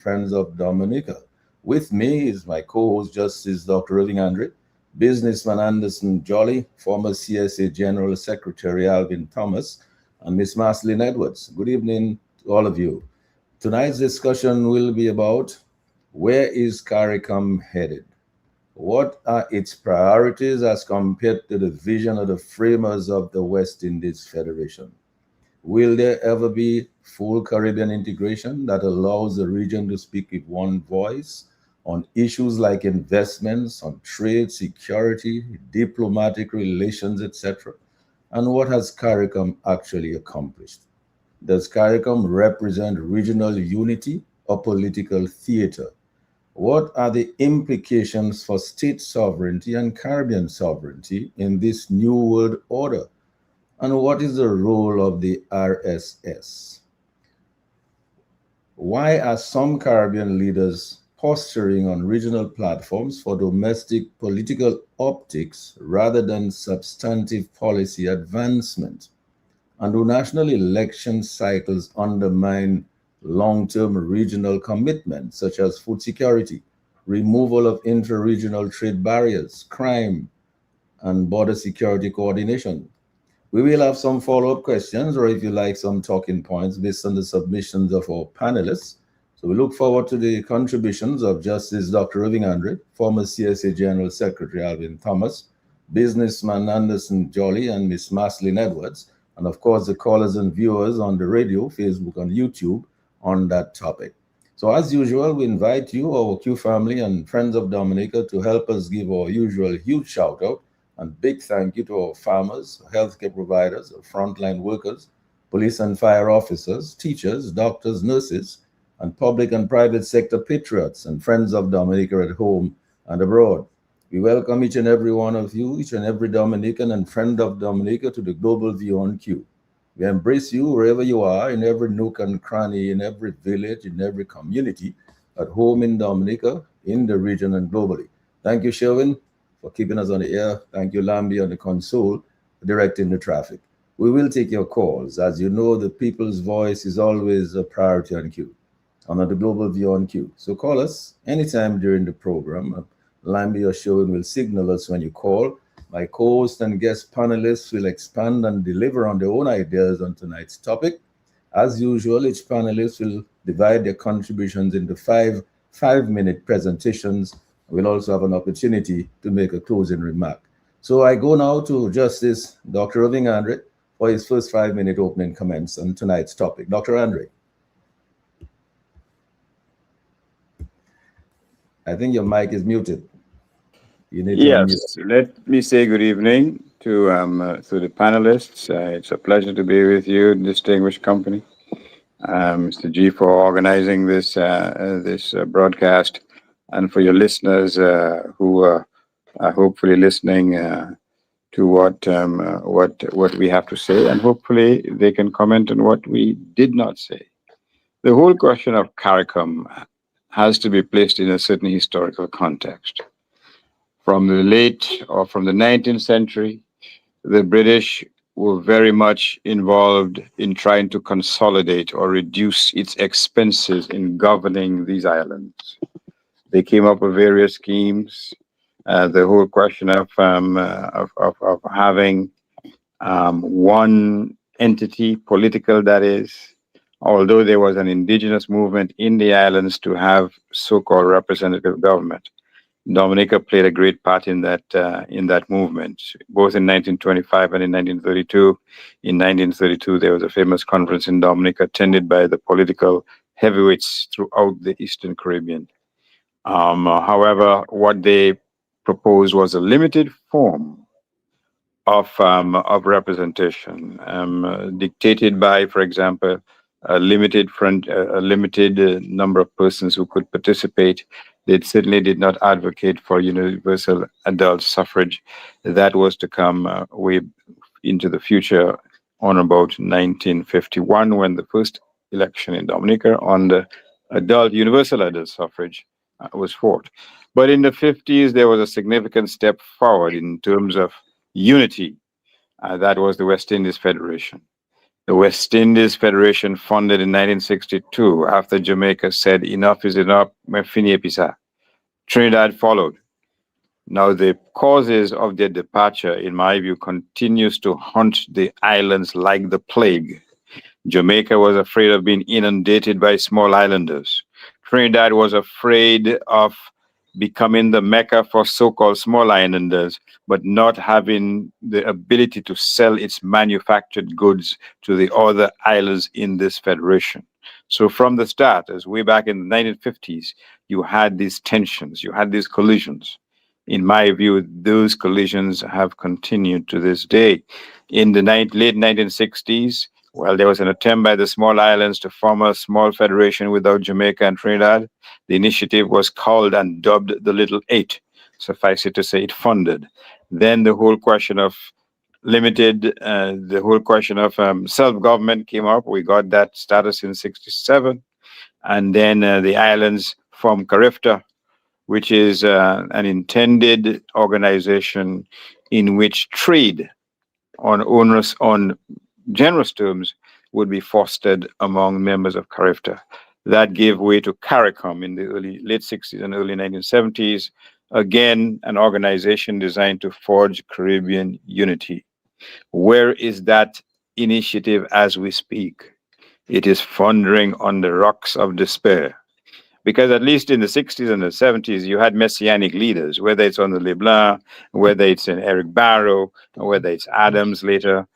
Friends of Dominica. With me is my co-host, Justice Dr. Irving Andre, businessman Anderson Jolly, former CSA General Secretary Alvin Thomas, and Miss Marceline Edwards. Good evening to all of you. Tonight's discussion will be about where is CARICOM headed? What are its priorities as compared to the vision of the framers of the West Indies Federation? Will there ever be full Caribbean integration that allows the region to speak with one voice on issues like investments, on trade, security, diplomatic relations, etc.? And what has CARICOM actually accomplished? Does CARICOM represent regional unity or political theater? What are the implications for state sovereignty and Caribbean sovereignty in this new world order? And what is the role of the RSS? Why are some Caribbean leaders posturing on regional platforms for domestic political optics rather than substantive policy advancement? And do national election cycles undermine long-term regional commitments such as food security, removal of inter-regional trade barriers, crime, and border security coordination? We will have some follow-up questions, or if you like, some talking points based on the submissions of our panelists. So we look forward to the contributions of Justice Dr. Irving Andre, former CSA General Secretary Alvin Thomas, businessman Anderson Jolly, and Miss Marceline Edwards, and of course the callers and viewers on the radio, Facebook, and YouTube on that topic. So as usual, we invite you, our Q family and friends of Dominica, to help us give our usual huge shout out and big thank you to our farmers, healthcare providers, our frontline workers, police and fire officers, teachers, doctors, nurses, and public and private sector patriots and friends of Dominica at home and abroad. We welcome each and every one of you, each and every Dominican and friend of Dominica to the Global View on Q. We embrace you wherever you are, in every nook and cranny, in every village, in every community, at home in Dominica, in the region, and globally. Thank you, Sherwin, for keeping us on the air. Thank you, Lambi, on the console, for directing the traffic. We will take your calls. As you know, the people's voice is always a priority on Q, on the Global View on Q. So call us anytime during the program. Lambi or Sherwin will signal us when you call. My co-host and guest panelists will expand and deliver on their own ideas on tonight's topic. As usual, each panelist will divide their contributions into five-minute presentations. We'll also have an opportunity to make a closing remark. So I go now to Justice Dr. Irving Andre for his first 5-minute opening comments on tonight's topic. Dr. Andre. I think your mic is muted. You need to unmute. Yes, let me say good evening to the panelists. It's a pleasure to be with you, distinguished company. Mr. G, for organizing this broadcast, and for your listeners who are hopefully listening to what we have to say, and hopefully they can comment on what we did not say. The whole question of CARICOM has to be placed in a certain historical context. From the 19th century, the British were very much involved in trying to consolidate or reduce its expenses in governing these islands. They came up with various schemes. The whole question of having one entity, political that is, although there was an indigenous movement in the islands to have so-called representative government. Dominica played a great part in that movement, both in 1925 and in 1932. In 1932, there was a famous conference in Dominica attended by the political heavyweights throughout the Eastern Caribbean. However, what they proposed was a limited form of representation, dictated by, for example, a limited number of persons who could participate. They certainly did not advocate for universal adult suffrage. That was to come way into the future on about 1951, when the first election in Dominica on the universal adult suffrage was fought. But in the 50s, there was a significant step forward in terms of unity. That was the West Indies Federation. The West Indies Federation, founded in 1962 after Jamaica said enough is enough, Trinidad followed. Now, the causes of their departure, in my view, continues to haunt the islands like the plague. Jamaica was afraid of being inundated by small islanders. Trinidad was afraid of becoming the mecca for so-called small islanders, but not having the ability to sell its manufactured goods to the other islands in this federation. So from the start, as way back in the 1950s, you had these tensions, you had these collisions. In my view, those collisions have continued to this day. In the late 1960s, well, there was an attempt by the small islands to form a small federation without Jamaica and Trinidad. The initiative was called and dubbed the Little Eight. Suffice it to say, it funded. Then the whole question of self-government came up. We got that status in '67. And then the islands formed CARIFTA, which is an intended organization in which trade on generous terms would be fostered among members of CARIFTA. That gave way to CARICOM in the late 60s and early 1970s. Again, an organization designed to forge Caribbean unity. Where is that initiative as we speak? It is foundering on the rocks of despair. Because at least in the 60s and the 70s, you had messianic leaders, whether it's on the LeBlanc, whether it's in Eric Barrow, or whether it's Adams later,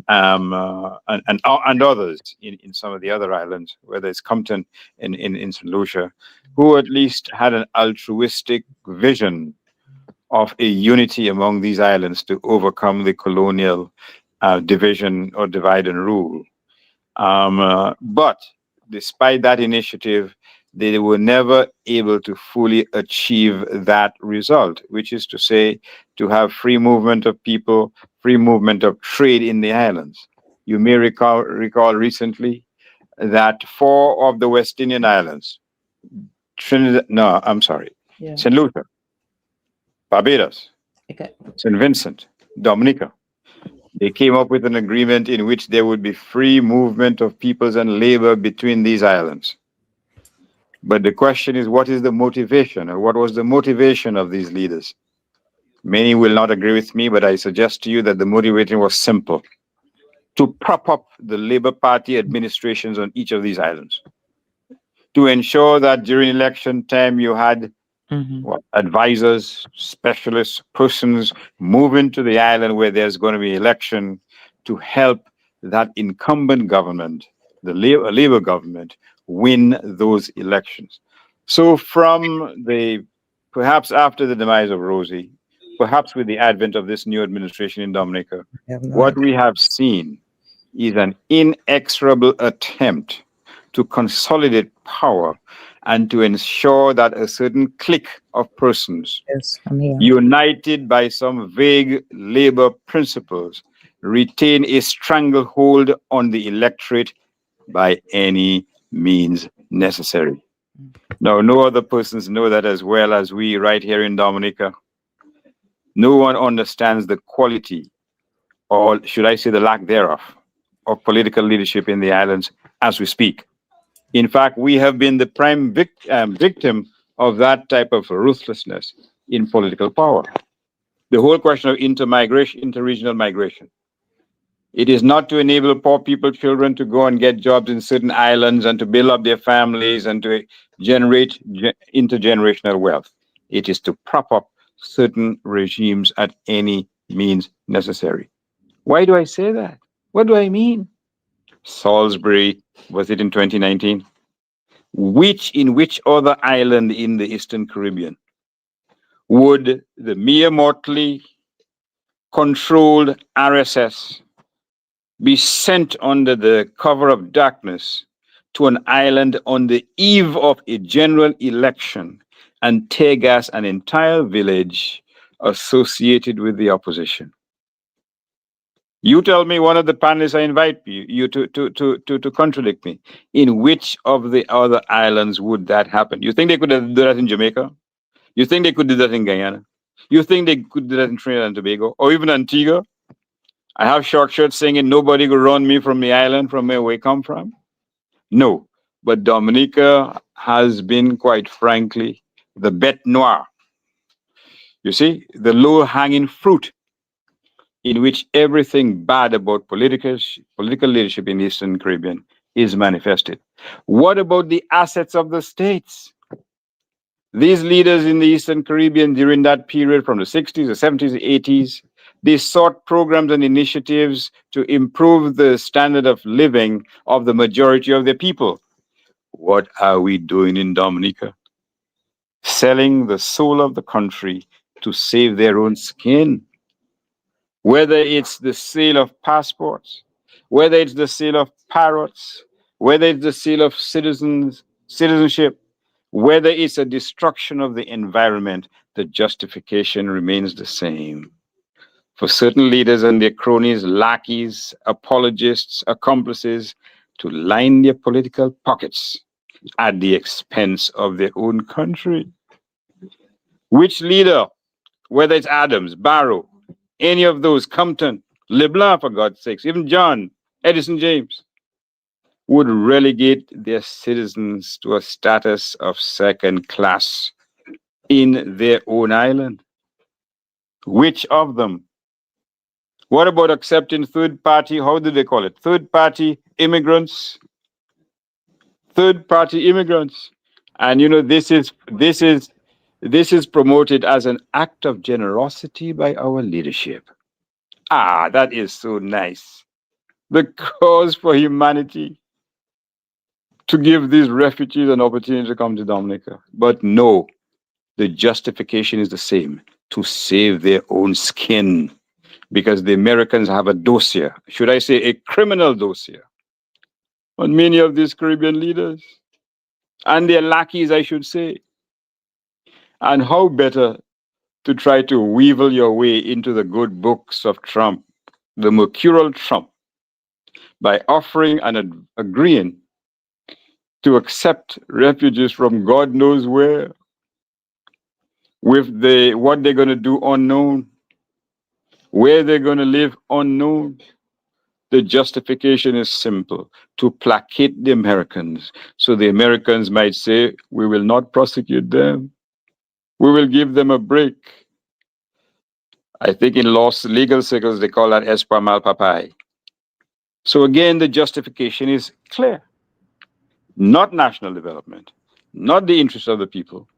and others in some of the other islands, whether it's Compton in St. Lucia, who at least had an altruistic vision of a unity among these islands to overcome the colonial division or divide and rule. But despite that initiative, they were never able to fully achieve that result, which is to say, to have free movement of people, free movement of trade in the islands. You may recall recently that 4 of the West Indian islands, St. Lucia, Barbados, St. Vincent, Dominica, they came up with an agreement in which there would be free movement of peoples and labor between these islands. But the question is, what is the motivation, or what was the motivation of these leaders? Many will not agree with me, but I suggest to you that the motivation was simple: to prop up the Labour Party administrations on each of these islands, to ensure that during election time you had advisors, specialists, persons moving to the island where there's going to be election to help that incumbent government, the Labour government, win those elections. So from perhaps after the demise of Rosie, perhaps with the advent of this new administration in Dominica, what we have seen is an inexorable attempt to consolidate power and to ensure that a certain clique of persons, united by some vague labor principles, retain a stranglehold on the electorate by any means necessary. Now, no other persons know that as well as we right here in Dominica. No one understands the quality, or should I say the lack thereof, of political leadership in the islands as we speak. In fact, we have been the prime victim of that type of ruthlessness in political power. The whole question of interregional migration. It is not to enable poor people, children to go and get jobs in certain islands and to build up their families and to generate intergenerational wealth. It is to prop up certain regimes at any means necessary. Why do I say that? What do I mean? Salisbury, was it in 2019? In which other island in the Eastern Caribbean would the mere mortally controlled RSS be sent under the cover of darkness to an island on the eve of a general election and tear gas an entire village associated with the opposition? You tell me, one of the panelists, I invite you to contradict me. In which of the other islands would that happen? You think they could do that in Jamaica? You think they could do that in Guyana? You think they could do that in Trinidad and Tobago, or even Antigua? I have short shirts singing, nobody could run me from the island from where we come from. No, but Dominica has been, quite frankly, the bête noire. You see, the low-hanging fruit in which everything bad about political leadership in the Eastern Caribbean is manifested. What about the assets of the states? These leaders in the Eastern Caribbean during that period from the 60s, the 70s, the 80s, they sought programs and initiatives to improve the standard of living of the majority of their people. What are we doing in Dominica? Selling the soul of the country to save their own skin. Whether it's the sale of passports, whether it's the sale of parrots, whether it's the sale of citizenship, whether it's a destruction of the environment, the justification remains the same. For certain leaders and their cronies, lackeys, apologists, accomplices, to line their political pockets at the expense of their own country. Which leader, whether it's Adams, Barrow, any of those, Compton, LeBlanc, for God's sakes, even John, Edison James, would relegate their citizens to a status of second class in their own island? Which of them? What about accepting third party, how do they call it? Third party immigrants? Third party immigrants. And you know, this is promoted as an act of generosity by our leadership. Ah, that is so nice. The cause for humanity to give these refugees an opportunity to come to Dominica. But no, the justification is the same, to save their own skin, because the Americans have a dossier, should I say a criminal dossier, on many of these Caribbean leaders and their lackeys, I should say. And how better to try to weevil your way into the good books of Trump, the mercurial Trump, by offering and agreeing to accept refugees from God knows where, with what they're going to do unknown, where they're going to live unknown. The justification is simple: to placate the Americans, so the Americans might say, we will not prosecute them, we will give them a break. I think in legal circles, they call that espoir malpapai. So again, the justification is clear. Not national development, not the interests of the people,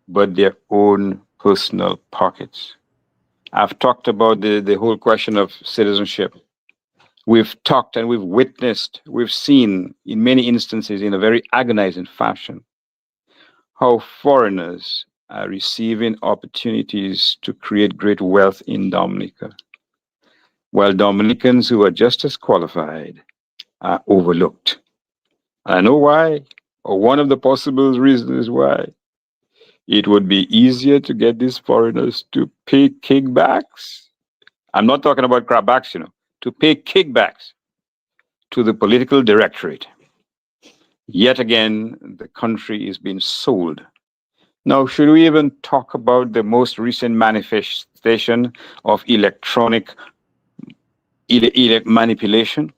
but their own personal pockets. I've talked about the whole question of citizenship. We've talked and we've witnessed, we've seen in many instances in a very agonizing fashion how foreigners are receiving opportunities to create great wealth in Dominica, while Dominicans who are just as qualified are overlooked. I know why, or one of the possible reasons is why. It would be easier to get these foreigners to pay kickbacks. I'm not talking about crackbacks, to pay kickbacks to the political directorate. Yet again, the country is being sold. Now, should we even talk about the most recent manifestation of electronic manipulation?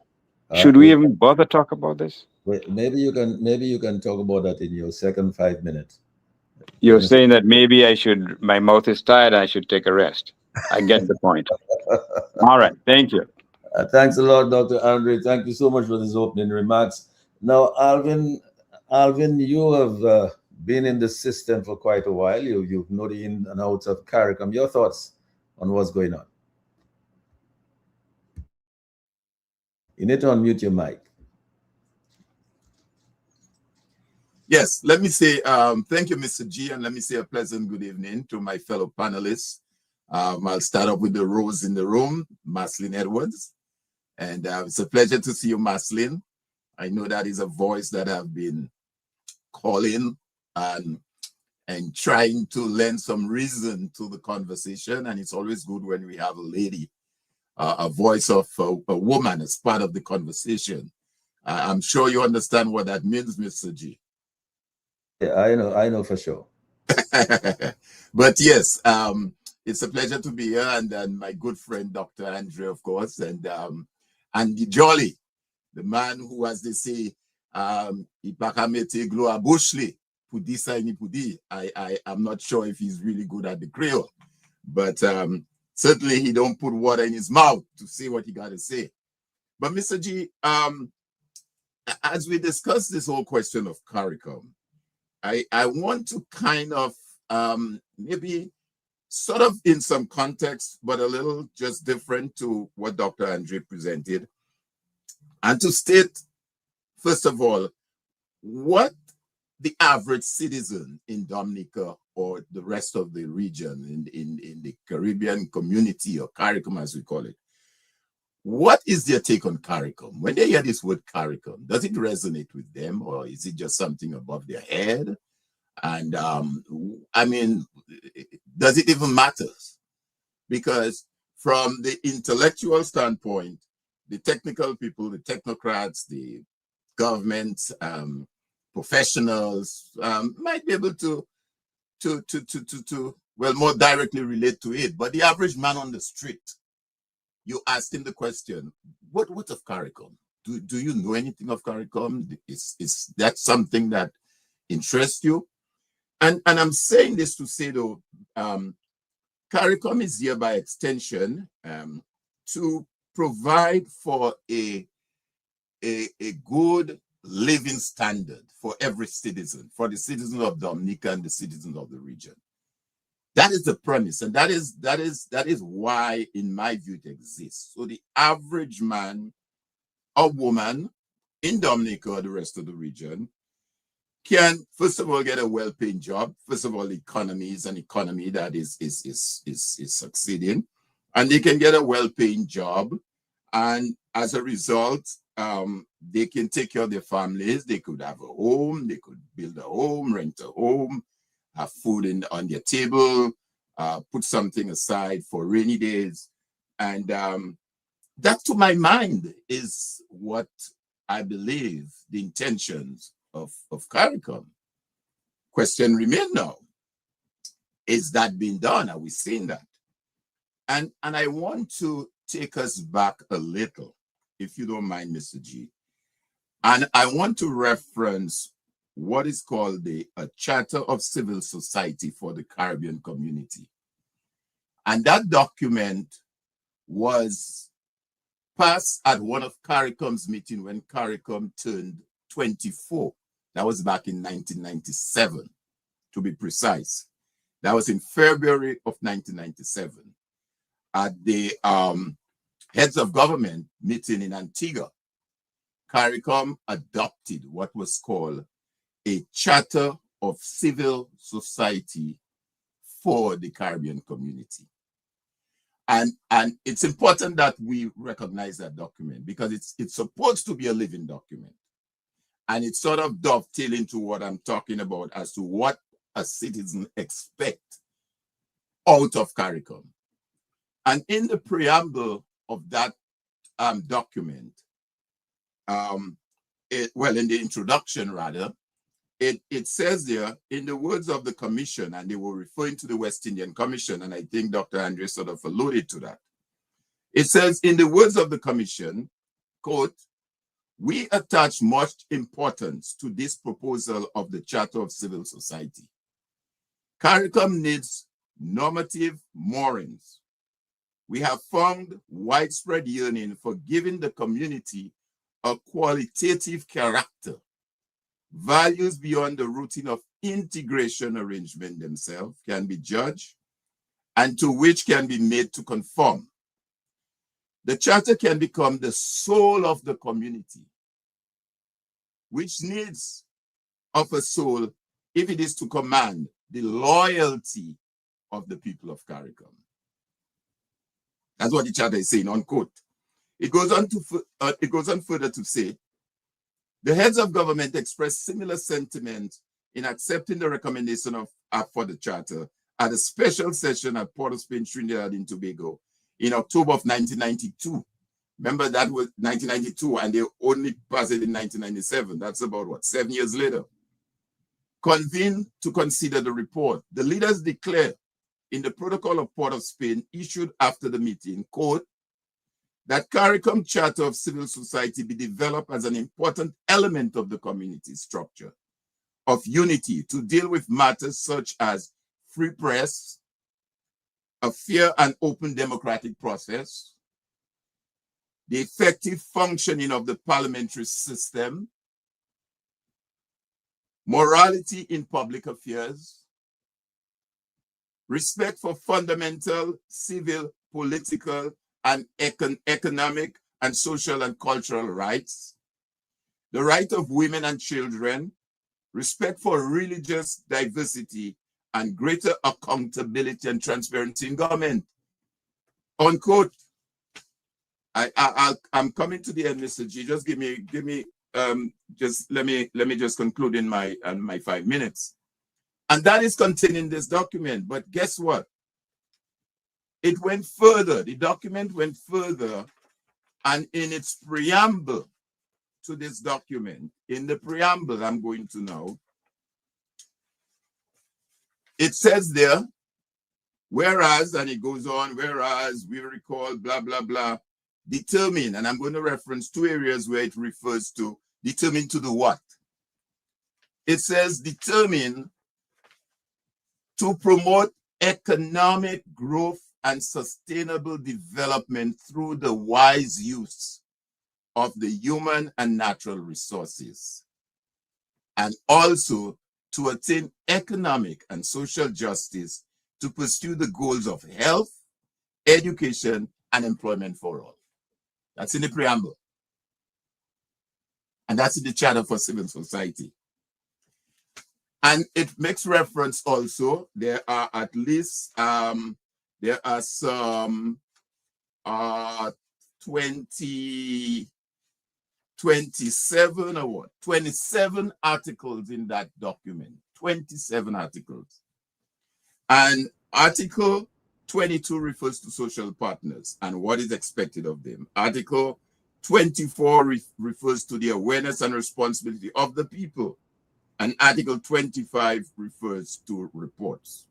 Should we even bother talk about this? Wait, maybe you can talk about that in your second 5 minutes. You're saying that maybe my mouth is tired, I should take a rest. I get the point. All right, thank you. Thanks a lot, Dr. Andre. Thank you so much for these opening remarks. Now, Alvin, you have been in the system for quite a while. You've known the in and outs of CARICOM. Your thoughts on what's going on? You need to unmute your mic. Yes, let me say thank you, Mr. G, and let me say a pleasant good evening to my fellow panelists. I'll start off with the rose in the room, Maslin Edwards. And it's a pleasure to see you, Maslin. I know that is a voice that I've been calling and trying to lend some reason to the conversation. And it's always good when we have a lady, a voice of a woman as part of the conversation. I'm sure you understand what that means, Mr. G. Yeah, I know for sure. But yes, It's a pleasure to be here, and my good friend, Dr. Andre, of course, and Andy Jolly, the man who, as they say, Ipakamete Gloa Bushli, Pudisa ini Pudi. I'm not sure if he's really good at the Creole, but certainly he don't put water in his mouth to say what he got to say. But Mr. G, as we discuss this whole question of CARICOM, I want to kind of maybe sort of in some context, but a little just different to what Dr. Andre presented, and to state, first of all, what the average citizen in Dominica or the rest of the region in the Caribbean community, or CARICOM as we call it, what is their take on CARICOM? When they hear this word CARICOM, does it resonate with them, or is it just something above their head? And I mean, does it even matter? Because from the intellectual standpoint, the technical people, the technocrats, the government professionals might be able to well, more directly relate to it. But the average man on the street, you ask him the question, what of CARICOM? Do you know anything of CARICOM? Is that something that interests you? And I'm saying this to say, though, CARICOM is here by extension to provide for a good living standard for every citizen, for the citizens of Dominica and the citizens of the region. That is the premise, and that is why, in my view, it exists. So the average man or woman in Dominica or the rest of the region can, first of all, get a well-paying job. First of all, the economy is an economy that is succeeding, and they can get a well-paying job, and as a result, they can take care of their families. They could have a home, they could build a home, rent a home, have food on their table, put something aside for rainy days, and that, to my mind, is what I believe the intentions of CARICOM. Question remains now, is that being done? Are we seeing that? And I want to take us back a little, if you don't mind, Mr. G. And I want to reference what is called a Charter of Civil Society for the Caribbean Community. And that document was passed at one of CARICOM's meetings when CARICOM turned 24. That was back in 1997, to be precise. That was in February of 1997 at the Heads of Government meeting in Antigua. CARICOM adopted what was called a Charter of Civil Society for the Caribbean Community. And it's important that we recognize that document, because it's supposed to be a living document. And it's sort of dovetailing to what I'm talking about as to what a citizen expects out of CARICOM. And in the preamble of that document, in the introduction rather, it says there, in the words of the commission, and they were referring to the West Indian Commission, and I think Dr. Andre sort of alluded to that. It says, in the words of the commission, quote, "We attach much importance to this proposal of the Charter of Civil Society. CARICOM needs normative moorings. We have found widespread yearning for giving the community a qualitative character, values beyond the routine of integration arrangement themselves can be judged, and to which can be made to conform. The charter can become the soul of the community, which needs of a soul if it is to command the loyalty of the people of CARICOM." That's what the charter is saying, unquote. It goes on further to say, "The heads of government expressed similar sentiments in accepting the recommendation for the charter at a special session at Port-of-Spain, Trinidad and Tobago in October of 1992. Remember, that was 1992, and they only passed it in 1997. That's about, what, 7 years later. Convened to consider the report. The leaders declared in the Protocol of Port of Spain issued after the meeting, quote, that CARICOM Charter of Civil Society be developed as an important element of the community structure of unity to deal with matters such as free press, a fair and open democratic process, the effective functioning of the parliamentary system, morality in public affairs, respect for fundamental civil, political, and economic and social and cultural rights, the right of women and children, respect for religious diversity, and greater accountability and transparency in government. Unquote. I'm coming to the end, Mr. G. Just give me just let me just conclude in my 5 minutes. And that is contained in this document. But guess what? It went further. The document went further, and in its preamble to this document, in the preamble I'm going to now, it says there, whereas, and it goes on, whereas we recall, blah, blah, blah, determine, and I'm going to reference 2 areas where it refers to determine to the what. It says determine to promote economic growth and sustainable development through the wise use of the human and natural resources, and also to attain economic and social justice to pursue the goals of health, education, and employment for all. That's in the preamble. And that's in the Charter for Civil Society. And it makes reference also, there are at least, there are some 27 or what? 27 articles in that document, 27 articles. And Article 22 refers to social partners and what is expected of them. Article 24 refers to the awareness and responsibility of the people. And Article 25 refers to reports.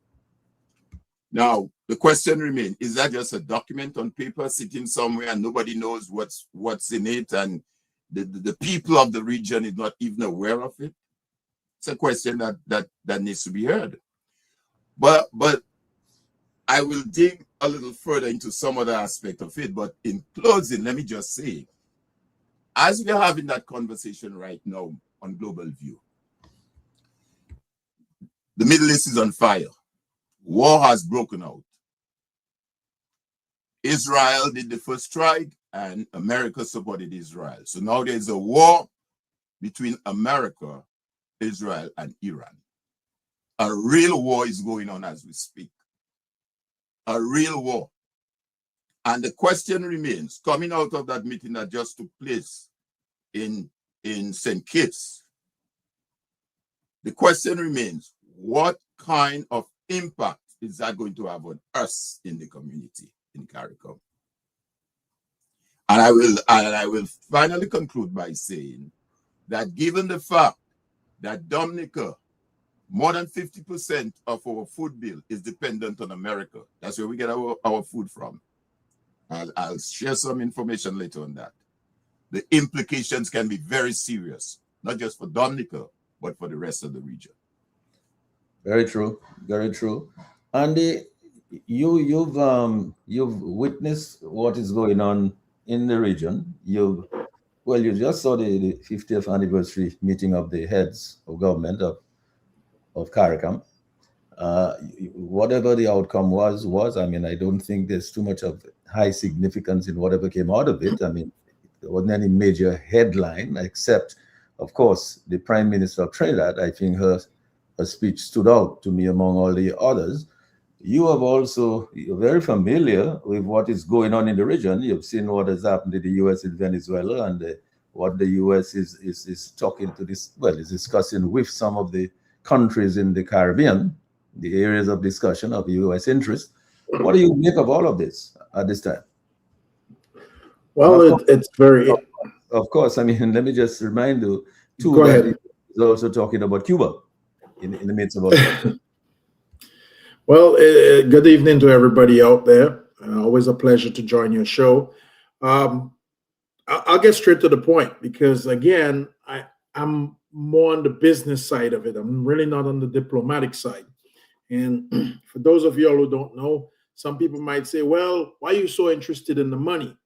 Now, the question remains, is that just a document on paper sitting somewhere and nobody knows what's in it, and the people of the region is not even aware of it? It's a question that needs to be heard. But I will dig a little further into some other aspect of it. But in closing, let me just say, as we are having that conversation right now on Global View, the Middle East is on fire. War has broken out. Israel did the first strike, and America supported Israel. So now there's a war between America, Israel, and Iran. A real war is going on as we speak. A real war. And the question remains, coming out of that meeting that just took place in St. Kitts, the question remains, what kind of impact is that going to have on us in the community in CARICOM? And I will finally conclude by saying that given the fact that Dominica, more than 50% of our food bill is dependent on America. That's where we get our food from. I'll share some information later on that. The implications can be very serious, not just for Dominica, but for the rest of the region. Very true, very true. Andy, you've witnessed what is going on in the region. You just saw the 50th anniversary meeting of the heads of government of CARICOM. Whatever the outcome was, I mean, I don't think there's too much of high significance in whatever came out of it. I mean, there wasn't any major headline, except, of course, the Prime Minister of Trinidad. I think her speech stood out to me among all the others. You're very familiar with what is going on in the region. You've seen what has happened to the U.S. in Venezuela, and what the U.S. is talking to this, is discussing with some of the countries in the Caribbean, the areas of discussion of U.S. interest. What do you make of all of this at this time? Well, it's very... Of course, I mean, let me just remind you, too, Go ahead. He's also talking about Cuba in the midst of all that. Well, good evening to everybody out there. Always a pleasure to join your show. Um, I'll get straight to the point because, again, I'm more on the business side of it. I'm really not on the diplomatic side. And for those of y'all who don't know, some people might say, well, why are you so interested in the money?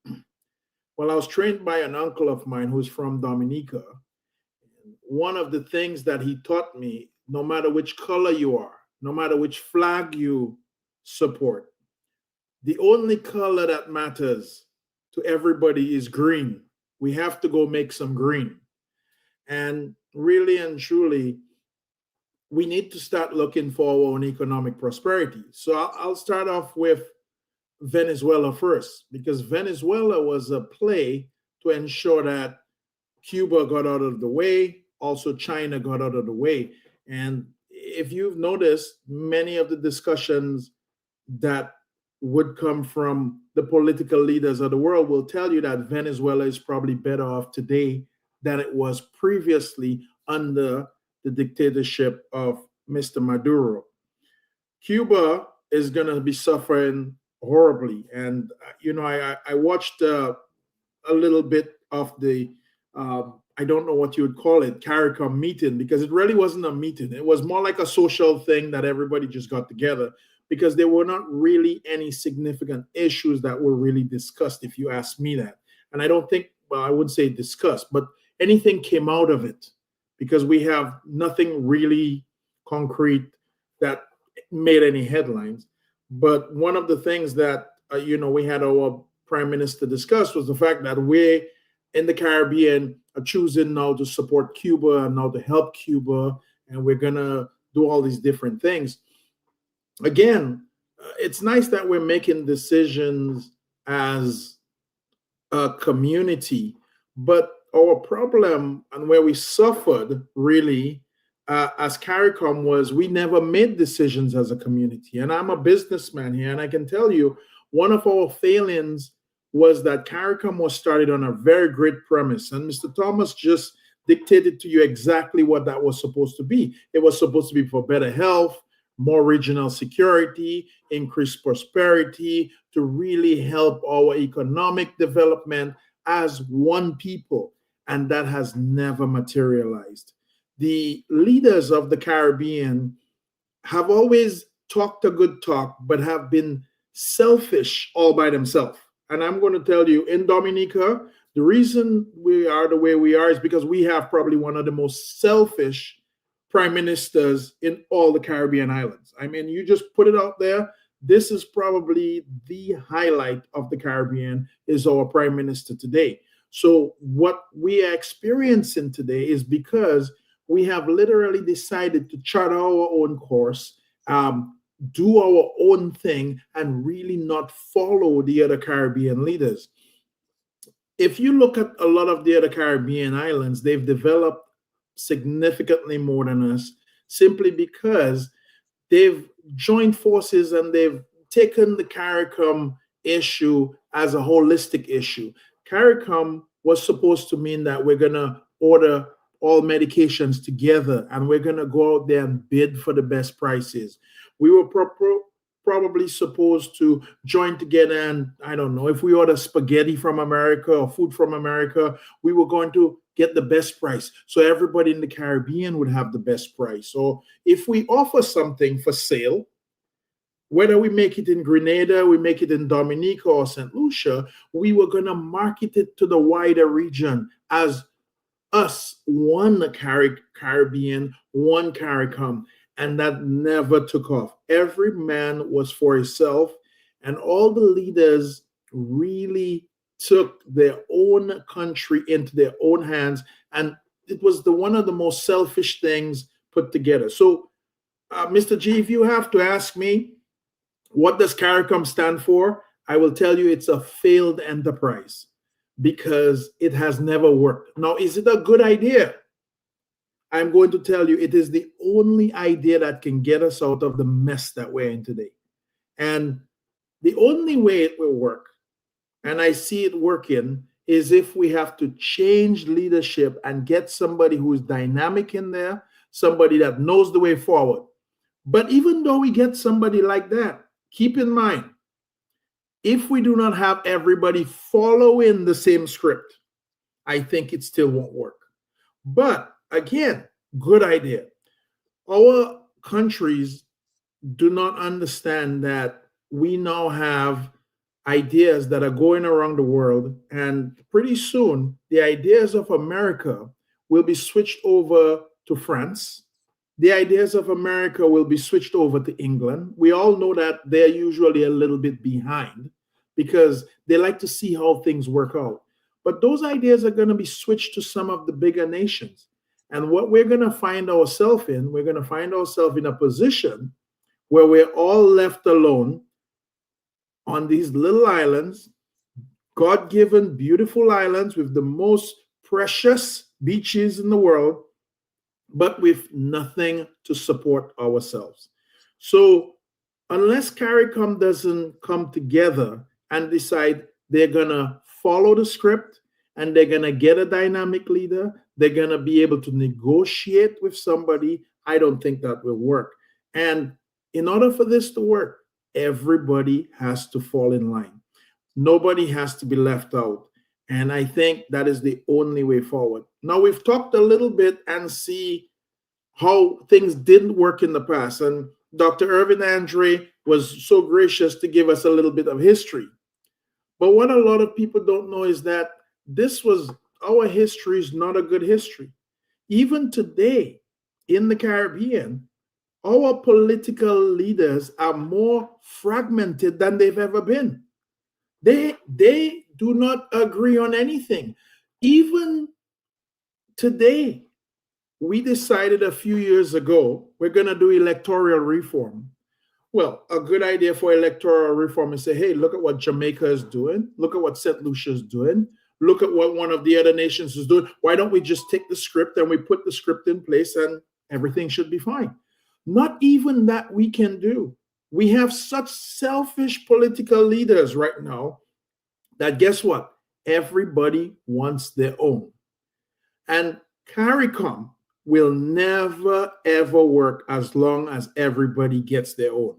Well, I was trained by an uncle of mine who's from Dominica. One of the things that he taught me, no matter which color you are, no matter which flag you support, the only color that matters to everybody is green. We have to go make some green. And really and truly, we need to start looking for our own economic prosperity. So I'll start off with Venezuela first, because Venezuela was a play to ensure that Cuba got out of the way, also China got out of the way. And if you've noticed, many of the discussions that would come from the political leaders of the world will tell you that Venezuela is probably better off today than it was previously under the dictatorship of Mr. Maduro. Cuba is going to be suffering horribly. And, I watched a little bit of the, I don't know what you would call it, CARICOM meeting, because it really wasn't a meeting. It was more like a social thing that everybody just got together, because there were not really any significant issues that were really discussed, if you ask me that. And I don't think, well, I would say discussed, but anything came out of it, because we have nothing really concrete that made any headlines. But one of the things that, we had our prime minister discuss was the fact that we in the Caribbean are choosing now to support Cuba and now to help Cuba, and we're going to do all these different things. Again, it's nice that we're making decisions as a community, but our problem and where we suffered really as CARICOM was we never made decisions as a community. And I'm a businessman here, and I can tell you one of our failings was that CARICOM was started on a very great premise. And Mr. Thomas just dictated to you exactly what that was supposed to be. It was supposed to be for better health, more regional security, increased prosperity, to really help our economic development as one people. And that has never materialized. The leaders of the Caribbean have always talked a good talk, but have been selfish all by themselves. And I'm going to tell you, in Dominica, the reason we are the way we are is because we have probably one of the most selfish prime ministers in all the Caribbean islands. I mean, you just put it out there. This is probably the highlight of the Caribbean, is our prime minister today. So what we are experiencing today is because we have literally decided to chart our own course, do our own thing, and really not follow the other Caribbean leaders. If you look at a lot of the other Caribbean islands, they've developed significantly more than us, simply because they've joined forces and they've taken the CARICOM issue as a holistic issue. CARICOM was supposed to mean that we're going to order all medications together and we're going to go out there and bid for the best prices. We were probably supposed to join together, and I don't know, if we order spaghetti from America or food from America, we were going to get the best price, so everybody in the Caribbean would have the best price. So if we offer something for sale, whether we make it in Grenada, we make it in Dominica or St. Lucia, we were going to market it to the wider region as us, one Caribbean, one CARICOM. And that never took off. Every man was for himself, and all the leaders really took their own country into their own hands. And it was one of the most selfish things put together. So, Mr. G, if you have to ask me, what does CARICOM stand for? I will tell you it's a failed enterprise, because it has never worked. Now, is it a good idea? I'm going to tell you, it is the only idea that can get us out of the mess that we're in today. And the only way it will work, and I see it working, is if we have to change leadership and get somebody who is dynamic in there, somebody that knows the way forward. But even though we get somebody like that, keep in mind, if we do not have everybody following the same script, I think it still won't work. But again, good idea. Our countries do not understand that we now have ideas that are going around the world, and pretty soon the ideas of America will be switched over to France. The ideas of America will be switched over to England. We all know that they're usually a little bit behind because they like to see how things work out. But those ideas are going to be switched to some of the bigger nations. And what we're going to find ourselves in, we're going to find ourselves in a position where we're all left alone on these little islands, God-given, beautiful islands with the most precious beaches in the world, but with nothing to support ourselves. So unless CARICOM doesn't come together and decide they're going to follow the script and they're going to get a dynamic leader, they're going to be able to negotiate with somebody, I don't think that will work. And in order for this to work, everybody has to fall in line. Nobody has to be left out. And I think that is the only way forward. Now, we've talked a little bit and see how things didn't work in the past. And Dr. Irvin Andre was so gracious to give us a little bit of history. But what a lot of people don't know is that our history is not a good history. Even today in the Caribbean, our political leaders are more fragmented than they've ever been. They do not agree on anything. Even today, we decided a few years ago, we're going to do electoral reform. Well, a good idea for electoral reform is say, hey, look at what Jamaica is doing. Look at what St. Lucia is doing. Look at what one of the other nations is doing. Why don't we just take the script and we put the script in place and everything should be fine? Not even that we can do. We have such selfish political leaders right now that guess what? Everybody wants their own. And CARICOM will never, ever work as long as everybody gets their own.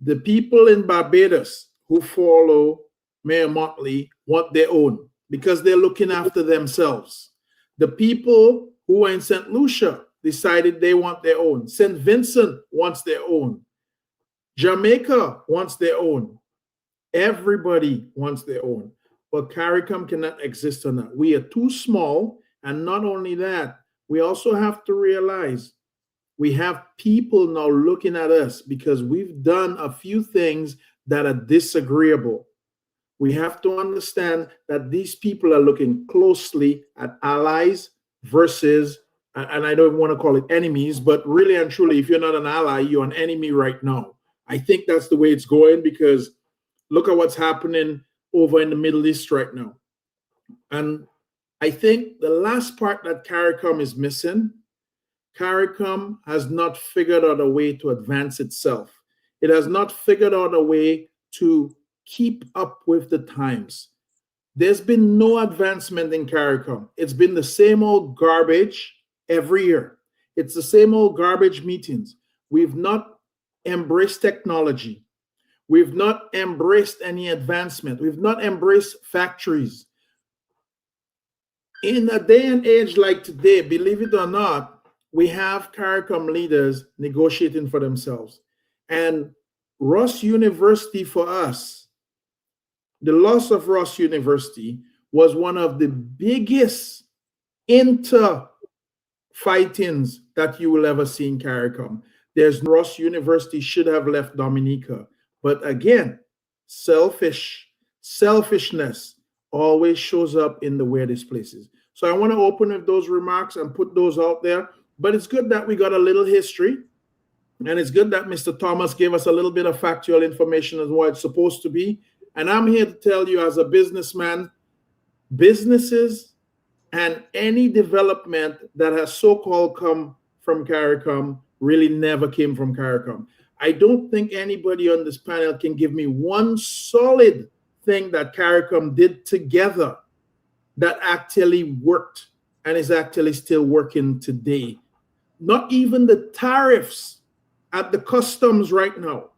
The people in Barbados who follow Mayor Motley want their own because they're looking after themselves. The people who are in St. Lucia decided they want their own. St. Vincent wants their own. Jamaica wants their own. Everybody wants their own. But CARICOM cannot exist on that. We are too small. And not only that, we also have to realize we have people now looking at us because we've done a few things that are disagreeable. We have to understand that these people are looking closely at allies versus, and I don't want to call it enemies, but really and truly, if you're not an ally, you're an enemy right now. I think that's the way it's going because look at what's happening over in the Middle East right now. And I think the last part that CARICOM is missing, CARICOM has not figured out a way to advance itself. It has not figured out a way to keep up with the times. There's been no advancement in CARICOM. It's been the same old garbage every year. It's the same old garbage meetings. We've not embraced technology. We've not embraced any advancement. We've not embraced factories. In a day and age like today, believe it or not, we have CARICOM leaders negotiating for themselves. And Ross University for us, the loss of Ross University was one of the biggest inter-fightings that you will ever see in CARICOM. Ross University should have left Dominica. But again, selfishness always shows up in the weirdest places. So I want to open with those remarks and put those out there. But it's good that we got a little history. And it's good that Mr. Thomas gave us a little bit of factual information as what it's supposed to be. And I'm here to tell you as a businessman, businesses and any development that has so-called come from CARICOM really never came from CARICOM. I don't think anybody on this panel can give me one solid thing that CARICOM did together that actually worked and is actually still working today. Not even the tariffs at the customs right now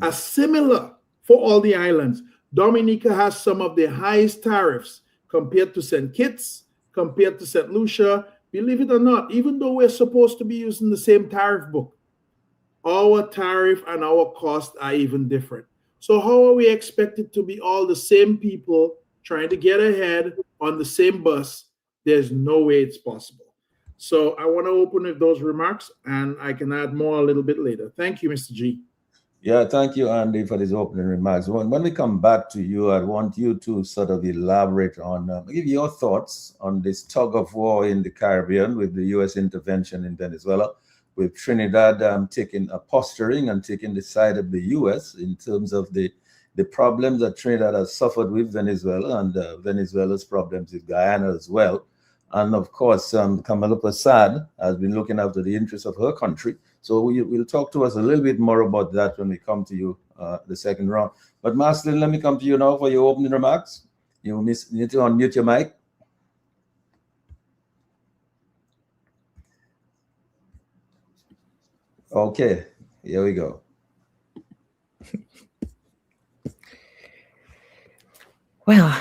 are similar for all the islands. Dominica has some of the highest tariffs compared to St. Kitts, compared to St. Lucia. Believe it or not, even though we're supposed to be using the same tariff book, our tariff and our cost are even different. So how are we expected to be all the same people trying to get ahead on the same bus? There's no way it's possible. So I want to open with those remarks, and I can add more a little bit later. Thank you, Mr. G. Yeah, thank you, Andy, for these opening remarks. When we come back to you, I want you to sort of elaborate on, give your thoughts on this tug of war in the Caribbean with the U.S. intervention in Venezuela, with Trinidad posturing and taking the side of the U.S. in terms of the problems that Trinidad has suffered with Venezuela and Venezuela's problems with Guyana as well. And of course, Kamala Prasad has been looking after the interests of her country. So we'll talk to us a little bit more about that when we come to you the second round. But Marcelin, let me come to you now for your opening remarks. You need to unmute your mic. Okay, here we go. Well,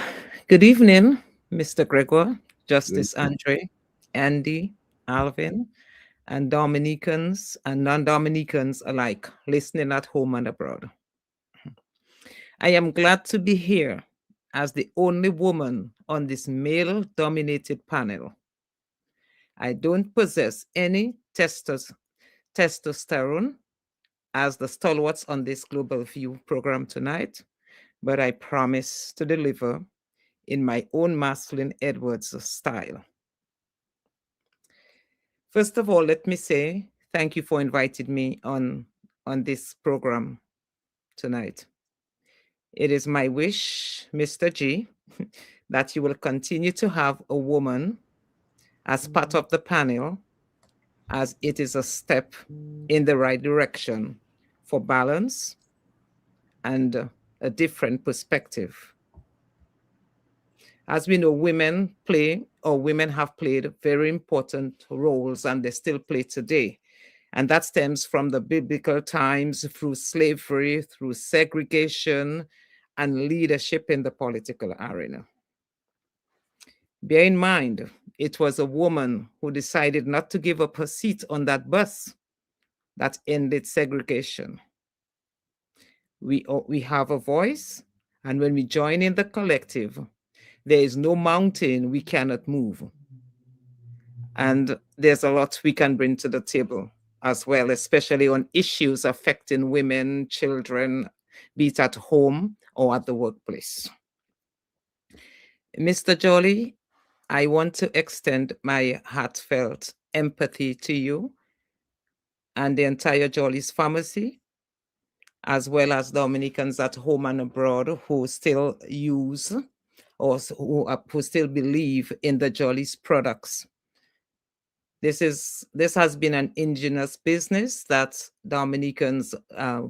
good evening, Mr. Gregor, Justice Andre, Andy, Alvin, and Dominicans and non-Dominicans alike listening at home and abroad. I am glad to be here as the only woman on this male-dominated panel. I don't possess any testosterone as the stalwarts on this Global View program tonight, but I promise to deliver in my own Marcelin Edwards style. First of all, let me say thank you for inviting me on this program tonight. It is my wish, Mr. G, that you will continue to have a woman as part of the panel, as it is a step in the right direction for balance and a different perspective. As we know, women have played very important roles, and they still play today. And that stems from the biblical times, through slavery, through segregation, and leadership in the political arena. Bear in mind, it was a woman who decided not to give up her seat on that bus that ended segregation. We have a voice, and when we join in the collective, there is no mountain we cannot move. And there's a lot we can bring to the table as well, especially on issues affecting women, children, be it at home or at the workplace. Mr. Jolly, I want to extend my heartfelt empathy to you and the entire Jolly's pharmacy, as well as Dominicans at home and abroad who still use or who still believe in the Jolly's products. This has been an ingenious business that Dominicans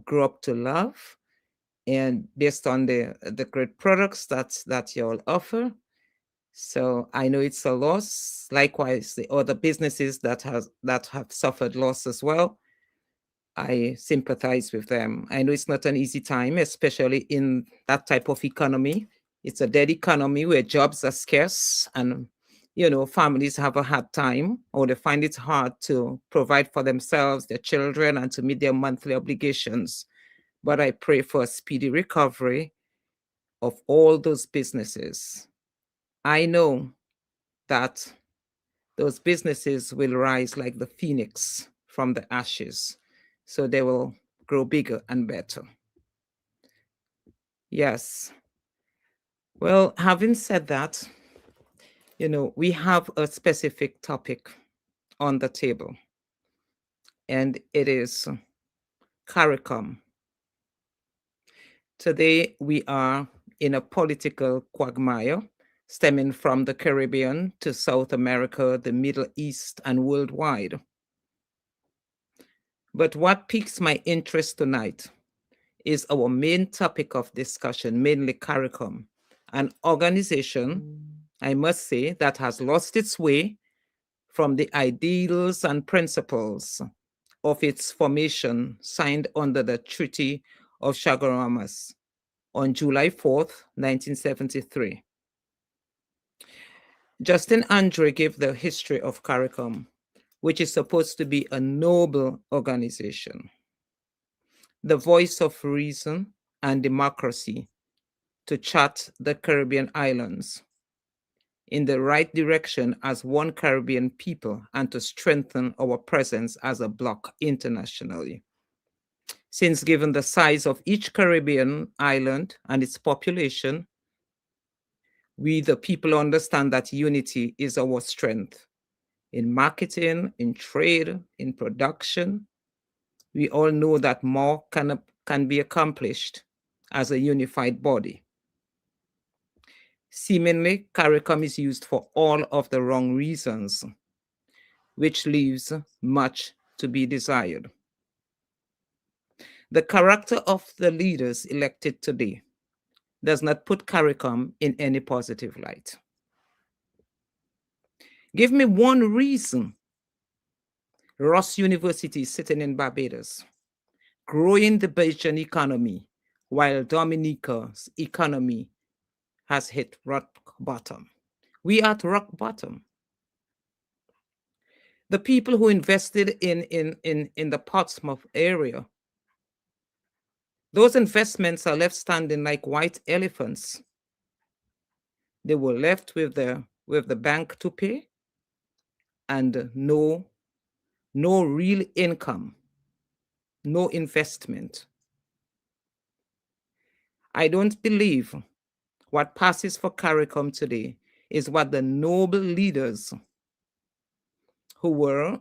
grew up to love, and based on the great products that you all offer. So I know it's a loss. Likewise, the other businesses that have suffered loss as well, I sympathize with them. I know it's not an easy time, especially in that type of economy. It's a dead economy where jobs are scarce, and families have a hard time, or they find it hard to provide for themselves, their children, and to meet their monthly obligations. But I pray for a speedy recovery of all those businesses. I know that those businesses will rise like the phoenix from the ashes, so they will grow bigger and better. Yes. Well, having said that, we have a specific topic on the table, and it is CARICOM. Today, we are in a political quagmire stemming from the Caribbean to South America, the Middle East, and worldwide. But what piques my interest tonight is our main topic of discussion, mainly CARICOM, an organization, I must say, that has lost its way from the ideals and principles of its formation signed under the Treaty of Chaguaramas on July 4th, 1973. Justin Andre gave the history of CARICOM, which is supposed to be a noble organization, the voice of reason and democracy to chart the Caribbean islands in the right direction as one Caribbean people and to strengthen our presence as a bloc internationally. Since given the size of each Caribbean island and its population, we the people understand that unity is our strength. In marketing, in trade, in production, we all know that more can be accomplished as a unified body. Seemingly, CARICOM is used for all of the wrong reasons, which leaves much to be desired. The character of the leaders elected today does not put CARICOM in any positive light. Give me one reason Ross University is sitting in Barbados, growing the Bajan economy, while Dominica's economy has hit rock bottom. We are at rock bottom. The people who invested in the Portsmouth area, those investments are left standing like white elephants. They were left with the bank to pay and no real income, no investment. I don't believe what passes for CARICOM today is what the noble leaders who were,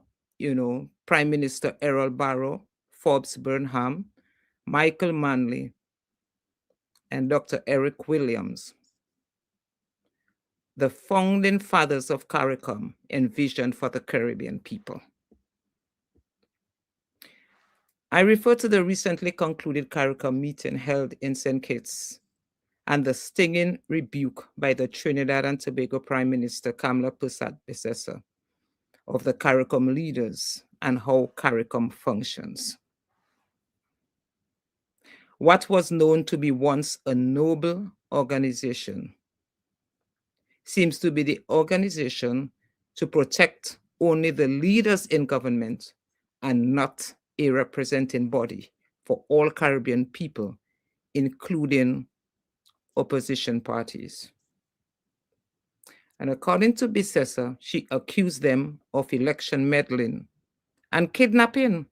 Prime Minister Errol Barrow, Forbes Burnham, Michael Manley, and Dr. Eric Williams, the founding fathers of CARICOM, envisioned for the Caribbean people. I refer to the recently concluded CARICOM meeting held in St. Kitts and the stinging rebuke by the Trinidad and Tobago Prime Minister Kamla Persad-Bissessar of the CARICOM leaders and how CARICOM functions. What was known to be once a noble organization seems to be the organization to protect only the leaders in government and not a representing body for all Caribbean people, including opposition parties. And according to Bissessar, she accused them of election meddling and kidnapping,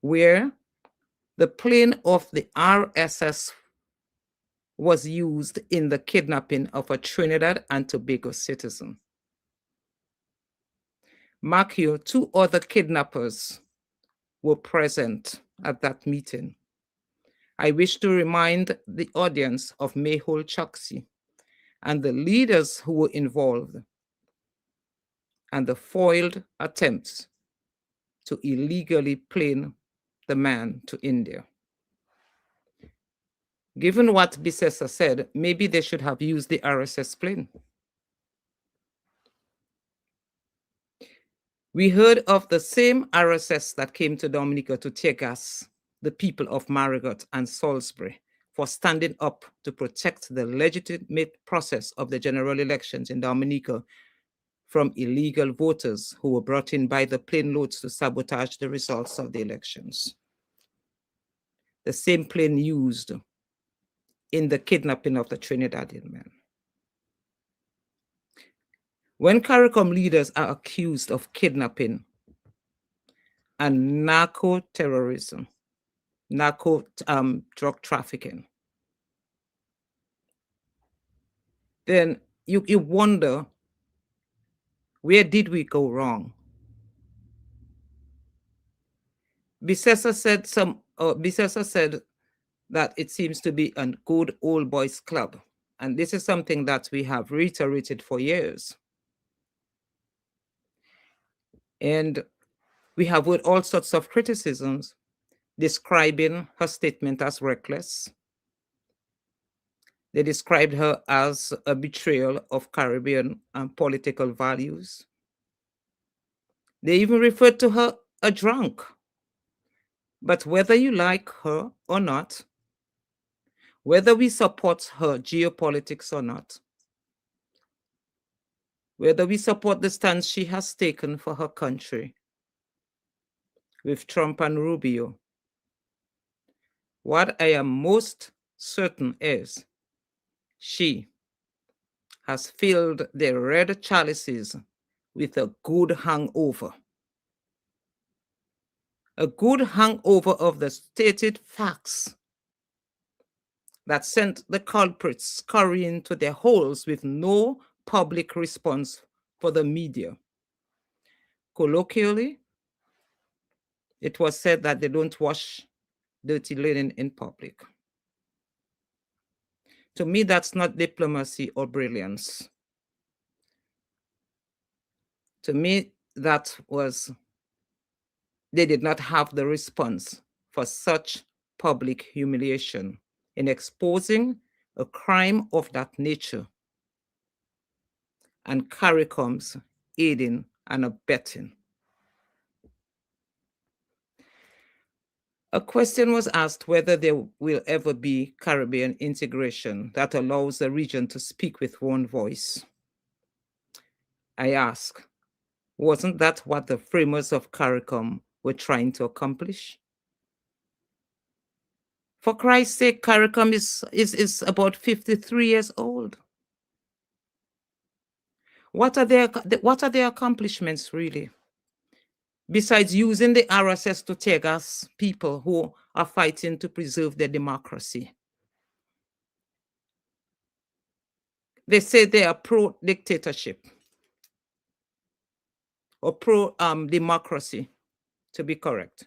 where the plane of the RSS was used in the kidnapping of a Trinidad and Tobago citizen. Mark you, 2 other kidnappers were present at that meeting. I wish to remind the audience of Mayhol Choksi and the leaders who were involved and the foiled attempts to illegally plane the man to India. Given what Bissessar said, maybe they should have used the RSS plane. We heard of the same RSS that came to Dominica to tear gas the people of Marigot and Salisbury for standing up to protect the legitimate process of the general elections in Dominica from illegal voters who were brought in by the plane loads to sabotage the results of the elections. The same plane used in the kidnapping of the Trinidadian men. When CARICOM leaders are accused of kidnapping and narco-terrorism, drug trafficking, then you wonder, where did we go wrong? Bissessar said that it seems to be a good old boys club. And this is something that we have reiterated for years. And we have heard all sorts of criticisms describing her statement as reckless. They described her as a betrayal of Caribbean political values. They even referred to her a drunk. But whether you like her or not, whether we support her geopolitics or not, whether we support the stance she has taken for her country with Trump and Rubio, what I am most certain is she has filled the red chalices with a good hangover. A good hangover of the stated facts that sent the culprits scurrying to their holes with no public response for the media. Colloquially, it was said that they don't wash dirty linen in public. To me, that's not diplomacy or brilliance. To me, that was, they did not have the response for such public humiliation in exposing a crime of that nature and CARICOM's aiding and abetting. A question was asked whether there will ever be Caribbean integration that allows the region to speak with one voice. I ask, wasn't that what the framers of CARICOM were trying to accomplish? For Christ's sake, CARICOM is about 53 years old. What are their accomplishments really? Besides using the RSS to tear gas people who are fighting to preserve their democracy. They say they are pro-dictatorship or pro-democracy, to be correct,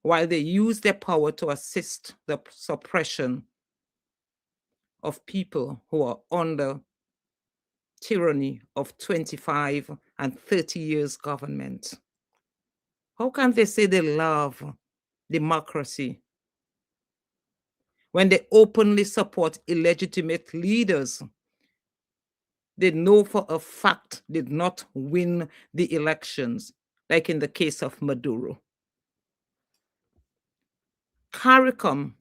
while they use their power to assist the suppression of people who are under tyranny of 25 and 30 years government. How can they say they love democracy when they openly support illegitimate leaders they know for a fact did not win the elections, like in the case of Maduro? CARICOM,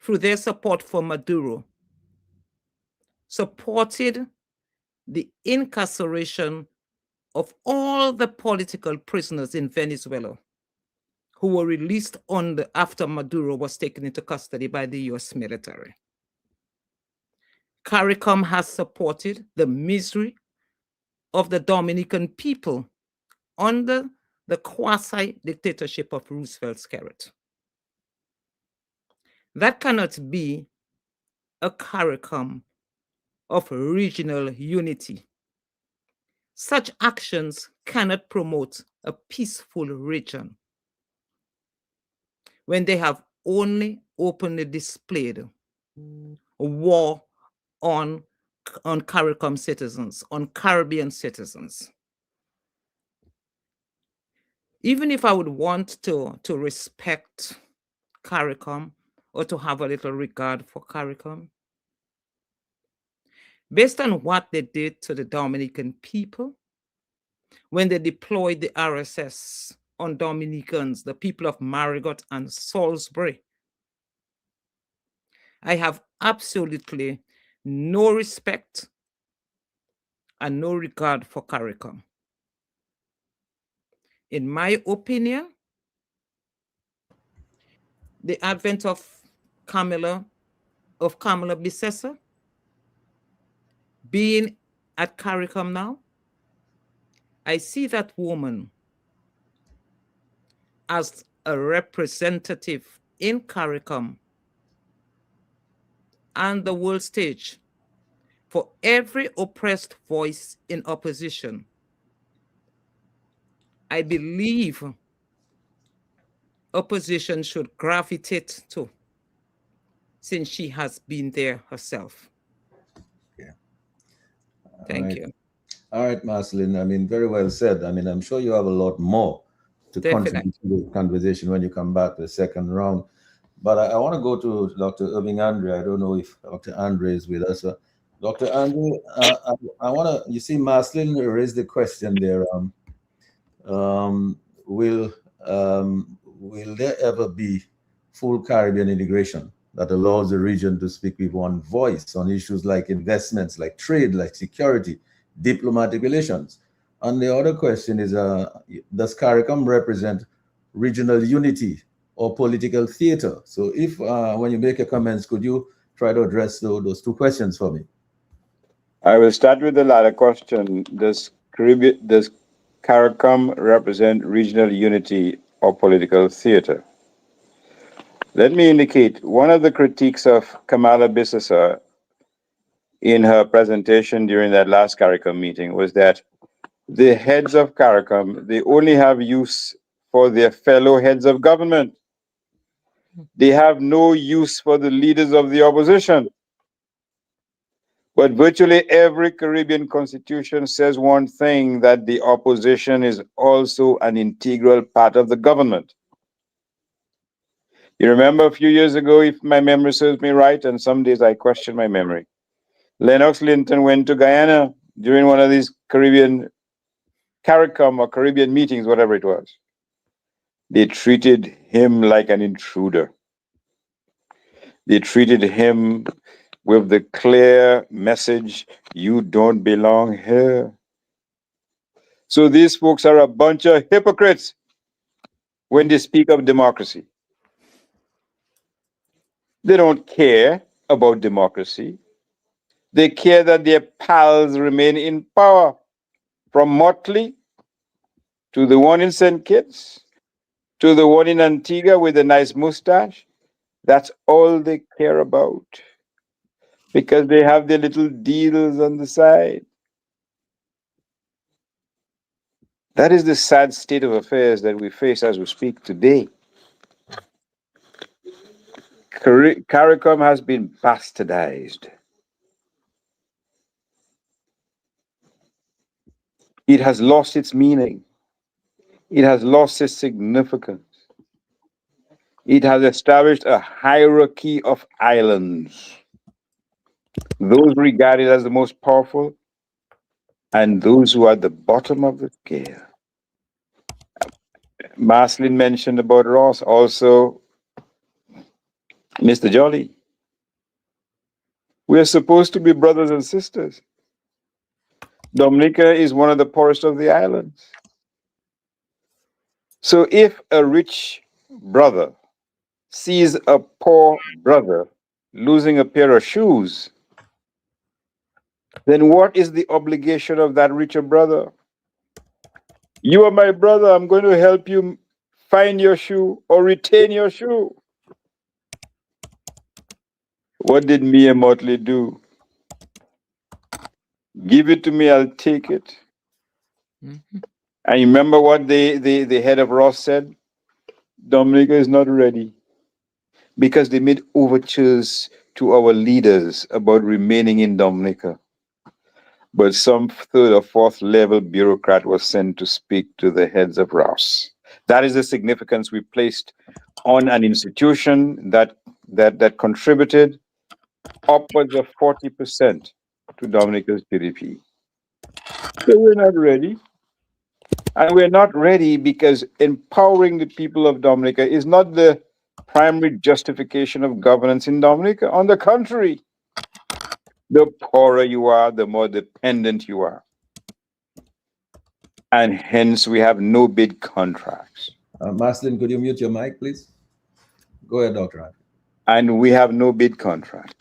through their support for Maduro, supported the incarceration of all the political prisoners in Venezuela who were released after Maduro was taken into custody by the US military. CARICOM has supported the misery of the Dominican people under the quasi-dictatorship of Roosevelt Skerrit. That cannot be a CARICOM of regional unity. Such actions cannot promote a peaceful region when they have only openly displayed war on CARICOM citizens, on Caribbean citizens. Even if I would want to respect CARICOM or to have a little regard for CARICOM, based on what they did to the Dominican people when they deployed the RSS on Dominicans, the people of Marigot and Salisbury, I have absolutely no respect and no regard for CARICOM. In my opinion, the advent of Kamala Bissessar being at CARICOM now, I see that woman as a representative in CARICOM and the world stage for every oppressed voice in opposition. I believe opposition should gravitate to, since she has been there herself. Yeah. Thank you. All right, Marceline. I mean, very well said. I mean, I'm sure you have a lot more to contribute to the conversation when you come back to the second round. But I want to go to Dr. Irving Andre. I don't know if Dr. Andre is with us. Dr. Andre, I want to, you see, Marceline raised the question there. will there ever be full Caribbean integration that allows the region to speak with one voice on issues like investments, like trade, like security, diplomatic relations? And the other question is, does CARICOM represent regional unity or political theater? So if, when you make your comments, could you try to address those two questions for me? I will start with the latter question. Does CARICOM represent regional unity or political theater? Let me indicate one of the critiques of Kamala Bissessar in her presentation during that last CARICOM meeting was that the heads of CARICOM, they only have use for their fellow heads of government. They have no use for the leaders of the opposition. But virtually every Caribbean constitution says one thing, that the opposition is also an integral part of the government. You remember a few years ago, if my memory serves me right, and some days I question my memory, Lennox Linton went to Guyana during one of these Caribbean CARICOM or Caribbean meetings, whatever it was. They treated him like an intruder. They treated him with the clear message, you don't belong here. So these folks are a bunch of hypocrites when they speak of democracy. They don't care about democracy. They care that their pals remain in power, from Motley to the one in St. Kitts to the one in Antigua with a nice mustache. That's all they care about, because they have their little deals on the side. That is the sad state of affairs that we face as we speak today. CARICOM has been bastardized. It has lost its meaning. It has lost its significance. It has established a hierarchy of islands, those regarded as the most powerful and those who are at the bottom of the scale. Marceline mentioned about Ross, also Mr. Jolly. We are supposed to be brothers and sisters. Dominica is one of the poorest of the islands. So if a rich brother sees a poor brother losing a pair of shoes, then what is the obligation of that richer brother? You are my brother, I'm going to help you find your shoe or retain your shoe. What did Mia Motley do? Give it to me, I'll take it. Mhm. And you remember what the head of Ross said? Dominica is not ready, because they made overtures to our leaders about remaining in Dominica. But some third or fourth level bureaucrat was sent to speak to the heads of Ross. That is the significance we placed on an institution that contributed upwards of 40% to Dominica's GDP. So we're not ready. And we're not ready because empowering the people of Dominica is not the primary justification of governance in Dominica. On the contrary, the poorer you are, the more dependent you are. And hence we have no bid contracts. Marceline, could you mute your mic, please? Go ahead, Dr. Andrew. And we have no bid contracts.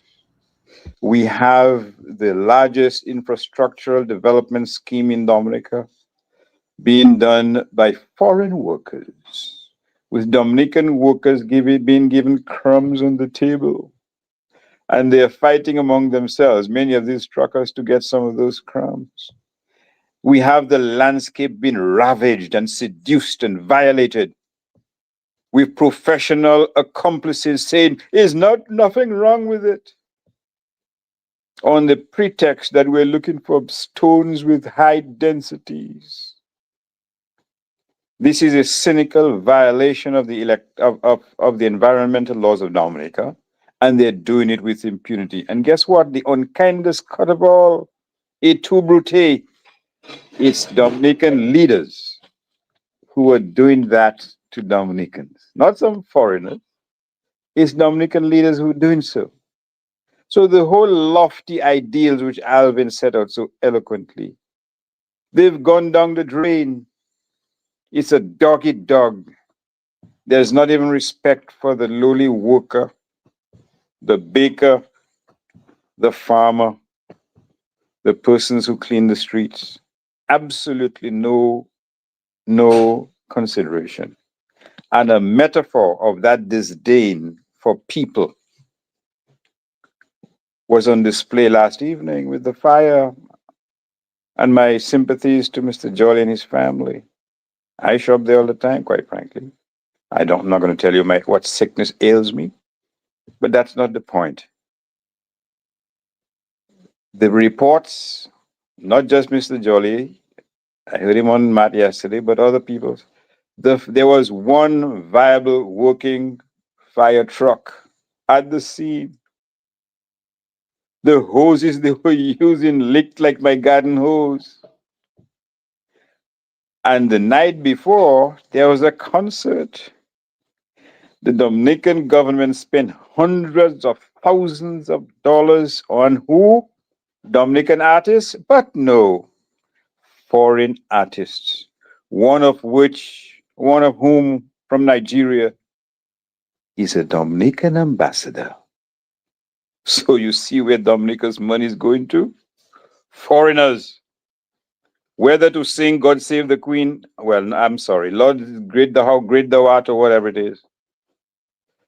We have the largest infrastructural development scheme in Dominica being done by foreign workers, with Dominican workers being given crumbs on the table. And they are fighting among themselves, many of these truckers, to get some of those crumbs. We have the landscape being ravaged and seduced and violated, with professional accomplices saying, there's nothing wrong with it, on the pretext that we're looking for stones with high densities. This is a cynical violation of the environmental laws of Dominica, and they're doing it with impunity. And guess what? The unkindest cut of all, et tu brute, it's Dominican leaders who were doing that to Dominicans, not some foreigners. It's Dominican leaders who are doing so. So the whole lofty ideals which Alvin set out so eloquently, they've gone down the drain. It's a dog eat dog. There's not even respect for the lowly worker, the baker, the farmer, the persons who clean the streets. Absolutely no consideration. And a metaphor of that disdain for people was on display last evening with the fire. And my sympathies to Mr. Jolly and his family. I shop there all the time, quite frankly. I'm not going to tell you what sickness ails me, but that's not the point. The reports, not just Mr. Jolly, I heard him on Matt yesterday, but other people. There was one viable working fire truck at the scene. The hoses they were using licked like my garden hose. And the night before, there was a concert. The Dominican government spent hundreds of thousands of dollars on who? Dominican artists? But no, foreign artists. One of whom from Nigeria is a Dominican ambassador. So you see where Dominica's money is going to? Foreigners. Whether to sing God Save the Queen, well, I'm sorry, Lord, how great thou art, or whatever it is.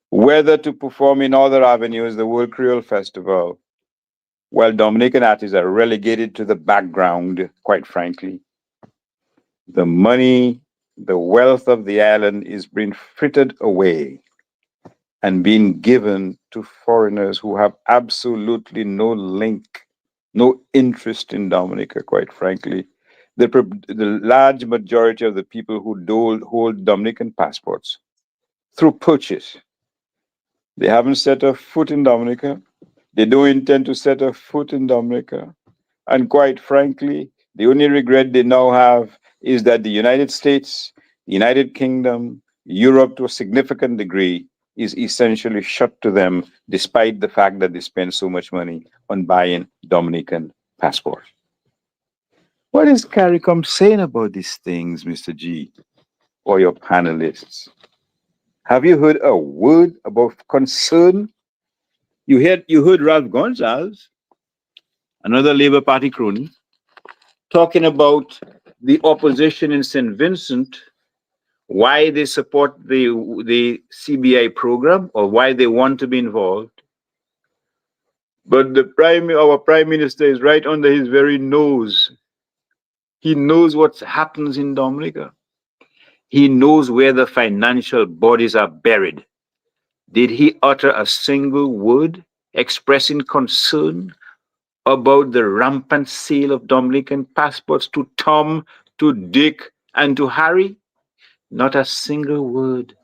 Whether to perform in other avenues, the World Creole Festival, while Dominican artists are relegated to the background, quite frankly. The money, the wealth of the island is being frittered away and being given to foreigners who have absolutely no link, no interest in Dominica, quite frankly. The large majority of the people who hold Dominican passports through purchase, they haven't set a foot in Dominica. They don't intend to set a foot in Dominica. And quite frankly, the only regret they now have is that the United States, the United Kingdom, Europe to a significant degree is essentially shut to them, despite the fact that they spend so much money on buying Dominican passports. What is CARICOM saying about these things, Mr. G, or your panelists? Have you heard a word about concern? You heard Ralph Gonsalves, another Labour Party crony, talking about the opposition in St. Vincent, why they support the CBI program or why they want to be involved. But our Prime Minister is right under his very nose. He knows what happens in Dominica. He knows where the financial bodies are buried. Did he utter a single word expressing concern about the rampant sale of Dominican passports to Tom, to Dick, and to Harry? Not a single word.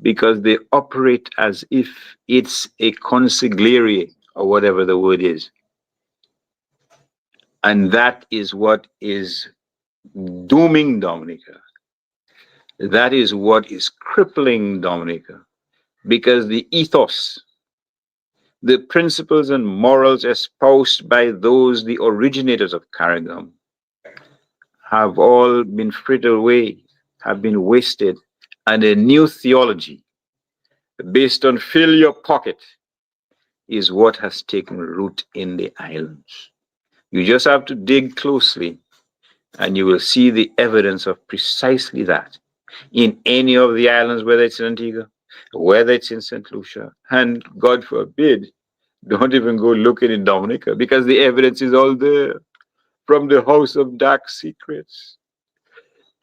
Because they operate as if it's a consigliere, or whatever the word is. And that is what is dooming Dominica. That is what is crippling Dominica. Because the ethos, the principles and morals espoused by those, the originators of CARICOM, have all been frittered away, have been wasted, and a new theology based on fill your pocket is what has taken root in the islands. You just have to dig closely and you will see the evidence of precisely that in any of the islands, whether it's in Antigua, whether it's in St. Lucia, and God forbid, don't even go looking in Dominica because the evidence is all there. From the House of Dark Secrets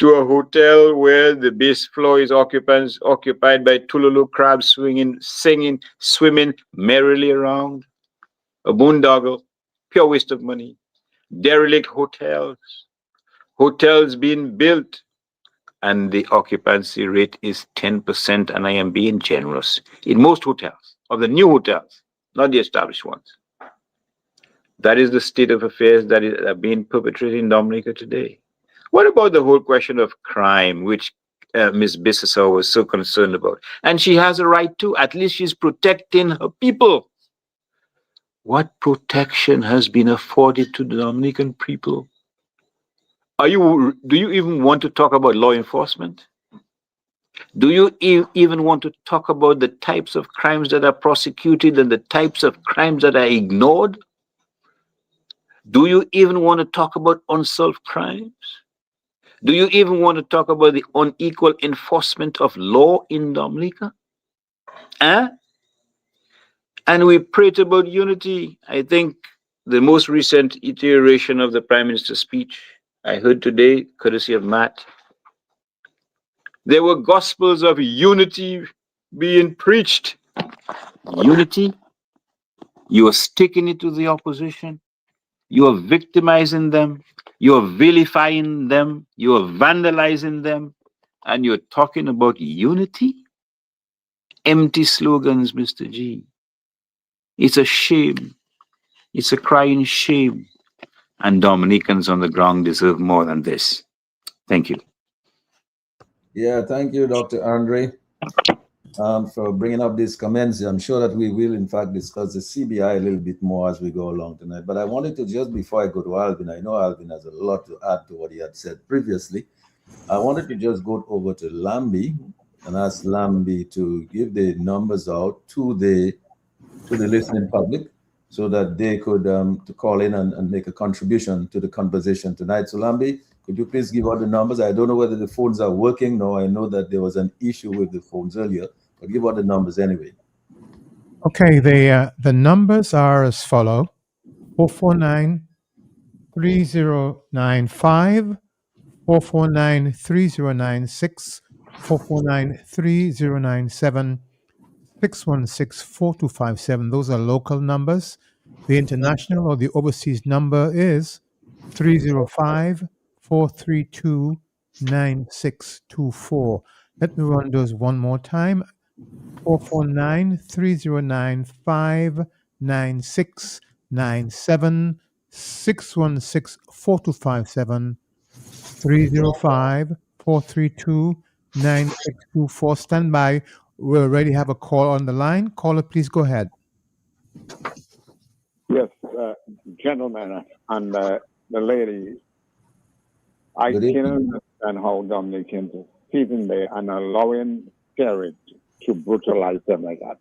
to a hotel where the base floor is occupied by Tululu crabs swinging, singing, swimming merrily around. A boondoggle, pure waste of money. Derelict hotels being built, and the occupancy rate is 10%, and I am being generous. In most hotels, of the new hotels, not the established ones. That is the state of affairs that are being perpetrated in Dominica today. What about the whole question of crime, which Ms. Bissessar was so concerned about? And she has a right to, at least she's protecting her people. What protection has been afforded to the Dominican people? Do you even want to talk about law enforcement? Do you even want to talk about the types of crimes that are prosecuted and the types of crimes that are ignored? Do you even want to talk about unsolved crimes? Do you even want to talk about the unequal enforcement of law in Dominica? And we prayed about unity. I think the most recent iteration of the Prime Minister's speech I heard today, courtesy of Matt, there were gospels of unity being preached. Unity? You are sticking it to the opposition. You are victimizing them. You are vilifying them. You are vandalizing them. And you're talking about unity? Empty slogans, Mr. G. It's a shame. It's a crying shame. And Dominicans on the ground deserve more than this. Thank you. Yeah, thank you, Dr. Andre, for bringing up these comments. I'm sure that we will, in fact, discuss the CBI a little bit more as we go along tonight. But I wanted to, just before I go to Alvin, I know Alvin has a lot to add to what he had said previously. I wanted to just go over to Lambi and ask Lambi to give the numbers out to the listening public so that they could to call in and make a contribution to the conversation tonight. So Lambi, could you please give out the numbers? I don't know whether the phones are working. No, I know that there was an issue with the phones earlier, but give out the numbers anyway. Okay, the numbers are as follow: 449-3095, 449-3096, 449-3097, 616-4257. Those are local numbers. The international or the overseas number is 305-432-9624. Let me run those one more time. 449-309-59697, 616-4257, 305-432-9624. Stand by. We already have a call on the line. Caller, please go ahead. Yes, gentlemen and the lady, I can understand how Dominicans are sitting there and allowing parents to brutalize them like that.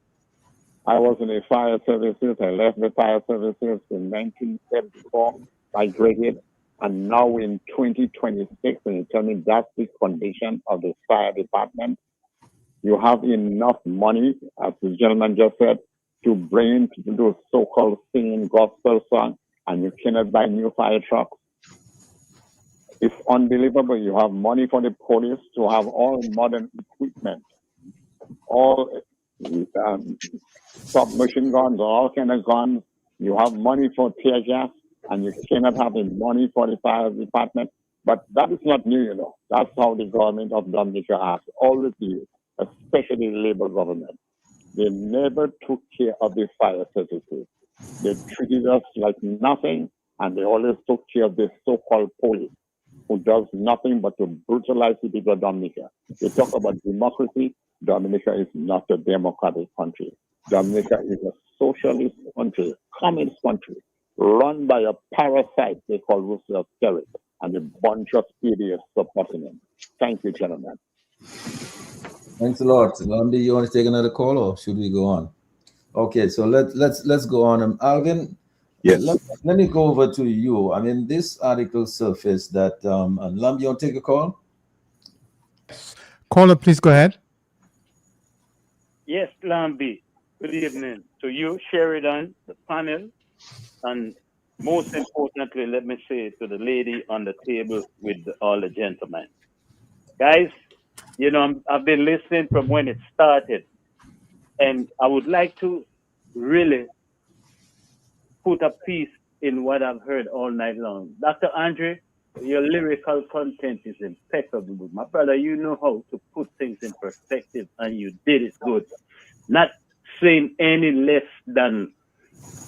I was in the fire services. I left the fire services in 1974. I graduated, and now in 2026, and you tell me that's the condition of the fire department. You have enough money, as the gentleman just said, to bring to those so-called singing gospel songs, and you cannot buy new fire trucks. It's unbelievable. You have money for the police to have all modern equipment, all submachine guns, all kind of guns. You have money for tear gas, and you cannot have the money for the fire department. But that is not new, you know. That's how the government of Dominica has always used, especially the Labour government. They never took care of the fire services. They treated us like nothing, and they always took care of the so-called police, who does nothing but to brutalize the people of Dominica. They talk about democracy. Dominica is not a democratic country. Dominica is a socialist country, communist country, run by a parasite they call Roosevelt Skerrit, and a bunch of idiots supporting him. Thank you, gentlemen. Thanks a lot. Lambi, you want to take another call, or should we go on? Okay, so let's go on. Alvin, yes. Let me go over to you. I mean, this article surfaced that, and Lambi, you want to take a call? Caller, please go ahead. Yes, Lambi. Good evening to you, Sheridan, the panel, and most importantly, let me say to the lady on the table with all the gentlemen. Guys, you know, I've been listening from when it started, and I would like to really put a piece in what I've heard all night long. Dr. Andre, your lyrical content is impeccable. My brother, you know how to put things in perspective, and you did it good. Not saying any less than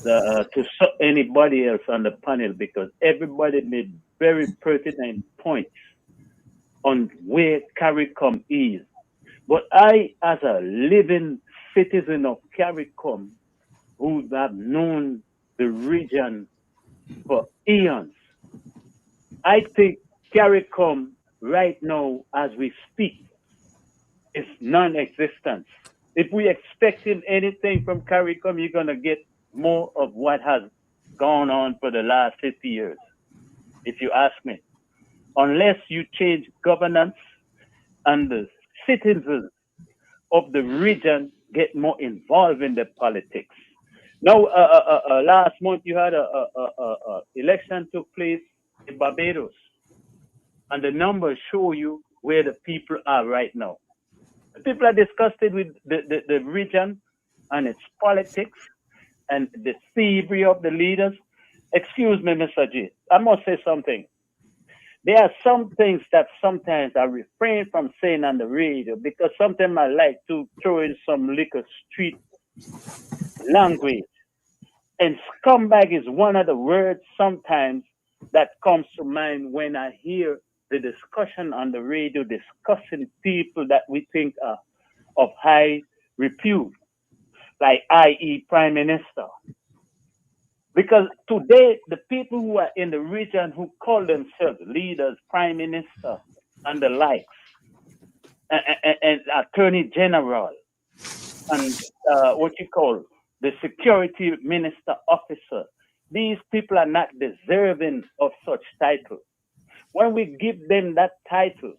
to anybody else on the panel, because everybody made very pertinent points on where CARICOM is. But I, as a living citizen of CARICOM, who have known the region for eons, I think CARICOM right now, as we speak, is non-existent. If we expecting anything from CARICOM, you're gonna get more of what has gone on for the last 50 years, if you ask me. Unless you change governance and the citizens of the region get more involved in the politics. Now, last month you had a election took place in Barbados, and the numbers show you where the people are right now. The people are disgusted with the region and its politics and the thievery of the leaders. Excuse me, Mr. G, I must say something. There are some things that sometimes I refrain from saying on the radio because sometimes I like to throw in some liquor street language. And scumbag is one of the words sometimes that comes to mind when I hear the discussion on the radio discussing people that we think are of high repute, like i.e. Prime Minister. Because today, the people who are in the region who call themselves leaders, Prime Minister, and the likes, and Attorney General, and what you call the Security Minister Officer, these people are not deserving of such title. When we give them that title,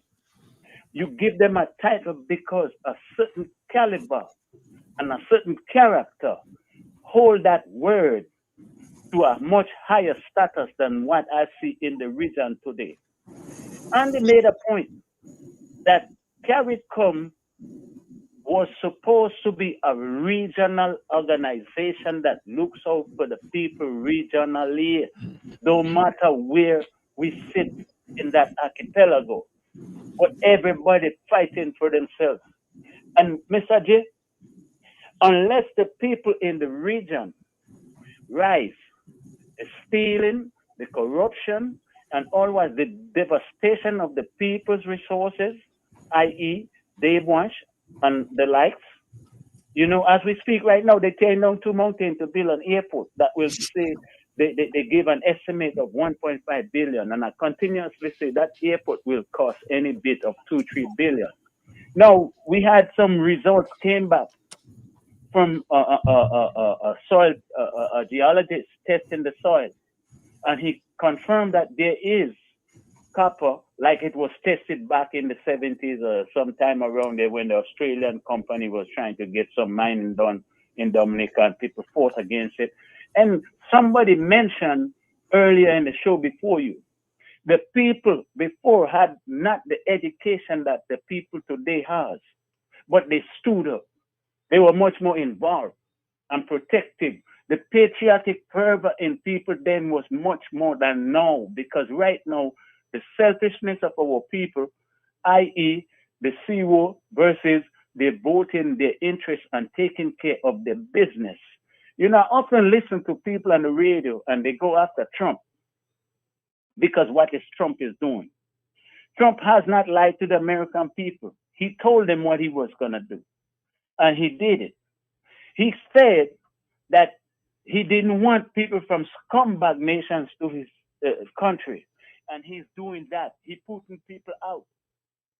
you give them a title because a certain caliber and a certain character hold that word to a much higher status than what I see in the region today. And they made a point that CARICOM was supposed to be a regional organization that looks out for the people regionally, no matter where we sit in that archipelago, but everybody fighting for themselves. And Mr. J, unless the people in the region rise, the stealing, the corruption, and always the devastation of the people's resources, i.e. Dave Wash and the likes. You know, as we speak right now, they're tearing down 2 mountains to build an airport that will say they give an estimate of 1.5 billion, and I continuously say that airport will cost any bit of 2-3 billion. Now, we had some results came back from a soil a geologist testing the soil, and he confirmed that there is copper, like it was tested back in the 70s or sometime around there when the Australian company was trying to get some mining done in Dominica, and people fought against it. And somebody mentioned earlier in the show before you, the people before had not the education that the people today has, but they stood up. They were much more involved and protective. The patriotic fervor in people then was much more than now, because right now, the selfishness of our people, i.e. the CEO versus they're voting their interests and taking care of their business. You know, I often listen to people on the radio and they go after Trump because what is Trump is doing. Trump has not lied to the American people. He told them what he was going to do, and he did it. He said that he didn't want people from scumbag nations to his country, and he's doing that. He's putting people out.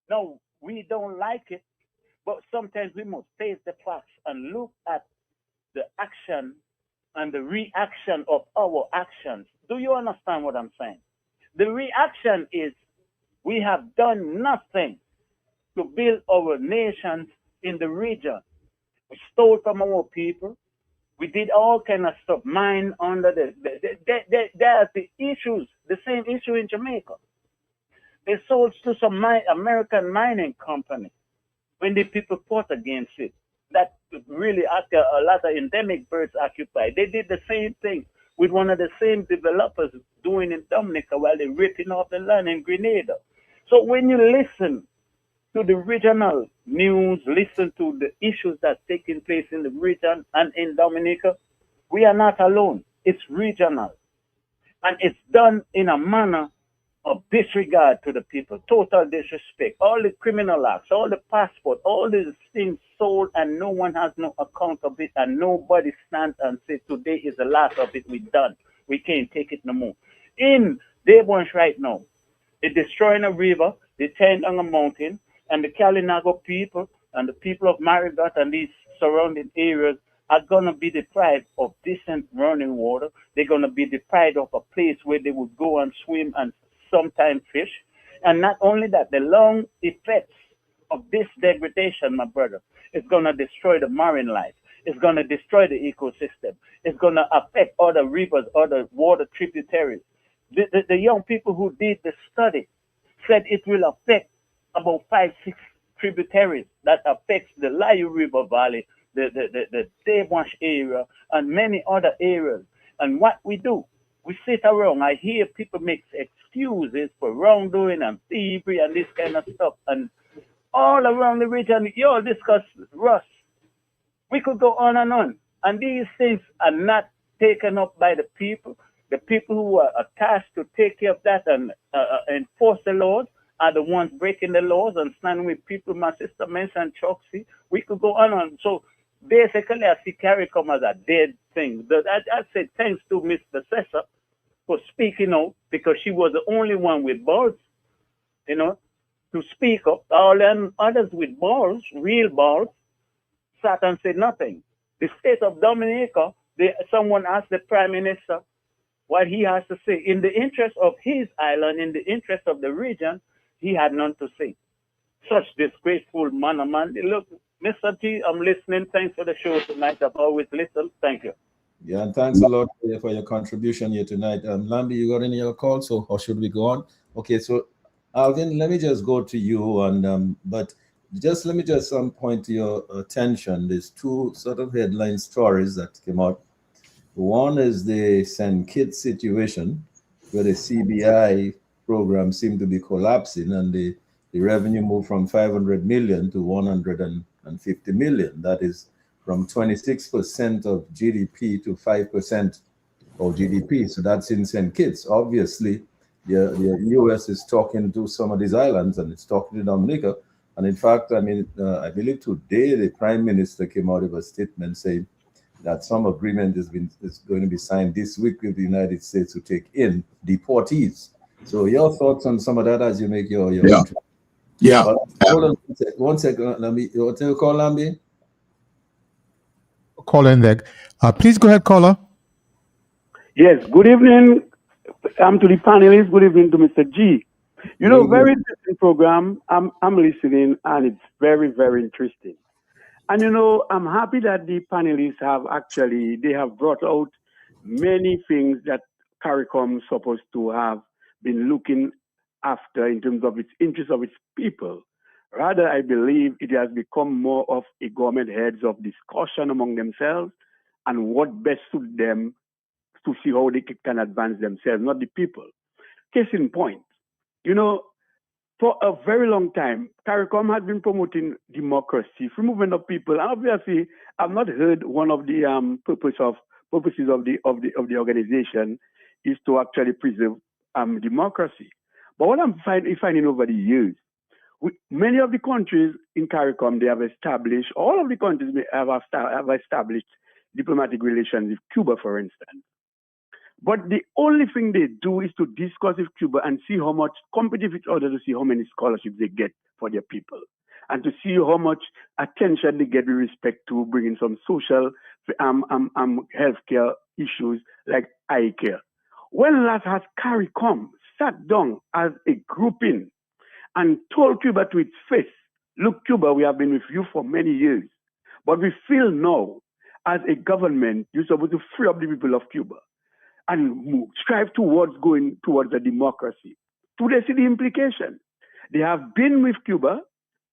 No, we don't like it, but sometimes we must face the facts and look at the action and the reaction of our actions. Do you understand what I'm saying? The reaction is we have done nothing to build our nations in the region. We stole from our people. We did all kind of stuff. Mine under there's the issues, the same issue in Jamaica. They sold to some American mining company when the people fought against it. That really after a lot of endemic birds occupied. They did the same thing with one of the same developers doing in Dominica while they're ripping off the land in Grenada. So when you listen to the regional news, listen to the issues that's taking place in the region and in Dominica, we are not alone. It's regional. And it's done in a manner of disregard to the people, total disrespect, all the criminal acts, all the passport, all these things sold, and no one has no account of it, and nobody stands and says, today is the last of it, we're done. We can't take it no more. In Dearborn right now, they're destroying a river, they're tearing down a mountain, and the Kalinago people and the people of Marigot and these surrounding areas are going to be deprived of decent running water. They're going to be deprived of a place where they would go and swim and sometimes fish. And not only that, the long effects of this degradation, my brother, is going to destroy the marine life. It's going to destroy the ecosystem. It's going to affect other rivers, other water tributaries. The young people who did the study said it will affect about 5-6 tributaries that affects the Layu River Valley, the Dearborn area, and many other areas. And what we do, we sit around. I hear people make excuses for wrongdoing and thievery and this kind of stuff. And all around the region, you all discuss rust. We could go on and on. And these things are not taken up by the people. The people who are tasked to take care of that and enforce the laws are the ones breaking the laws and standing with people. My sister mentioned Choksi. We could go on and on. So basically, I see CARICOM as a dead thing. I said thanks to Miss Cesar for speaking out, because she was the only one with balls, to speak up. All them others with balls, real balls, sat and said nothing. The state of Dominica, someone asked the Prime Minister what he has to say. In the interest of his island, in the interest of the region, he had none to say. Such disgraceful manner, man. Look, Mr. T, I'm listening. Thanks for the show tonight. I've always listened. Thank you. Yeah, and thanks a lot for your contribution here tonight. Lambi, you got any other calls, or should we go on? Okay, so Alvin, let me just go to you, and but just let me just point to your attention. There's two sort of headline stories that came out. One is the St. Kitts situation, where the CBI program seemed to be collapsing, and the revenue moved from 500 million to 150 million. That is from 26% of GDP to 5% of GDP. So that's in St. Kitts. Obviously, the US is talking to some of these islands, and it's talking to Dominica. And in fact, I believe today the Prime Minister came out with a statement saying that some agreement is going to be signed this week with the United States to take in deportees. So your thoughts on some of that as you make your entry? Yeah. Hold on one second. Let me call Lambi. Caller in there. Please go ahead, caller. Yes, good evening to the panelists. Good evening to Mr. G. Very interesting program. I'm listening, and it's very, very interesting. And I'm happy that the panelists have brought out many things that CARICOM is supposed to have been looking after in terms of its interest of its people. Rather, I believe it has become more of a government heads of discussion among themselves and what best suits them to see how they can advance themselves, not the people. Case in point, for a very long time, CARICOM has been promoting democracy, free movement of people. And obviously, I've not heard one of the purposes of the organization is to actually preserve democracy. But what I'm finding over the years, many of the countries in CARICOM, they have established, all of the countries have established diplomatic relations with Cuba, for instance. But the only thing they do is to discuss with Cuba and see how much compete with each other to see how many scholarships they get for their people, and to see how much attention they get with respect to bringing some social healthcare issues like eye care. When last has CARICOM sat down as a grouping and told Cuba to its face, look, Cuba, we have been with you for many years, but we feel now as a government, you're supposed to free up the people of Cuba and strive towards going towards a democracy. Today, see the implication. They have been with Cuba,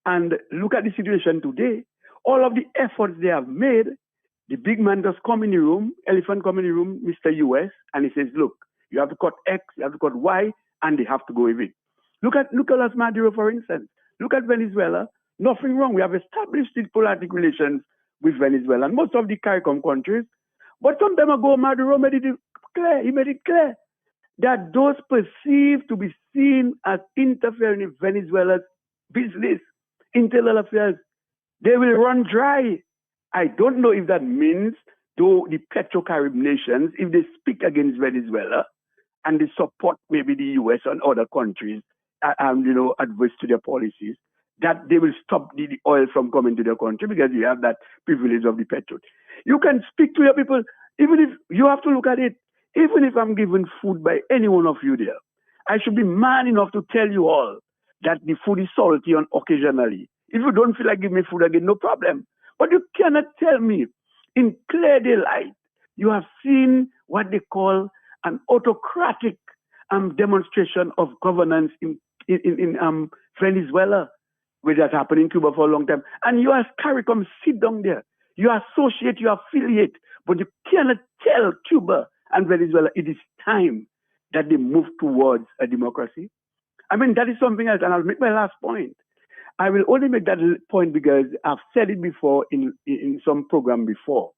and look at the situation today. All of the efforts they have made, the big man just come in the room, elephant come in the room, Mr. US, and he says, look, you have to cut X, you have to cut Y, and they have to go with it. Look at Nicolas Maduro, for instance. Look at Venezuela. Nothing wrong. We have established diplomatic relations with Venezuela and most of the CARICOM countries. But some time ago, Maduro made it clear. He made it clear. that those perceived to be seen as interfering in Venezuela's business, internal affairs, they will run dry. I don't know if that means, though, the Petro-Carib nations, if they speak against Venezuela and they support maybe the US and other countries, adverse to their policies, that they will stop the oil from coming to their country because you have that privilege of the petrol. You can speak to your people, even if you have to look at it, even if I'm given food by any one of you there, I should be man enough to tell you all that the food is salty on occasionally. If you don't feel like giving me food again, no problem. But you cannot tell me in clear daylight, you have seen what they call an autocratic demonstration of governance in Venezuela, where that's happened in Cuba for a long time. And you as CARICOM sit down there. You associate, you affiliate, but you cannot tell Cuba and Venezuela it is time that they move towards a democracy. I mean, that is something else. And I'll make my last point. I will only make that point because I've said it before in some program before,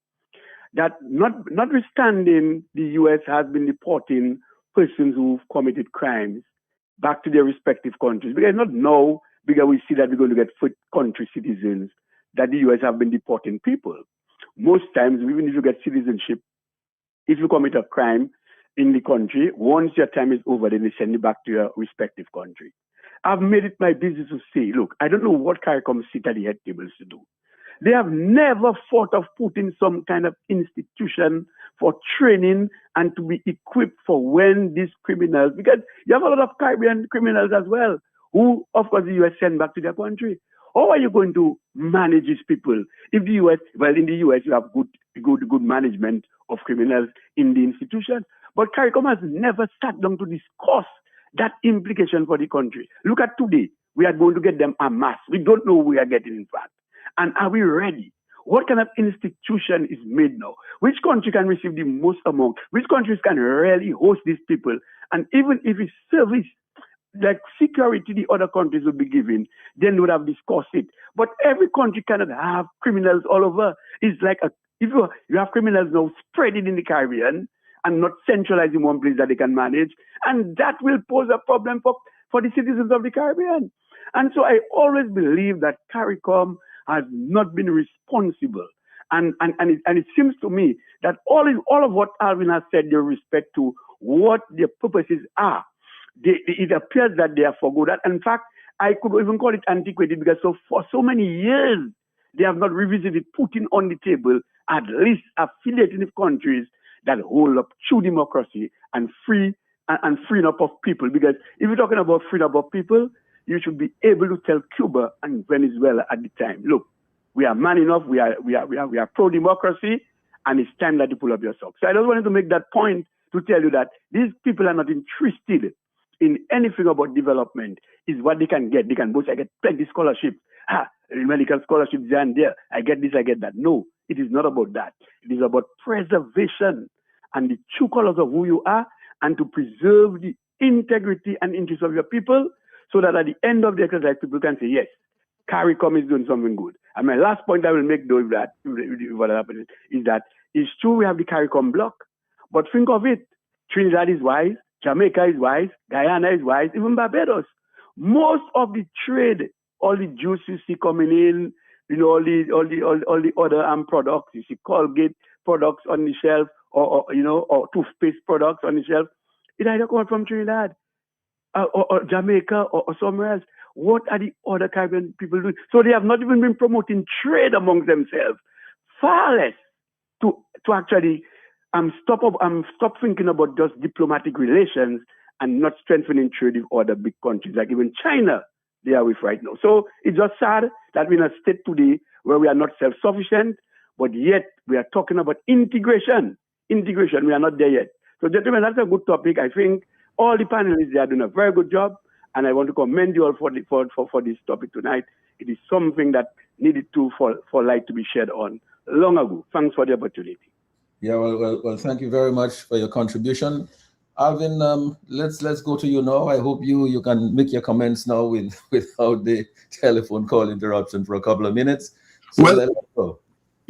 that notwithstanding the US has been deporting persons who've committed crimes back to their respective countries, because not now, because we see that we're going to get first country citizens, that the US have been deporting people. Most times, even if you get citizenship, if you commit a crime in the country, once your time is over, then they send you back to your respective country. I've made it my business to say, look, I don't know what CARICOM sit at the head tables to do. They have never thought of putting some kind of institution for training and to be equipped for when these criminals, because you have a lot of Caribbean criminals as well, who, of course, the US send back to their country. How are you going to manage these people? If the US, well, in the US, you have good management of criminals in the institution. But CARICOM has never sat down to discuss that implication for the country. Look at today. We are going to get them en masse. We don't know who we are getting, in fact. And are we ready? What kind of institution is made now? Which country can receive the most amount? Which countries can really host these people? And even if it's service, like security the other countries would be giving, then they would have discussed it. But every country cannot have criminals all over. It's like if you have criminals now spreading in the Caribbean and not centralized in one place that they can manage, and that will pose a problem for the citizens of the Caribbean. And so I always believe that CARICOM has not been responsible. And it seems to me that all of what Alvin has said with respect to what their purposes are, it appears that they are for that. In fact, I could even call it antiquated because for so many years, they have not revisited putting on the table at least affiliating countries that hold up true democracy and freeing up of people. Because if you're talking about freeing up of people, you should be able to tell Cuba and Venezuela at the time, look, we are man enough, we are pro-democracy, and it's time that you pull up your socks. So I just wanted to make that point to tell you that these people are not interested in anything about development. Is what they can get. They can both, I get plenty scholarships. Medical scholarships there and there. I get this, I get that. No, it is not about that. It is about preservation and the true colors of who you are, and to preserve the integrity and interest of your people, so that at the end of the exercise, people can say, yes, CARICOM is doing something good. And my last point I will make, though, with what happened is that it's true we have the CARICOM bloc, but think of it. Trinidad is wise, Jamaica is wise, Guyana is wise, even Barbados. Most of the trade, all the juice you see coming in, all the other products, you see Colgate products on the shelf, or toothpaste products on the shelf, it either comes from Trinidad or Jamaica or somewhere else. What are the other Caribbean people doing? So they have not even been promoting trade among themselves, far less to actually stop thinking about just diplomatic relations and not strengthening trade with other big countries, like even China they are with right now. So it's just sad that we're in a state today where we are not self-sufficient, but yet we are talking about integration. Integration, we are not there yet. So gentlemen, that's a good topic. I think all the panelists, they are doing a very good job, and I want to commend you all for this topic tonight. It is something that needed for light to be shed on long ago. Thanks for the opportunity. Yeah, well, thank you very much for your contribution. Alvin, let's go to you now. I hope you can make your comments now without the telephone call interruption for a couple of minutes. So well, let's go.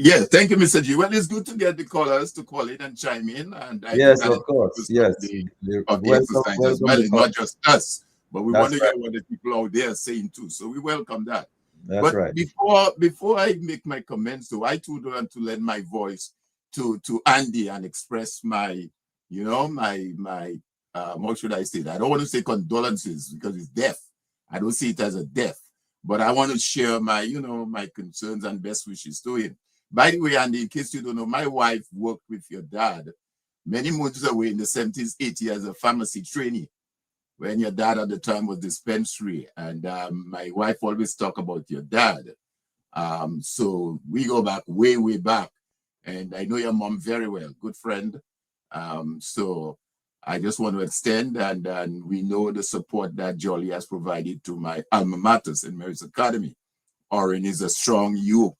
Yeah, thank you, Mr. G. Well, it's good to get the callers to call in and chime in. And I Yes, think that of course. is Yes. of the Welcome, exercise as welcome well. the It's call. not just us, but we want That's to right. hear what the people out there are saying too. So we welcome that. That's But right. before I make my comments, though, I too want to lend my voice to Andy and express my, you know, my what should I say? I don't want to say condolences because it's death. I don't see it as a death, but I want to share my, you know, my concerns and best wishes to him. By the way, Andy, in case you don't know, my wife worked with your dad many months away in the 70s, 80s as a pharmacy trainee when your dad at the time was dispensary. And my wife always talk about your dad. So we go back way, way back. And I know your mom very well, good friend. So I just want to extend, and we know the support that Jolly has provided to my alma mater, St. Mary's Academy. Orin is a strong youth.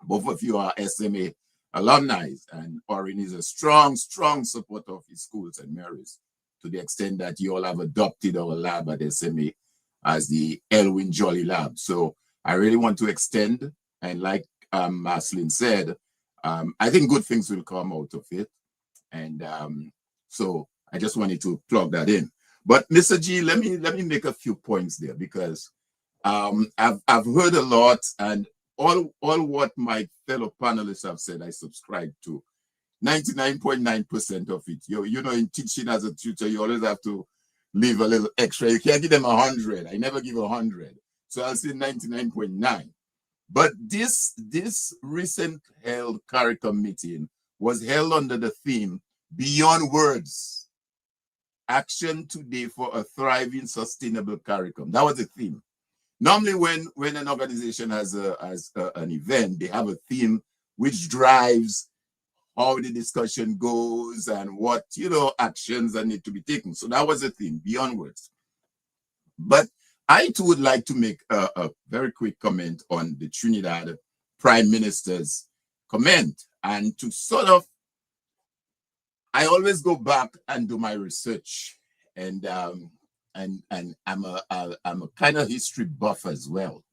Both of you are SMA alumni, and Orin is a strong, strong supporter of his school, St. Mary's, to the extent that you all have adopted our lab at SMA as the Elwin Jolly Lab. So I really want to extend, and like Maslin said, I think good things will come out of it. And so I just wanted to plug that in. But Mr. G, let me make a few points there, because I've heard a lot, and all what my fellow panelists have said, I subscribe to. 99.9% of it. You know, in teaching as a tutor, you always have to leave a little extra. You can't give them 100. I never give 100. So I'll say 99.9. But this recent held CARICOM meeting was held under the theme, Beyond Words, Action Today for a Thriving, Sustainable CARICOM. That was the theme. Normally, when an organization has an event, they have a theme which drives how the discussion goes and what, you know, actions that need to be taken. So that was the theme, Beyond Words. But I too would like to make a very quick comment on the Trinidad Prime Minister's comment, and to sort of, I always go back and do my research, and I'm a kind of history buff as well.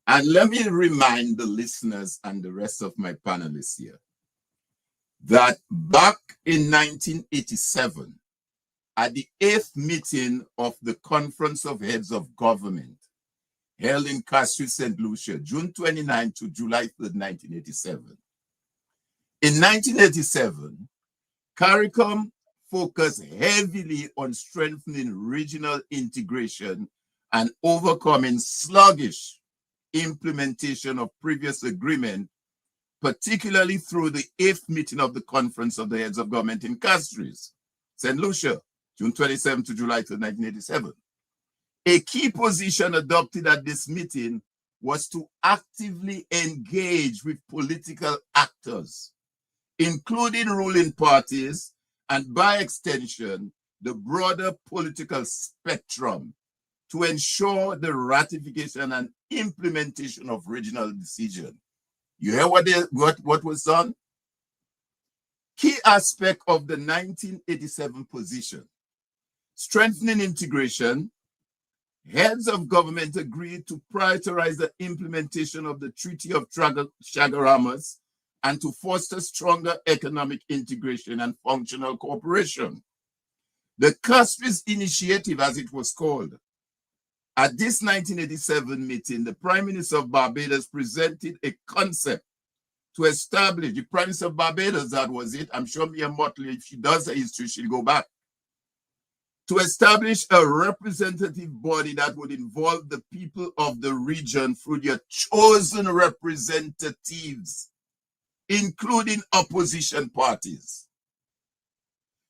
And let me remind the listeners and the rest of my panelists here that back in 1987, at the 8th meeting of the Conference of Heads of Government, held in Castries, St. Lucia, June 29 to July 3rd, 1987. In 1987, CARICOM focused heavily on strengthening regional integration and overcoming sluggish implementation of previous agreement, particularly through the 8th meeting of the Conference of the Heads of Government in Castries, St. Lucia, June 27 to July 3, 1987. A key position adopted at this meeting was to actively engage with political actors, including ruling parties, and by extension, the broader political spectrum, to ensure the ratification and implementation of regional decisions. You hear what was done? Key aspect of the 1987 position: strengthening integration. Heads of government agreed to prioritize the implementation of the Treaty of Chaguaramas and to foster stronger economic integration and functional cooperation. The Castries Initiative, as it was called, at this 1987 meeting, the Prime Minister of Barbados presented a concept to establish, the Prime Minister of Barbados, that was it. I'm sure Mia Motley, if she does the history, she'll go back. To establish a representative body that would involve the people of the region through their chosen representatives, including opposition parties.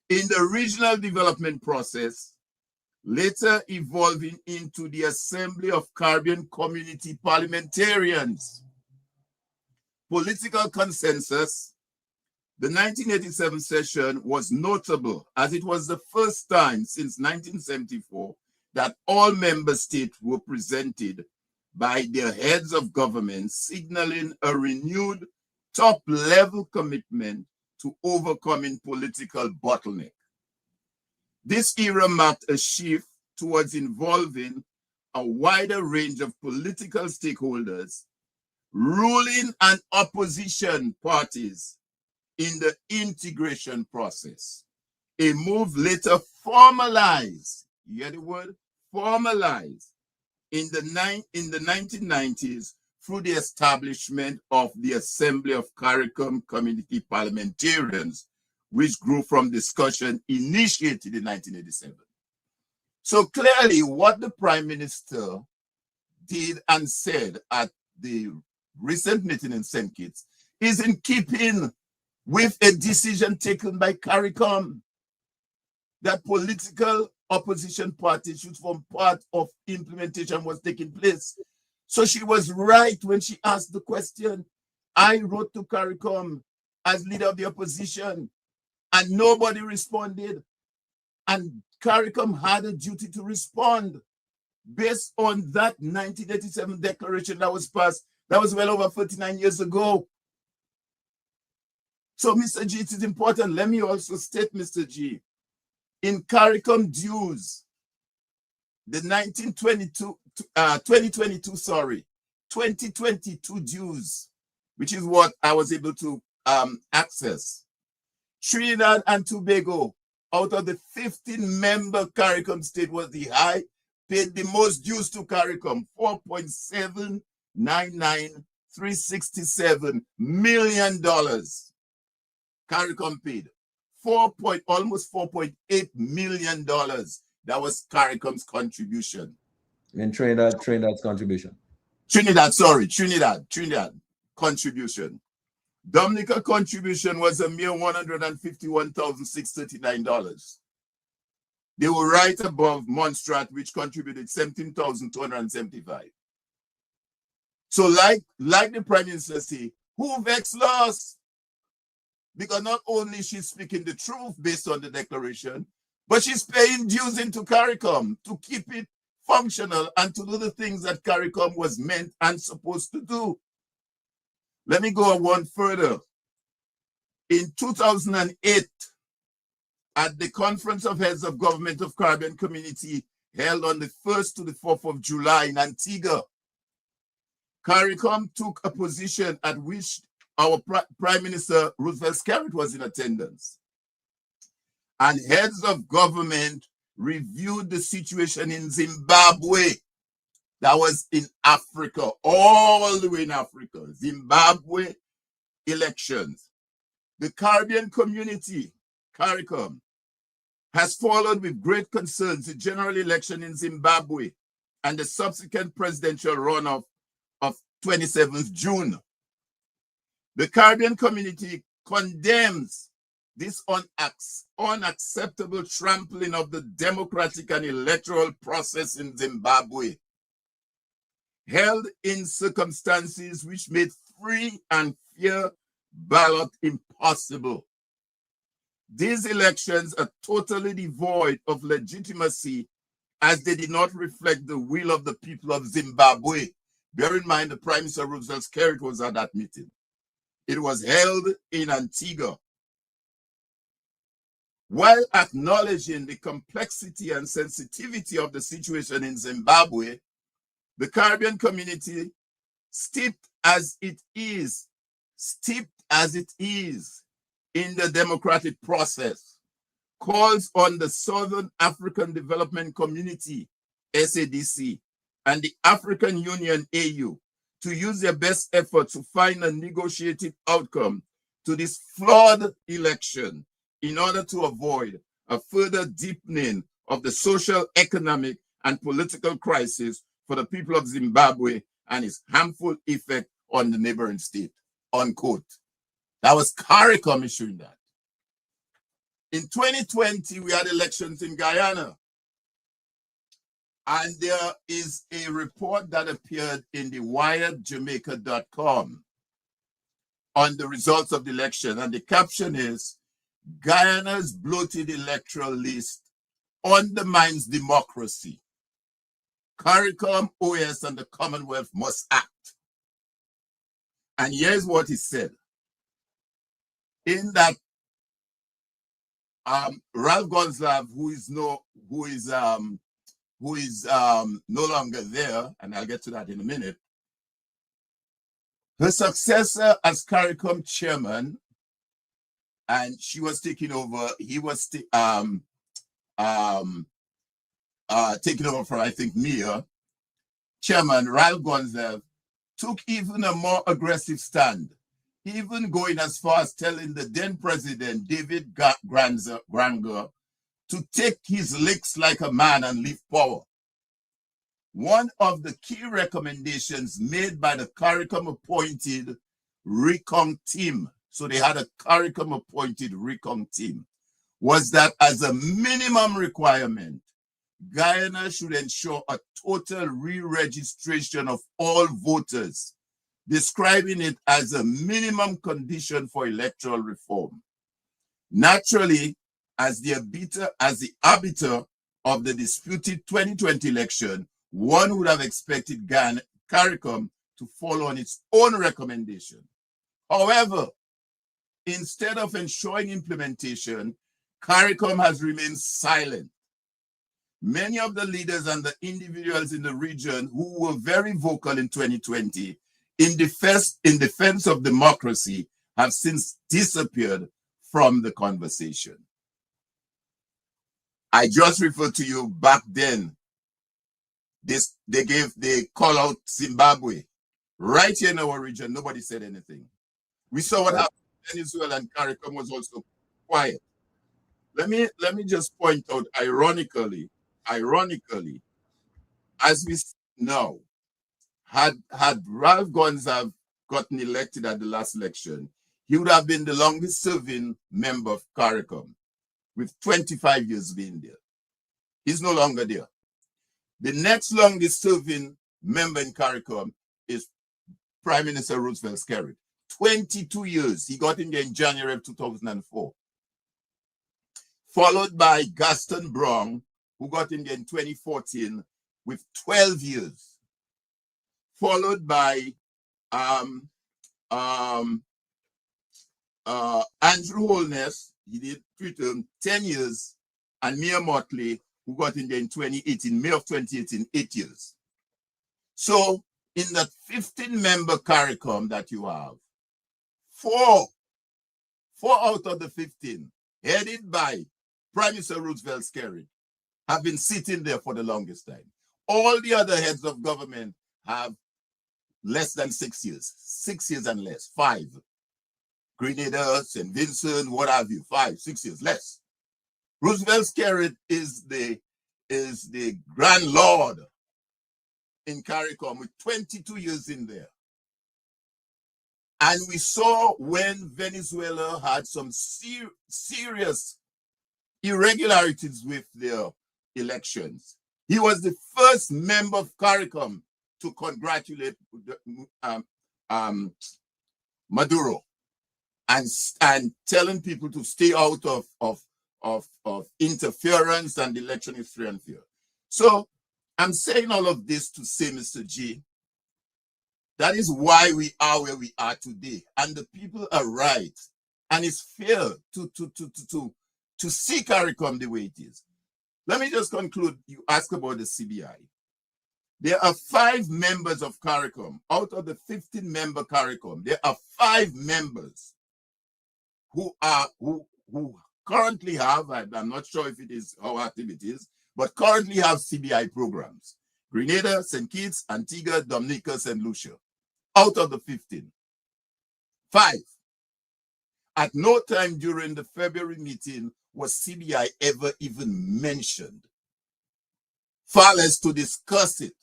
In the regional development process, later evolving into the Assembly of Caribbean Community Parliamentarians. Political consensus. The 1987 session was notable as it was the first time since 1974 that all member states were presented by their heads of government, signaling a renewed top-level commitment to overcoming political bottleneck. This era marked a shift towards involving a wider range of political stakeholders ruling and opposition parties in the integration process. A move later formalized, you hear the word? Formalized in the 1990s through the establishment of the Assembly of CARICOM Community Parliamentarians, which grew from discussion initiated in 1987. So clearly what the Prime Minister did and said at the recent meeting in St. Kitts is in keeping with a decision taken by CARICOM that political opposition parties should form part of implementation was taking place. So she was right when she asked the question. I wrote to CARICOM as leader of the opposition and nobody responded. And CARICOM had a duty to respond based on that 1987 declaration that was passed. That was well over 49 years ago. So, Mr. G, it is important. Let me also state, Mr. G, in CARICOM dues, the 2022 dues, which is what I was able to access. Trinidad and Tobago, out of the 15-member CARICOM state, was the high, paid the most dues to CARICOM, $4.799367 million. CARICOM paid almost $4.8 million. That was CARICOM's contribution. In Trinidad's contribution. Trinidad contribution. Dominica contribution was a mere $151,639. They were right above Montserrat, which contributed $17,275. So like the Prime Minister said, who vexed loss? Because not only she's speaking the truth based on the declaration, but she's paying dues into CARICOM to keep it functional and to do the things that CARICOM was meant and supposed to do. Let me go one further. In 2008, at the Conference of Heads of Government of Caribbean Community held on the 1st to the 4th of July in Antigua, CARICOM took a position at which our Prime Minister Roosevelt Skerrit was in attendance. And heads of government reviewed the situation in Zimbabwe. That was in Africa, all the way in Africa. Zimbabwe elections. The Caribbean community, CARICOM, has followed with great concerns the general election in Zimbabwe and the subsequent presidential runoff of 27th June. The Caribbean community condemns this unacceptable trampling of the democratic and electoral process in Zimbabwe, held in circumstances which made free and fair ballot impossible. These elections are totally devoid of legitimacy as they did not reflect the will of the people of Zimbabwe. Bear in mind, the Prime Minister Roosevelt Skerrit was at that meeting. It was held in Antigua. While acknowledging the complexity and sensitivity of the situation in Zimbabwe, the Caribbean community, steeped as it is in the democratic process, calls on the Southern African Development Community, SADC, and the African Union, AU, to use their best efforts to find a negotiated outcome to this flawed election in order to avoid a further deepening of the social, economic, and political crisis for the people of Zimbabwe and its harmful effect on the neighboring state, unquote. That was CARICOM issuing that. In 2020, we had elections in Guyana. And there is a report that appeared in the wiredjamaica.com on the results of the election. And the caption is, Guyana's bloated electoral list undermines democracy. CARICOM, OAS, and the Commonwealth must act. And here's what he said. In that, Ralph Gonsalve, who is no longer there, and I'll get to that in a minute, Her successor as CARICOM chairman, and she was taking over, he was taking over from, I think, Mia. Chairman Ralph Gonsalves took even a more aggressive stand, even going as far as telling the then president, David Granger, to take his licks like a man and leave power. One of the key recommendations made by the CARICOM appointed RECON team, so they had a CARICOM appointed RECON team, was that as a minimum requirement, Guyana should ensure a total re-registration of all voters, describing it as a minimum condition for electoral reform. Naturally, as the arbiter of the disputed 2020 election, one would have expected CARICOM to follow on its own recommendation. However, instead of ensuring implementation, CARICOM has remained silent. Many of the leaders and the individuals in the region who were very vocal in 2020 in defense of democracy have since disappeared from the conversation. I just referred to you back then. They call out Zimbabwe. Right here in our region, nobody said anything. We saw what happened in Venezuela, and CARICOM was also quiet. Let me just point out, ironically, as we know, had Ralph Gonsalves gotten elected at the last election, he would have been the longest serving member of CARICOM, with 25 years being there. He's no longer there. The next longest serving member in CARICOM is Prime Minister Roosevelt Skerrit. 22 years. He got in there in January of 2004. Followed by Gaston Browne, who got in there in 2014 with 12 years. Followed by Andrew Holness, he did 10 years, and Mia Motley, who got in there in 2018, May of 2018, 8 years. So in that 15-member CARICOM that you have, four out of the 15, headed by Prime Minister Roosevelt Skerrit, have been sitting there for the longest time. All the other heads of government have less than 6 years, 6 years and less, 5. Grenada, St. Vincent, what have you, 5, 6 years, less. Roosevelt Skerrit is the Grand Lord in CARICOM with 22 years in there. And we saw when Venezuela had some serious irregularities with their elections. He was the first member of CARICOM to congratulate Maduro and telling people to stay out of interference and election interference. So I'm saying all of this to say, Mr. G, that is why we are where we are today. And the people are right. And it's fair to see CARICOM the way it is. Let me just conclude. You ask about the CBI. There are 5 members of CARICOM. Out of the 15-member CARICOM, there are 5 members who currently have, I'm not sure if it is how active it is, but currently have CBI programs. Grenada, St. Kitts, Antigua, Dominica, St. Lucia. Out of the 15. 5. At no time during the February meeting was CBI ever even mentioned, far less to discuss it.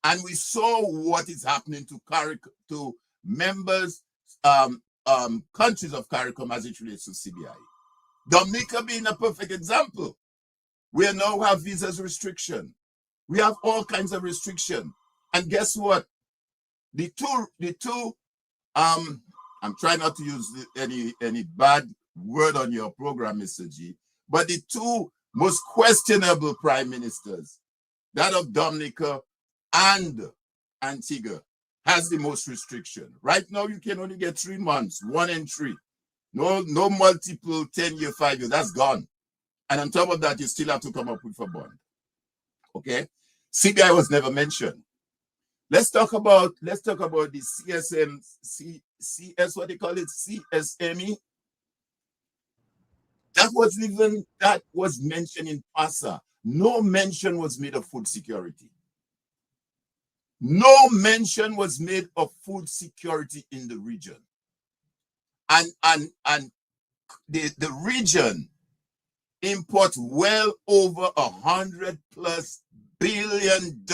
And we saw what is happening to members, countries of CARICOM as it relates to CBI. Dominica being a perfect example. We now have visas restriction. We have all kinds of restriction. And guess what? The two, I'm trying not to use any bad word on your program, Mr. G, but the 2 most questionable prime ministers, that of Dominica and Antigua, has the most restriction. Right now, you can only get 3 months, 1 and 3. No multiple 10-year, 5-year, that's gone. And on top of that, you still have to come up with a bond. Okay? CBI was never mentioned. Let's talk about the CS, what they call it, CSME. That was mentioned in PASA. No mention was made of food security. No mention was made of food security in the region. And the region imports well over $100+ billion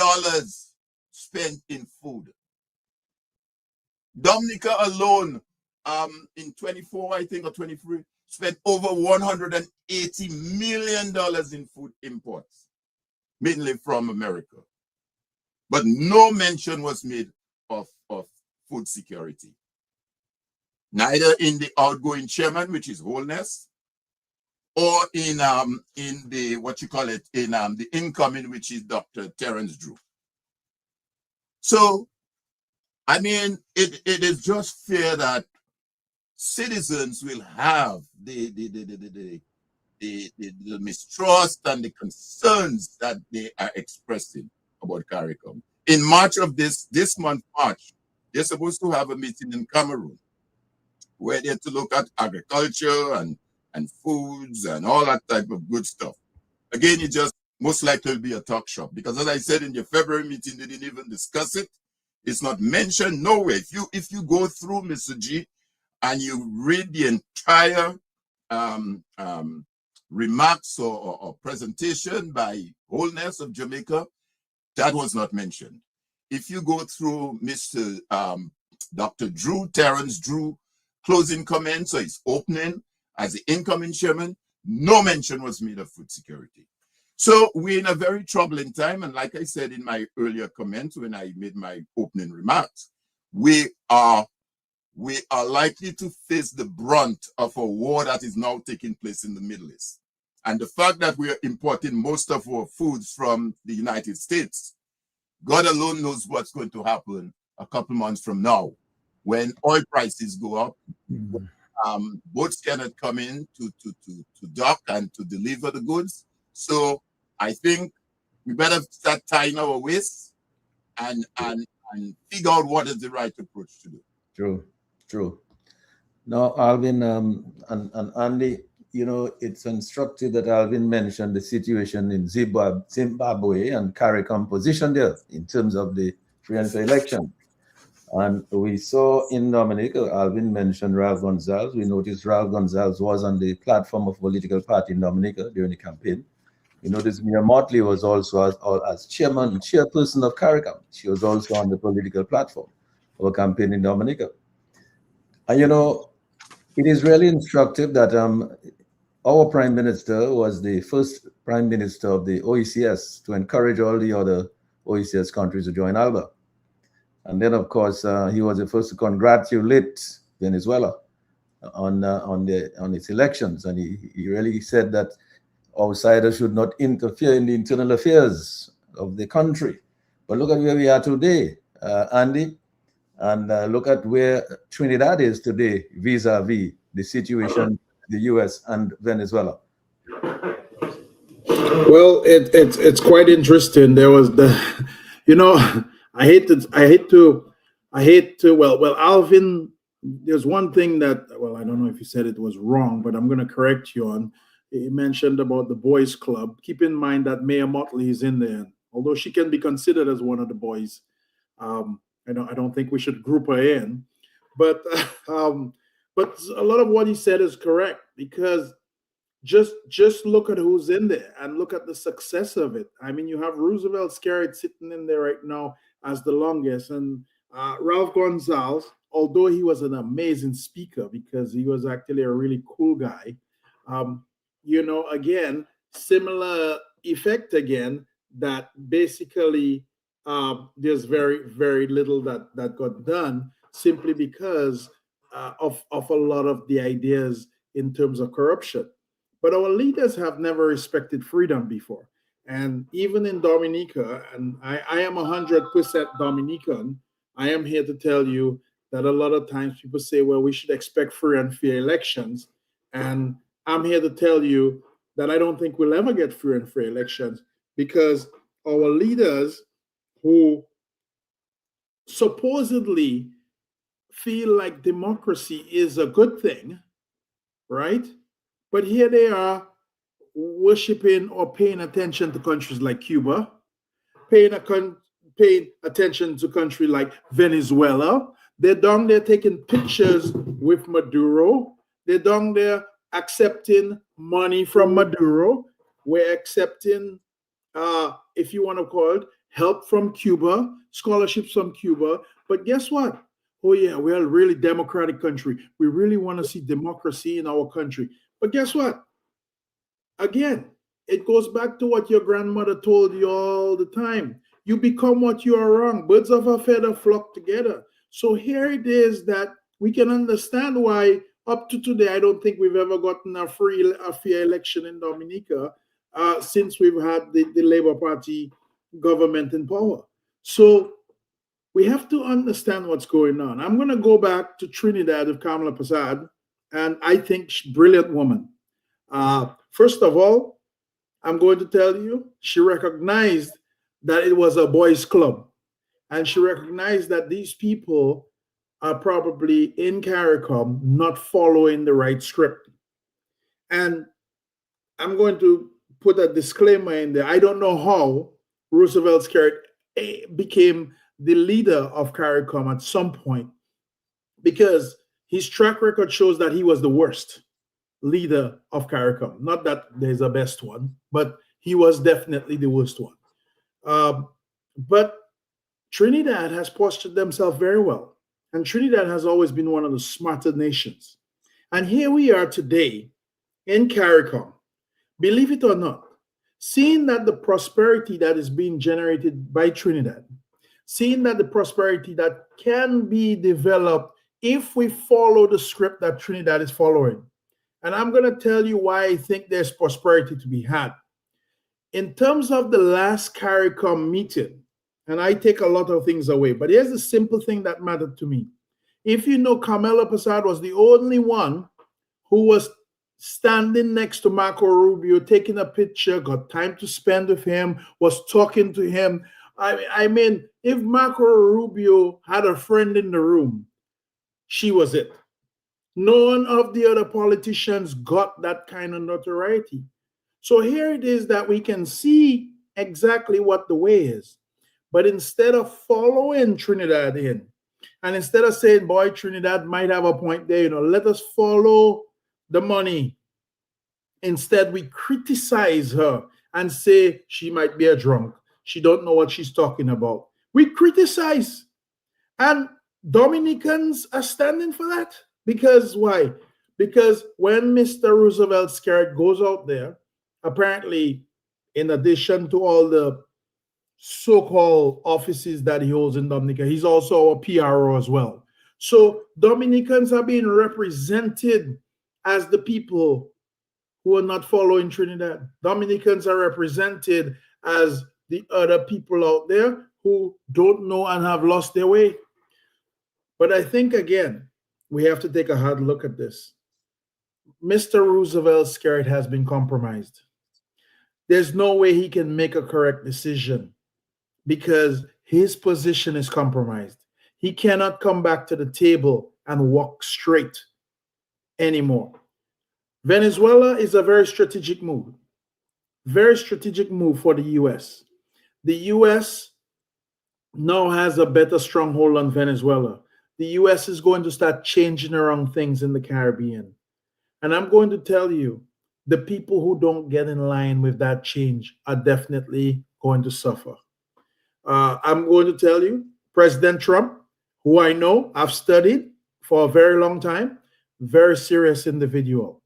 spent in food. Dominica alone, in 24, I think, or 23, spent over $180 million in food imports, mainly from America. But no mention was made of food security. Neither in the outgoing chairman, which is Holness, or in the, what you call it, in the incoming, which is Dr. Terence Drew. So, I mean, it is just fair that citizens will have the mistrust and the concerns that they are expressing about CARICOM. In March of this month, March, they're supposed to have a meeting in Cameroon where they're to look at agriculture and foods and all that type of good stuff. Again, it just most likely will be a talk shop, because as I said in the February meeting, they didn't even discuss it. It's not mentioned nowhere. If you go through, Mr. G, and you read the entire remarks or presentation by Holness of Jamaica, that was not mentioned. If you go through Mr. Dr. Drew, Terence Drew, closing comments or his opening as the incoming chairman, no mention was made of food security. So we're in a very troubling time. And like I said in my earlier comment, when I made my opening remarks, we are likely to face the brunt of a war that is now taking place in the Middle East. And the fact that we are importing most of our foods from the United States, God alone knows what's going to happen a couple months from now when oil prices go up. Boats cannot come in to dock and to deliver the goods. So I think we better start tying our waists and figure out what is the right approach to do. True. Now, Alvin and Andy, you know, it's instructive that Alvin mentioned the situation in Zimbabwe and CARICOM position there in terms of the free and fair election. And we saw in Dominica, Alvin mentioned Ralph Gonsalves. We noticed Ralph Gonsalves was on the platform of political party in Dominica during the campaign. We noticed Mia Motley was also as chairperson of CARICOM. She was also on the political platform of a campaign in Dominica. And you know, it is really instructive that our prime minister was the first prime minister of the OECS to encourage all the other OECS countries to join ALBA. And then, of course, he was the first to congratulate Venezuela on its elections. And he really said that outsiders should not interfere in the internal affairs of the country. But look at where we are today, Andy, and look at where Trinidad is today vis-a-vis the situation the U.S. and Venezuela. Well, it's quite interesting. There was the, you know, I hate to. Well, Alvin, there's one thing that, well, I don't know if you said it was wrong, but I'm going to correct you on. You mentioned about the boys' club. Keep in mind that Mia Motley is in there, although she can be considered as one of the boys. I don't think we should group her in, but a lot of what he said is correct, because just look at who's in there and look at the success of it. I mean, you have Roosevelt Skerritt sitting in there right now as the longest, and Ralph Gonsalves, although he was an amazing speaker because he was actually a really cool guy. You know, again, similar effect again, that basically there's very, very little that got done simply because of a lot of the ideas in terms of corruption. But our leaders have never respected freedom before. And even in Dominica, and I am 100% Dominican, I am here to tell you that a lot of times people say, well, we should expect free and fair elections. And I'm here to tell you that I don't think we'll ever get free and fair elections, because our leaders who supposedly feel like democracy is a good thing, right? But here they are worshiping or paying attention to countries like Cuba, paying attention to countries like Venezuela. They're down there taking pictures with Maduro. They're down there accepting money from Maduro. We're accepting, if you want to call it, help from Cuba, scholarships from Cuba. But guess what? Oh yeah, we're a really democratic country. We really want to see democracy in our country. But guess what? Again, it goes back to what your grandmother told you all the time. You become what you are wrong. Birds of a feather flock together. So here it is that we can understand why up to today, I don't think we've ever gotten a fair election in Dominica since we've had the Labour Party government in power. So we have to understand what's going on. I'm going to go back to Trinidad of Kamala Prasad, and I think she's a brilliant woman. First of all, I'm going to tell you, she recognized that it was a boys' club. And she recognized that these people are probably in CARICOM not following the right script. And I'm going to put a disclaimer in there. I don't know how Roosevelt Skerrit became the leader of CARICOM at some point, because his track record shows that he was the worst leader of CARICOM. Not that there's a best one, but he was definitely the worst one. But Trinidad has postured themselves very well. And Trinidad has always been one of the smarter nations. And here we are today in CARICOM, believe it or not, seeing that the prosperity that is being generated by Trinidad, seeing that the prosperity that can be developed if we follow the script that Trinidad is following. And I'm going to tell you why I think there's prosperity to be had. In terms of the last CARICOM meeting, and I take a lot of things away, but here's the simple thing that mattered to me. If you know, Kamala Prasad was the only one who was standing next to Marco Rubio, taking a picture, got time to spend with him, was talking to him. I mean, if Marco Rubio had a friend in the room, she was it. None of the other politicians got that kind of notoriety. So here it is that we can see exactly what the way is. But instead of following Trinidad in, and instead of saying, boy, Trinidad might have a point there, let us follow the money. Instead, we criticize her and say she might be a drunk. She don't know what she's talking about. We criticize. And Dominicans are standing for that. Because why? Because when Mr. Roosevelt Skerrit goes out there, apparently, in addition to all the so-called offices that he holds in Dominica, he's also a PRO as well. So Dominicans are being represented as the people who are not following Trinidad. Dominicans are represented as the other people out there who don't know and have lost their way. But I think, again, we have to take a hard look at this. Mr. Roosevelt Skerrit has been compromised. There's no way he can make a correct decision because his position is compromised. He cannot come back to the table and walk straight anymore. Venezuela is a very strategic move for the U.S. The U.S. now has a better stronghold on Venezuela. The U.S. is going to start changing around things in the Caribbean. And I'm going to tell you, the people who don't get in line with that change are definitely going to suffer. I'm going to tell you, President Trump, who I know, I've studied for a very long time, very serious individual.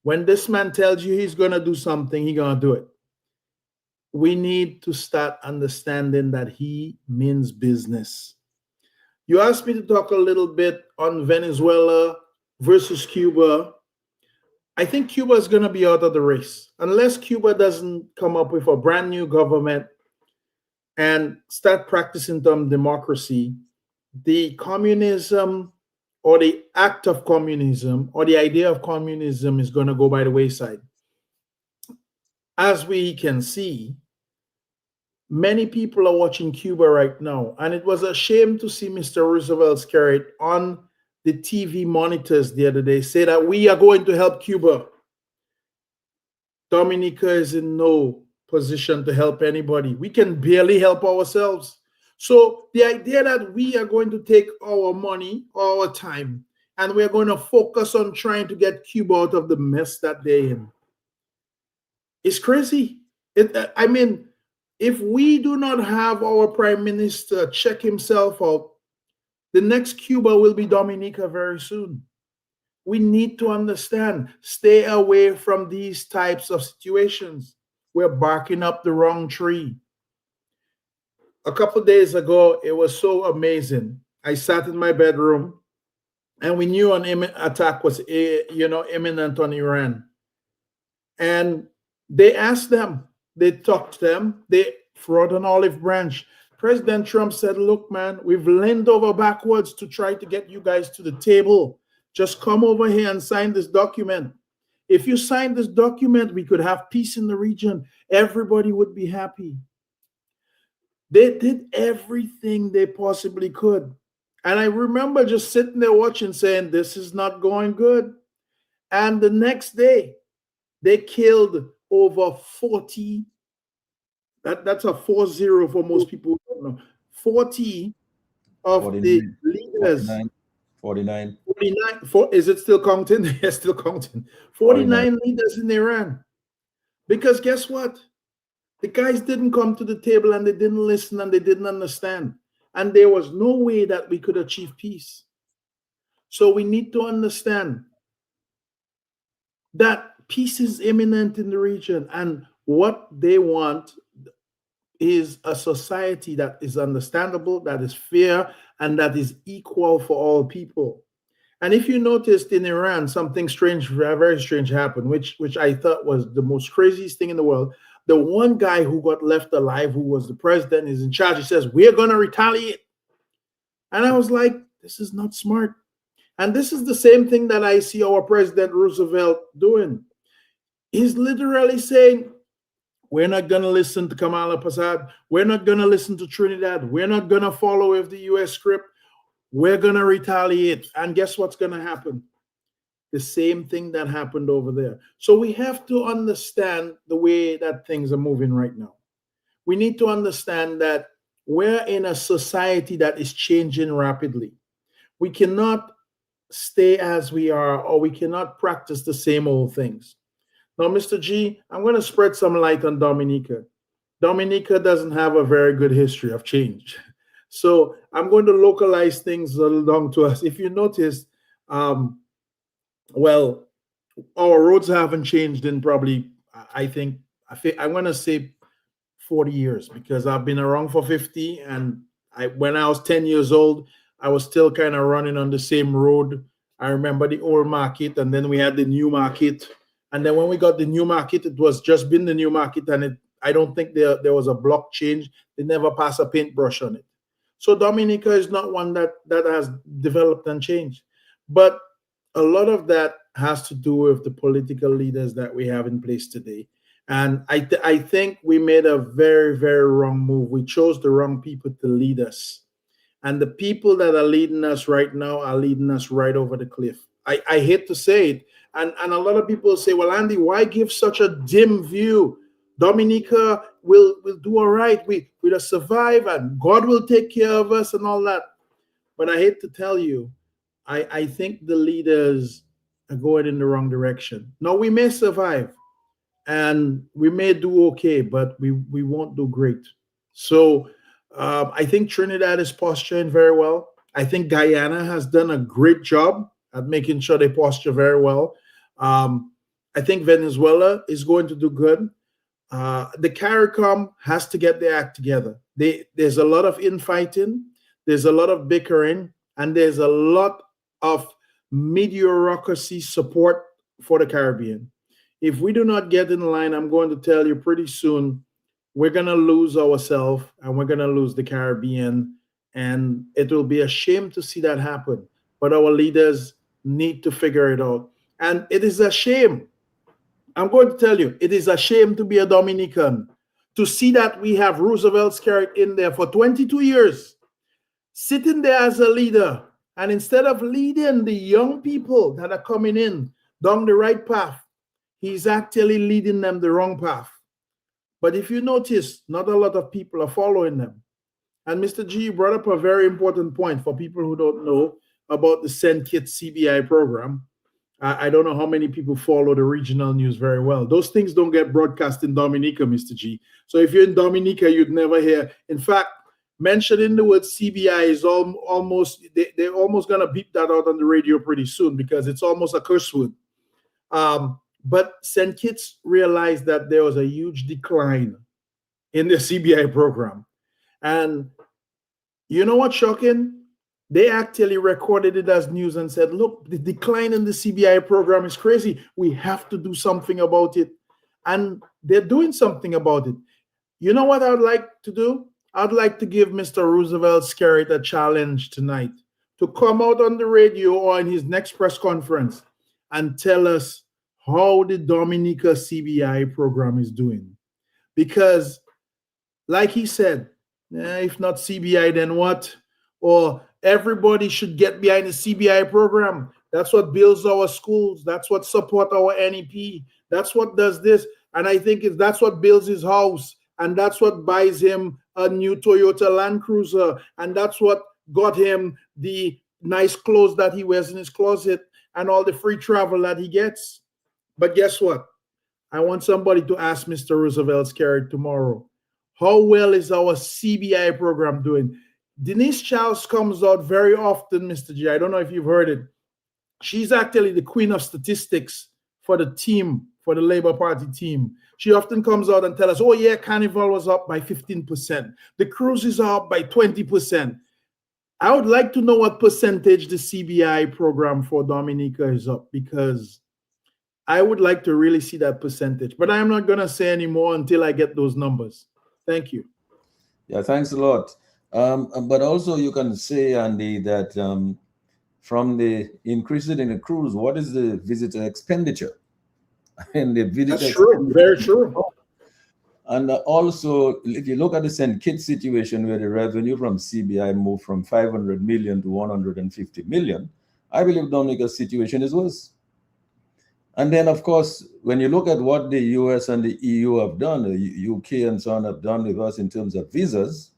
When this man tells you he's going to do something, he's going to do it. We need to start understanding that he means business. You asked me to talk a little bit on Venezuela versus Cuba. I think Cuba is going to be out of the race. Unless Cuba doesn't come up with a brand new government and start practicing some democracy, the communism or the act of communism or the idea of communism is going to go by the wayside. As we can see, Many people are watching Cuba right now, and it was a shame to see Mr. Roosevelt Skerritt on the TV monitors the other day say that we are going to help Cuba. Dominica is in no position to help anybody. We can barely help ourselves. So the idea that we are going to take our money, our time, and we're going to focus on trying to get Cuba out of the mess that they're in is crazy. I mean, if we do not have our prime minister check himself out, the next Cuba will be Dominica very soon. We need to understand, stay away from these types of situations. We're barking up the wrong tree. A couple of days ago, it was so amazing. I sat in my bedroom, and we knew an attack was, imminent on Iran. And they asked them, they talked to them, they threw out an olive branch. President Trump said, look, man, we've leaned over backwards to try to get you guys to the table. Just come over here and sign this document. If you sign this document, we could have peace in the region. Everybody would be happy. They did everything they possibly could. And I remember just sitting there watching, saying, this is not going good. And the next day, they killed over 40. That's a 40 for most people who don't know. 40 of 49, the leaders. 49. Is it still counting? Yes, still counting. 49 leaders in Iran. Because guess what? The guys didn't come to the table, and they didn't listen, and they didn't understand. And there was no way that we could achieve peace. So we need to understand that peace is imminent in the region, and what they want is a society that is understandable, that is fair, and that is equal for all people. And if you noticed in Iran, something strange, very strange happened, which I thought was the most craziest thing in the world. The one guy who got left alive, who was the president, is in charge. He says, we're going to retaliate. And I was like, this is not smart. And this is the same thing that I see our President Roosevelt doing. He's literally saying, we're not going to listen to Kamala Passad. We're not going to listen to Trinidad. We're not going to follow with the U.S. script. We're going to retaliate. And guess what's going to happen? The same thing that happened over there. So we have to understand the way that things are moving right now. We need to understand that we're in a society that is changing rapidly. We cannot stay as we are, or we cannot practice the same old things. Now, Mr. G, I'm going to spread some light on Dominica. Dominica doesn't have a very good history of change. So I'm going to localize things along to us. If you notice, well, our roads haven't changed in probably, I think I'm going to say 40 years, because I've been around for 50. And when I was 10 years old, I was still kind of running on the same road. I remember the old market, and then we had the new market. And then when we got the new market, it was just been the new market, and I don't think there was a block change. They never passed a paintbrush on it. So Dominica is not one that has developed and changed. But a lot of that has to do with the political leaders that we have in place today. And I think we made a very, very wrong move. We chose the wrong people to lead us. And the people that are leading us right now are leading us right over the cliff. I hate to say it. And a lot of people say, well, Andy, why give such a dim view? Dominica will do all right. We'll survive, and God will take care of us and all that. But I hate to tell you, I think the leaders are going in the wrong direction. Now, we may survive, and we may do okay, but we won't do great. So I think Trinidad is posturing very well. I think Guyana has done a great job at making sure they posture very well. I think Venezuela is going to do good. The CARICOM has to get their act together. There's a lot of infighting, there's a lot of bickering, and there's a lot of mediocrity support for the Caribbean. If we do not get in line, I'm going to tell you pretty soon, we're going to lose ourselves, and we're going to lose the Caribbean, and it will be a shame to see that happen. But our leaders need to figure it out. And it is a shame. I'm going to tell you, it is a shame to be a Dominican. to see that we have Roosevelt Skerritt in there for 22 years, sitting there as a leader. And instead of leading the young people that are coming in down the right path, he's actually leading them the wrong path. But if you notice, not a lot of people are following them. And Mr. G brought up a very important point for people who don't know about the Send Kits CBI program. I don't know how many people follow the regional news very well. Those things don't get broadcast in Dominica, Mr. G. So if you're in Dominica, you'd never hear. In fact, mentioning the word CBI is almost, they're almost going to beep that out on the radio pretty soon because it's almost a curse word. But St. Kitts realized that there was a huge decline in the CBI program. And you know what's shocking? They actually recorded it as news and said, look, the decline in the CBI program is crazy. We have to do something about it. And they're doing something about it. You know what I would like to do? I'd like to give Mr. Roosevelt Skerritt a challenge tonight to come out on the radio or in his next press conference and tell us how the Dominica CBI program is doing. Because like he said, if not CBI, then what? Or everybody should get behind the CBI program. That's what builds our schools. That's what supports our NEP. That's what does this. And I think that's what builds his house. And that's what buys him a new Toyota Land Cruiser. And that's what got him the nice clothes that he wears in his closet and all the free travel that he gets. But guess what? I want somebody to ask Mr. Roosevelt Skerritt tomorrow, how well is our CBI program doing? Denise Charles comes out very often, Mr. G. I don't know if you've heard it. She's actually the queen of statistics for the team, for the Labour Party team. She often comes out and tells us, oh yeah, Carnival was up by 15%. The cruises are up by 20%. I would like to know what percentage the CBI program for Dominica is up, because I would like to really see that percentage. But I'm not going to say any more until I get those numbers. Thank you. Yeah, thanks a lot. But also you can say, Andy, that from the increase in the cruise, what is the visitor expenditure? And the visitor That's true, very true. And also, if you look at the St. Kitts situation, where the revenue from CBI moved from 500 million to 150 million, I believe Dominica's situation is worse. And then, of course, when you look at what the US and the EU have done, the UK and so on have done with us in terms of visas,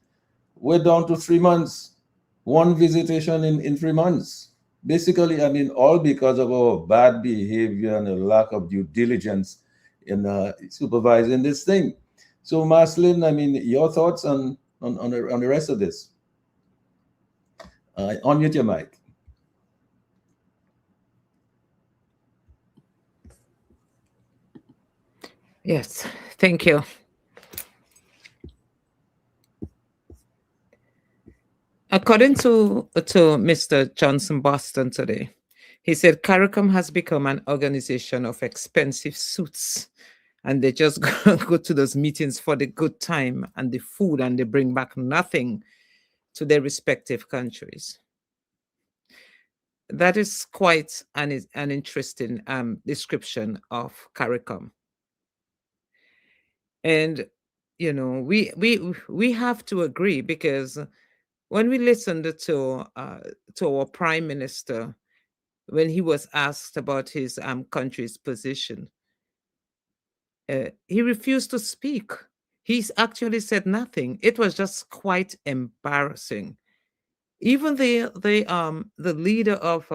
we're down to 3 months, one visitation in 3 months. Basically, I mean, all because of our bad behavior and a lack of due diligence in supervising this thing. So, Marceline, I mean, your thoughts on the rest of this? Unmute your mic. Yes, thank you. According to Mr. Johnson Boston today, he said CARICOM has become an organization of expensive suits, and they just go to those meetings for the good time and the food, and they bring back nothing to their respective countries. That is quite an interesting description of CARICOM. And, you know, we have to agree, because when we listened to our Prime Minister, when he was asked about his country's position, he refused to speak. He's actually said nothing. It was just quite embarrassing. Even the leader of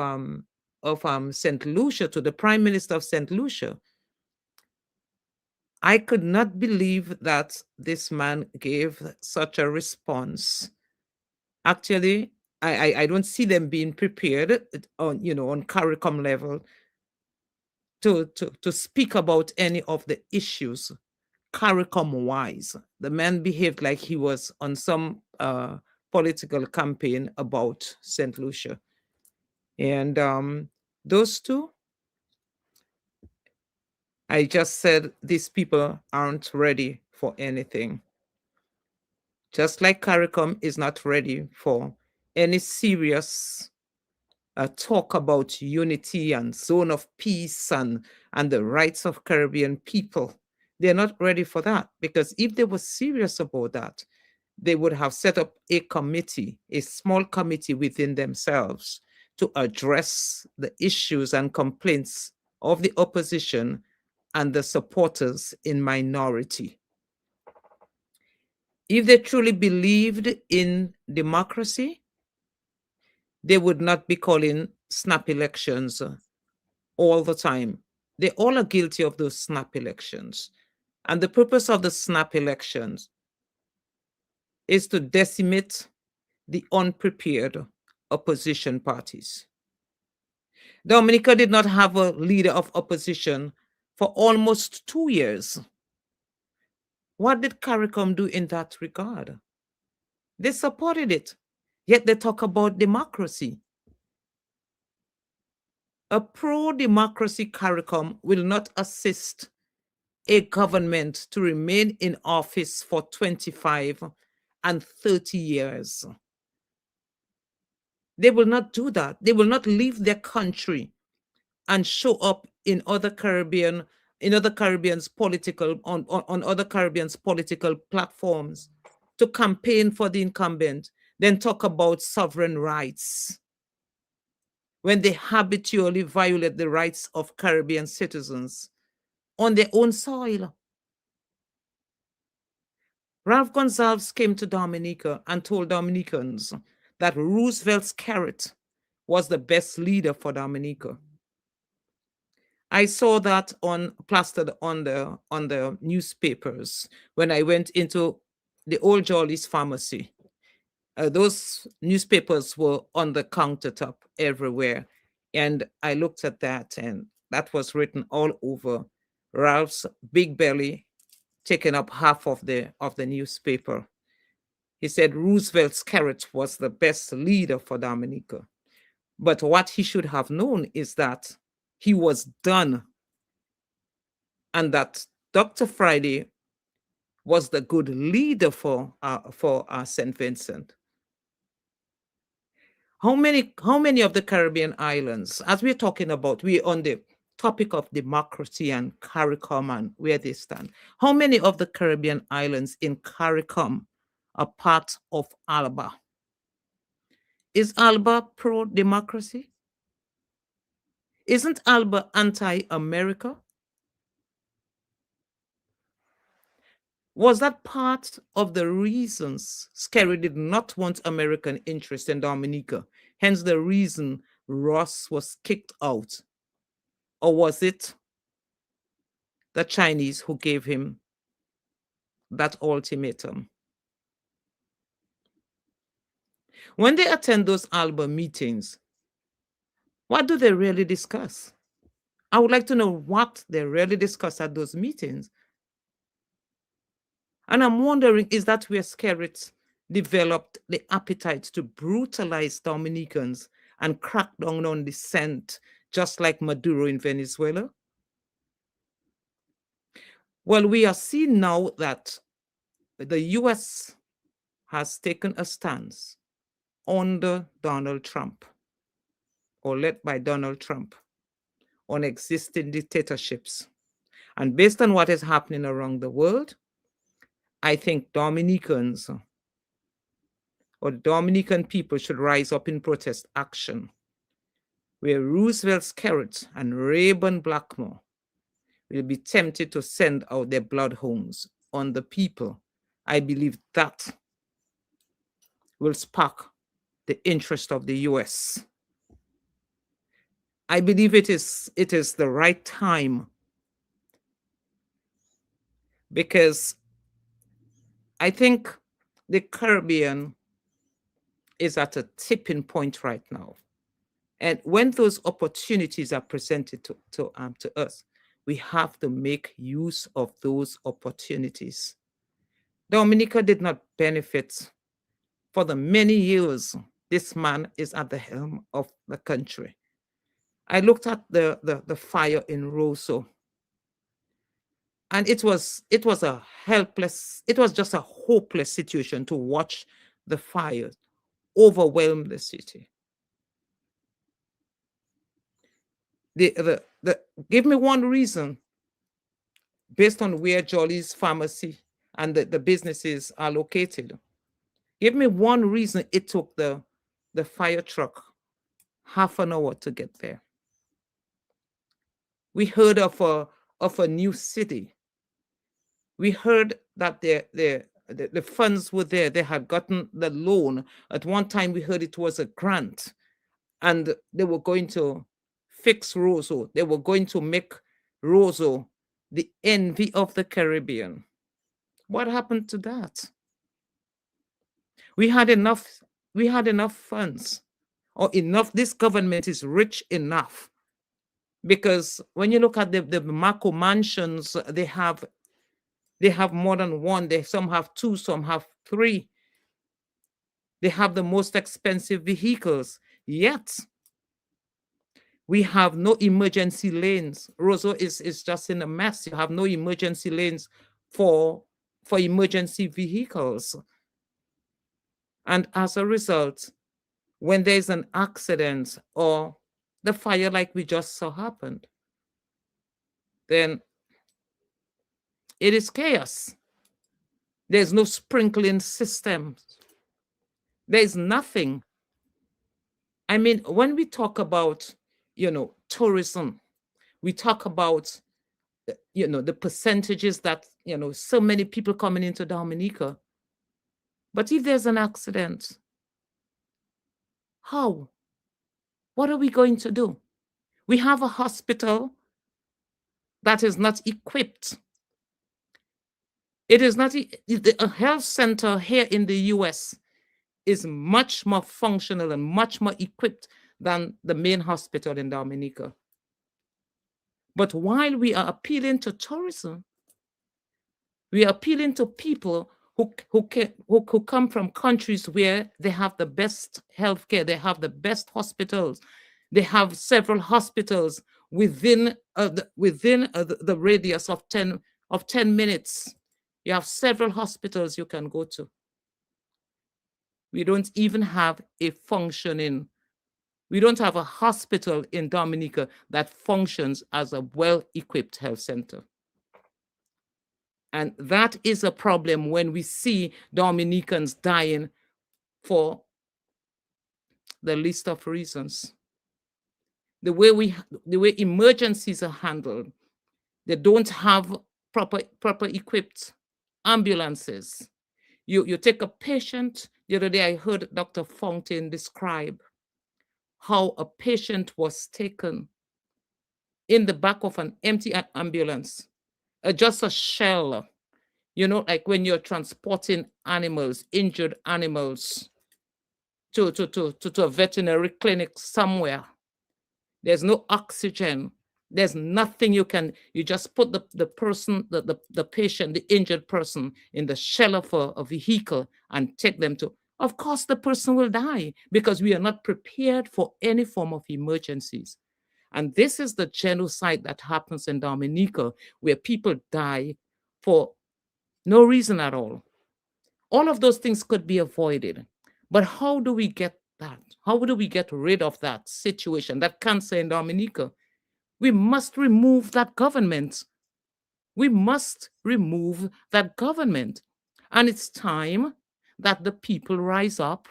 St. Lucia, to the Prime Minister of St. Lucia, I could not believe that this man gave such a response. Actually, I don't see them being prepared on CARICOM level to speak about any of the issues CARICOM wise. The man behaved like he was on some political campaign about St. Lucia. And those two, I just said, these people aren't ready for anything. Just like CARICOM is not ready for any serious talk about unity and zone of peace and the rights of Caribbean people. They're not ready for that, because if they were serious about that, they would have set up a committee, a small committee within themselves, to address the issues and complaints of the opposition and the supporters in minority. If they truly believed in democracy, they would not be calling snap elections all the time. They all are guilty of those snap elections. And the purpose of the snap elections is to decimate the unprepared opposition parties. Dominica did not have a leader of opposition for almost 2 years. What did CARICOM do in that regard? They supported it, yet they talk about democracy. A pro-democracy CARICOM will not assist a government to remain in office for 25 and 30 years. They will not do that. They will not leave their country and show up in other Caribbeans political platforms to campaign for the incumbent, then talk about sovereign rights when they habitually violate the rights of Caribbean citizens on their own soil. Ralph Gonsalves came to Dominica and told Dominicans that Roosevelt's carrot was the best leader for Dominica. I saw that plastered on the newspapers when I went into the Old Jolly's pharmacy. Those newspapers were on the countertop everywhere. And I looked at that, and that was written all over. Ralph's big belly taking up half of the newspaper. He said Roosevelt's carrot was the best leader for Dominica. But what he should have known is that he was done, and that Dr. Friday was the good leader for St. Vincent. How many of the Caribbean islands, as we're talking about, we're on the topic of democracy and CARICOM and where they stand. How many of the Caribbean islands in CARICOM are part of ALBA? Is ALBA pro-democracy? Isn't ALBA anti-America? Was that part of the reasons Skerry did not want American interest in Dominica? Hence the reason Ross was kicked out? Or was it the Chinese who gave him that ultimatum? When they attend those ALBA meetings, what do they really discuss? I would like to know what they really discuss at those meetings. And I'm wondering, is that where Skerrit developed the appetite to brutalize Dominicans and crack down on dissent, just like Maduro in Venezuela? Well, we are seeing now that the US has taken a stance under Donald Trump, or led by Donald Trump, on existing dictatorships. And based on what is happening around the world, I think Dominicans or Dominican people should rise up in protest action, where Roosevelt Skerrit and Rayburn Blackmore will be tempted to send out their bloodhounds on the people. I believe that will spark the interest of the US. I believe it is the right time, because I think the Caribbean is at a tipping point right now. And when those opportunities are presented to us, we have to make use of those opportunities. Dominica did not benefit for the many years this man is at the helm of the country. I looked at the fire in Roseau, and it was just a hopeless situation to watch the fire overwhelm the city. Give me one reason based on where Jolly's pharmacy and the businesses are located. Give me one reason it took the fire truck half an hour to get there. We heard of a new city. We heard that the funds were there. They had gotten the loan. At one time, we heard it was a grant, and they were going to fix Roseau. They were going to make Roseau the envy of the Caribbean. What happened to that? We had enough funds, or enough. This government is rich enough, because when you look at the Mako mansions, they have more than one. Some have two, some have three. They have the most expensive vehicles, yet we have no emergency lanes. Roseau is just in a mess. You have no emergency lanes for emergency vehicles. And as a result, when there's an accident or the fire like we just saw happened, then it is chaos. There's no sprinkling system. There's nothing. I mean, when we talk about, tourism, we talk about, the percentages that, so many people coming into Dominica. But if there's an accident, how? What are we going to do? We have a hospital that is not equipped. It is not, a health center here in the US is much more functional and much more equipped than the main hospital in Dominica. But while we are appealing to tourism, we are appealing to people who come from countries where they have the best healthcare, they have the best hospitals, they have several hospitals within the radius of 10 minutes. You have several hospitals you can go to. We don't even have we don't have a hospital in Dominica that functions as a well-equipped health center. And that is a problem when we see Dominicans dying for the least of reasons. The way emergencies are handled, they don't have proper equipped ambulances. You take a patient. The other day I heard Dr. Fontaine describe how a patient was taken in the back of an empty ambulance, just a shell, like when you're transporting animals, injured animals, to a veterinary clinic somewhere. There's no oxygen. There's nothing you just put the person, the patient, the injured person in the shell of a vehicle and take them to. Of course, the person will die because we are not prepared for any form of emergencies. And this is the genocide that happens in Dominica, where people die for no reason at all. All of those things could be avoided. But how do we get that? How do we get rid of that situation, that cancer in Dominica? We must remove that government. We must remove that government. And it's time that the people rise up.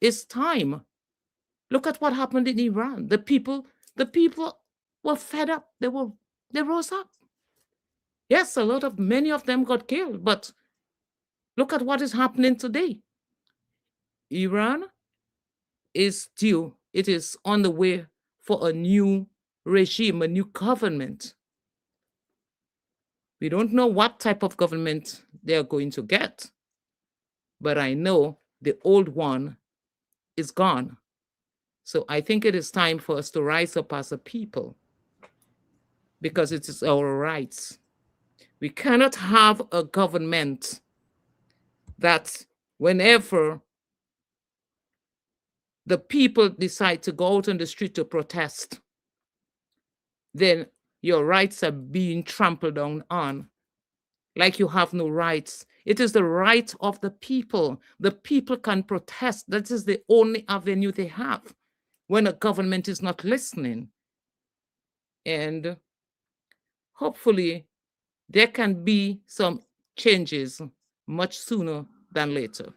It's time. Look at what happened in Iran. The people were fed up. They rose up. Yes, many of them got killed, but look at what is happening today. Iran is due. It is on the way for a new regime, a new government. We don't know what type of government they are going to get, but I know the old one is gone. So I think it is time for us to rise up as a people, because it is our rights. We cannot have a government that whenever the people decide to go out on the street to protest, then your rights are being trampled on, like you have no rights. It is the right of the people. The people can protest. That is the only avenue they have when a government is not listening. And hopefully there can be some changes much sooner than later.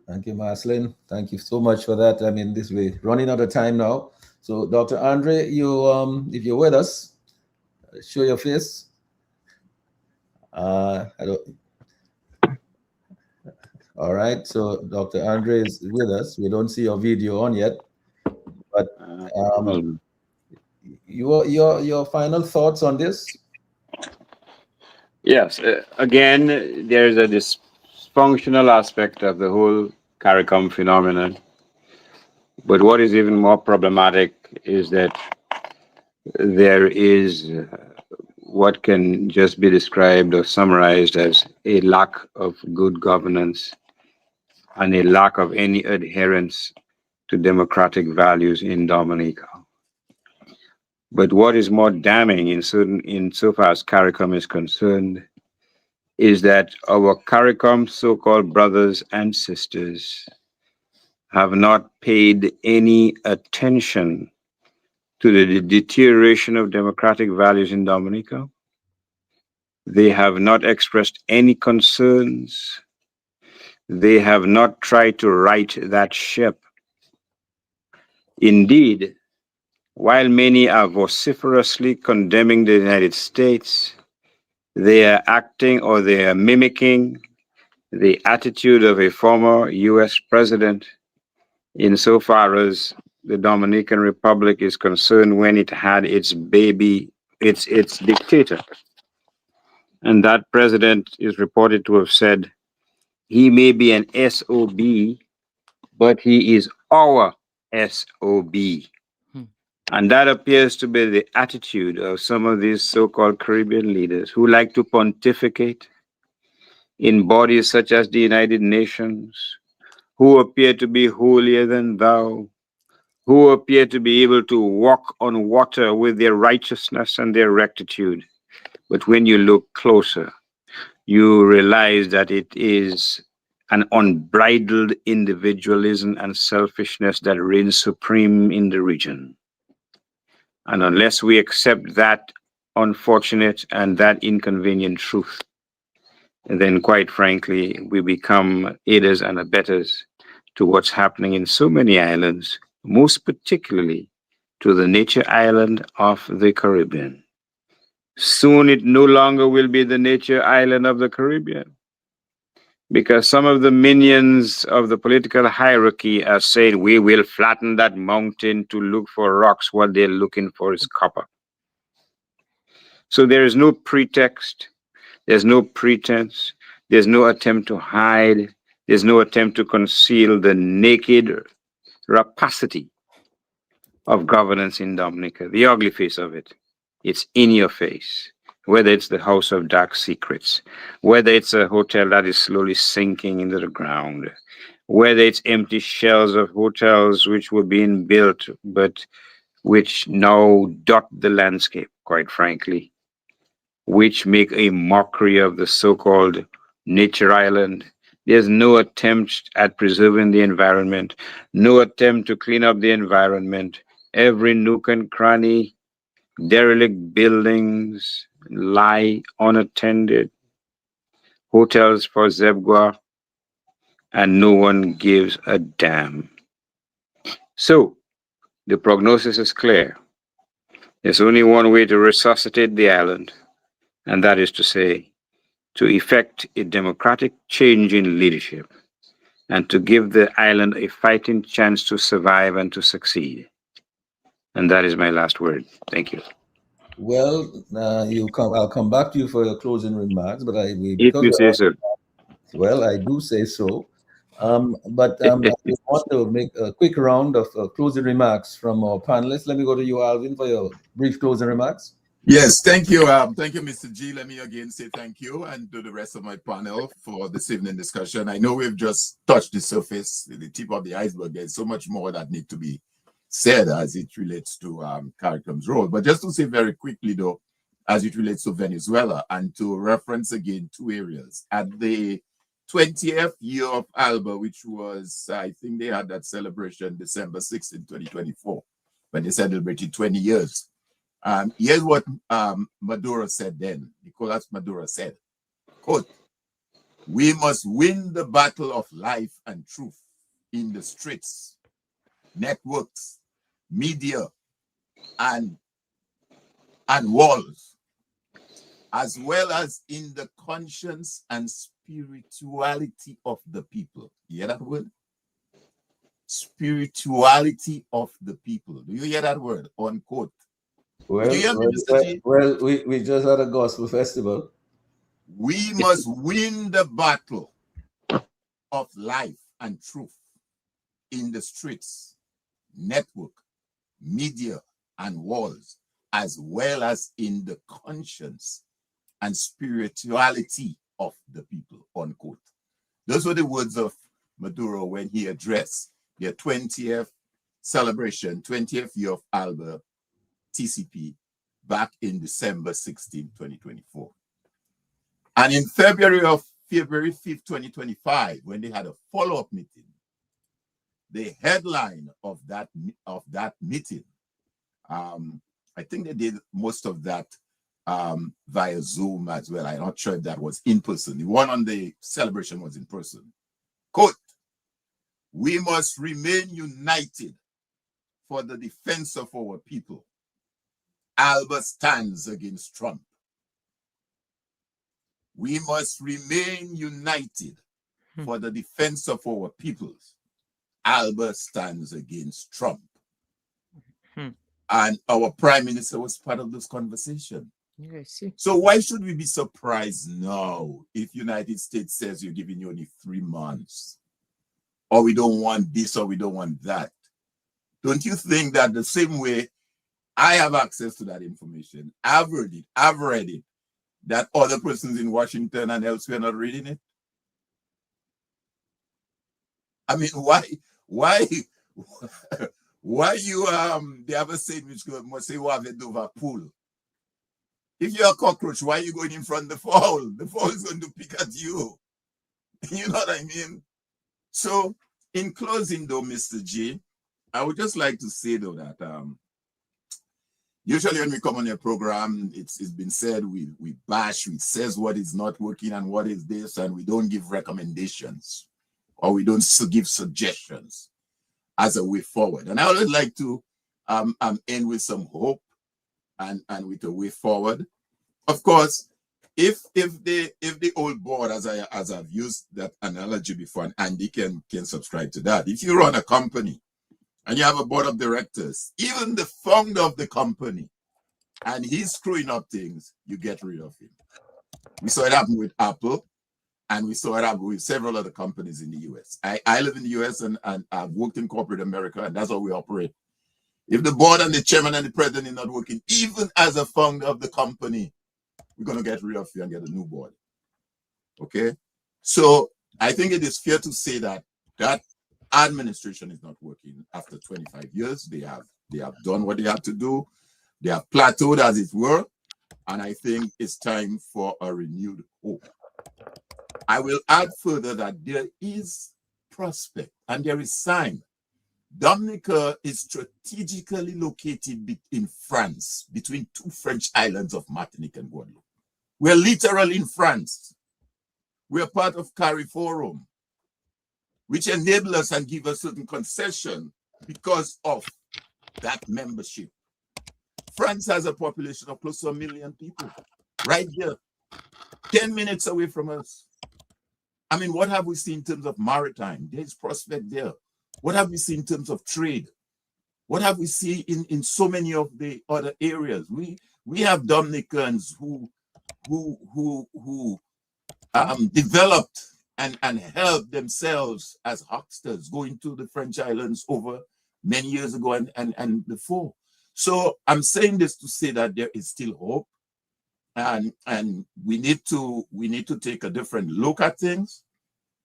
Thank you, Marceline. Thank you so much for that. I mean, this we're running out of time now. So, Dr. Andre, you, if you're with us, show your face. I don't. All right. So, Dr. Andre is with us. We don't see your video on yet, but your final thoughts on this? Yes. Again, there's a dysfunctional aspect of the whole CARICOM phenomenon. But what is even more problematic is that there is what can just be described or summarized as a lack of good governance and a lack of any adherence to democratic values in Dominica. But what is more damning insofar as CARICOM is concerned is that our CARICOM so-called brothers and sisters have not paid any attention to the deterioration of democratic values in Dominica. They have not expressed any concerns. They have not tried to right that ship. Indeed, while many are vociferously condemning the United States, they are acting or they are mimicking the attitude of a former US president insofar as the Dominican Republic is concerned when it had its baby, its dictator. And that president is reported to have said, he may be an SOB, but he is our SOB. And that appears to be the attitude of some of these so-called Caribbean leaders who like to pontificate in bodies such as the United Nations, who appear to be holier than thou, who appear to be able to walk on water with their righteousness and their rectitude. But when you look closer, you realize that it is an unbridled individualism and selfishness that reigns supreme in the region. And unless we accept that unfortunate and that inconvenient truth, then quite frankly, we become aiders and abettors to what's happening in so many islands, most particularly to the nature island of the Caribbean. Soon it no longer will be the nature island of the Caribbean, because some of the minions of the political hierarchy are saying we will flatten that mountain to look for rocks. What they're looking for is copper. So there is no pretext, there's no pretense, there's no attempt to hide, there's no attempt to conceal the naked rapacity of governance in Dominica, the ugly face of it. It's in your face, whether it's the House of Dark Secrets, whether it's a hotel that is slowly sinking into the ground, whether it's empty shells of hotels which were being built, but which now dot the landscape, quite frankly, which make a mockery of the so-called nature island. There's no attempt at preserving the environment, no attempt to clean up the environment. Every nook and cranny, derelict buildings lie unattended, hotels for Zebgwa, and no one gives a damn. So, the prognosis is clear. There's only one way to resuscitate the island, and that is to say, to effect a democratic change in leadership and to give the island a fighting chance to survive and to succeed. And that is my last word. Thank you. Well, I'll come back to you for your closing remarks, but if you say so. Well, I do say so. But I want to make a quick round of closing remarks from our panelists. Let me go to you, Alvin, for your brief closing remarks. Yes, thank you. Thank you, Mr. G. Let me again say thank you and to the rest of my panel for this evening discussion. I know we've just touched the surface, the tip of the iceberg. There's so much more that needs to be said as it relates to CARICOM's role. But just to say very quickly, though, as it relates to Venezuela, and to reference again two areas. At the 20th year of ALBA, which was, I think they had that celebration December 16, 2024, when they celebrated 20 years. Here's what Maduro said then. Nicolas Maduro said, quote, "We must win the battle of life and truth in the streets, networks, media, and walls, as well as in the conscience and spirituality of the people." You hear that word? Spirituality of the people. Do you hear that word? Unquote. Well, Do you hear me, Mr. G? we just had a gospel festival. We must win the battle of life and truth in the streets, network, media, and walls, as well as in the conscience and spirituality of the people, unquote. Those were the words of Maduro when he addressed their 20th celebration, 20th year of ALBA TCP back in December 16, 2024. And in February 5th, 2025, when they had a follow-up meeting, the headline of that meeting, I think they did most of that via Zoom as well. I'm not sure if that was in person. The one on the celebration was in person. Quote, "We must remain united for the defense of our people. ALBA stands against Trump." We must remain united for the defense of our peoples. ALBA stands against Trump. And our prime minister was part of this conversation. Yes. So why should we be surprised now if United States says you're giving you only 3 months, or we don't want this or we don't want that? Don't you think that the same way I have access to that information, I've read it, that other persons in Washington and elsewhere are not reading it? I mean, why you they have a saying which must say who have it over pool. If you're a cockroach, why are you going in front of the fowl? The fowl is going to pick at you. You know what I mean? So in closing though, Mr. G, I would just like to say though that usually when we come on your program, it's been said we bash, we says what is not working and what is this, and we don't give recommendations or we don't give suggestions as a way forward. And I would like to end with some hope and with a way forward. Of course, if the old board, as I've used that analogy before, and Andy can subscribe to that. If you run a company and you have a board of directors, even the founder of the company, and he's screwing up things, you get rid of him. We saw it happen with Apple, and we saw it happen with several other companies in the US. I live in the US and I've worked in corporate America, and that's how we operate. If the board and the chairman and the president are not working, even as a founder of the company, we're going to get rid of you and get a new board. Okay? So I think it is fair to say that that administration is not working after 25 years. They have done what they have to do. They have plateaued, as it were. And I think it's time for a renewed hope. I will add further that there is prospect and there is sign. Dominica is strategically located in France, between two French islands of Martinique and Guadeloupe. We're literally in France. We're part of CARIFORUM, which enable us and give us certain concession because of that membership. France has a population of close to 1 million people, right here, 10 minutes away from us. I mean, what have we seen in terms of maritime? There's prospect there. What have we seen in terms of trade? What have we seen in so many of the other areas? We have Dominicans who developed and helped themselves as hucksters going to the French islands over many years ago and before. So I'm saying this to say that there is still hope, and we need to take a different look at things.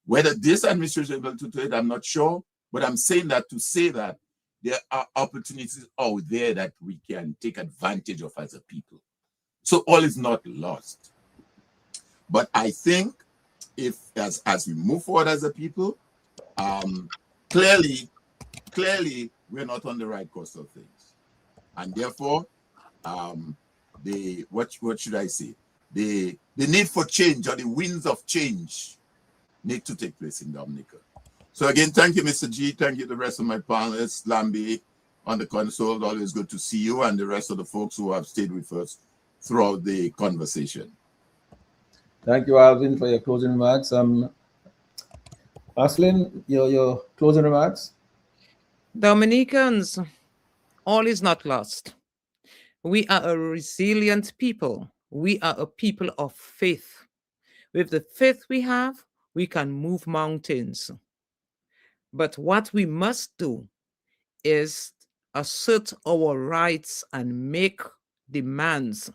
Whether this administration is able to do it, I'm not sure. But I'm saying that to say that there are opportunities out there that we can take advantage of as a people. So all is not lost. But I think if as we move forward as a people, clearly we're not on the right course of things. And therefore, the what should I say? The need for change, or the winds of change, need to take place in Dominica. So again, thank you, Mr. G. Thank you to the rest of my panelists, Lambi on the console. Always good to see you, and the rest of the folks who have stayed with us throughout the conversation. Thank you, Alvin, for your closing remarks. Aslin, your closing remarks? Dominicans, all is not lost. We are a resilient people. We are a people of faith. With the faith we have, we can move mountains. But what we must do is assert our rights and make demands.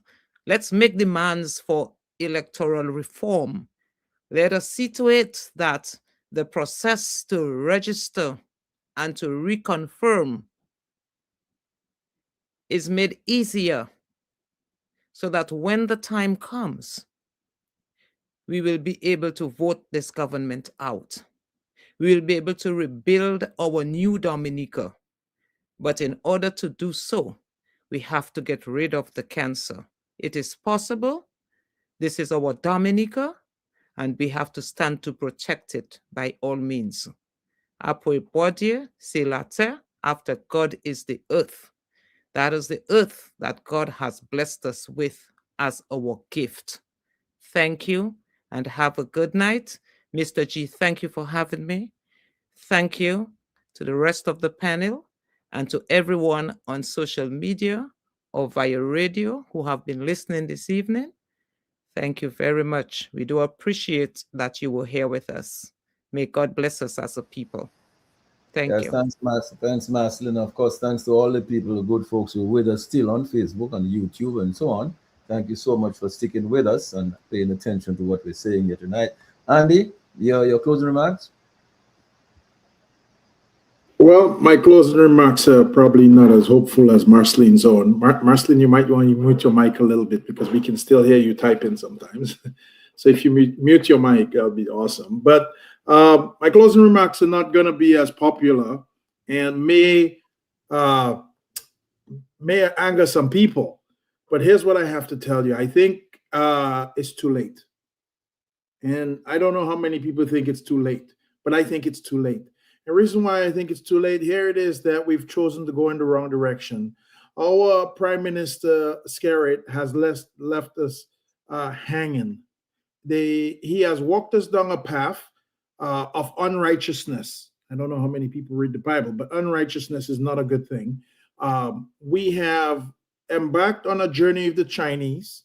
Let's make demands for electoral reform. Let us see to it that the process to register and to reconfirm is made easier, so that when the time comes, we will be able to vote this government out. We will be able to rebuild our new Dominica. But in order to do so, we have to get rid of the cancer. It is possible. This is our Dominica, and we have to stand to protect it by all means. Après Dieu, c'est la terre. After God is the earth. That is the earth that God has blessed us with as our gift. Thank you, and have a good night. Mr. G, thank you for having me. Thank you to the rest of the panel and to everyone on social media or via radio who have been listening this evening. Thank you very much. We do appreciate that you were here with us. May God bless us as a people. Thank you. Thanks, Marcelin. Of course, thanks to all the people, the good folks who are with us still on Facebook and YouTube and so on. Thank you so much for sticking with us and paying attention to what we're saying here tonight. Andy, your closing remarks? Well, my closing remarks are probably not as hopeful as Marcelin's own. Marcelin, you might want to mute your mic a little bit because we can still hear you typing sometimes. So if you mute your mic, that'll be awesome. But my closing remarks are not going to be as popular and may anger some people. But here's what I have to tell you. I think it's too late. And I don't know how many people think it's too late, but I think it's too late. The reason why I think it's too late, here it is that we've chosen to go in the wrong direction. Our Prime Minister Skerritt has left us hanging. He has walked us down a path of unrighteousness. I don't know how many people read the Bible, but unrighteousness is not a good thing. We have embarked on a journey with the Chinese.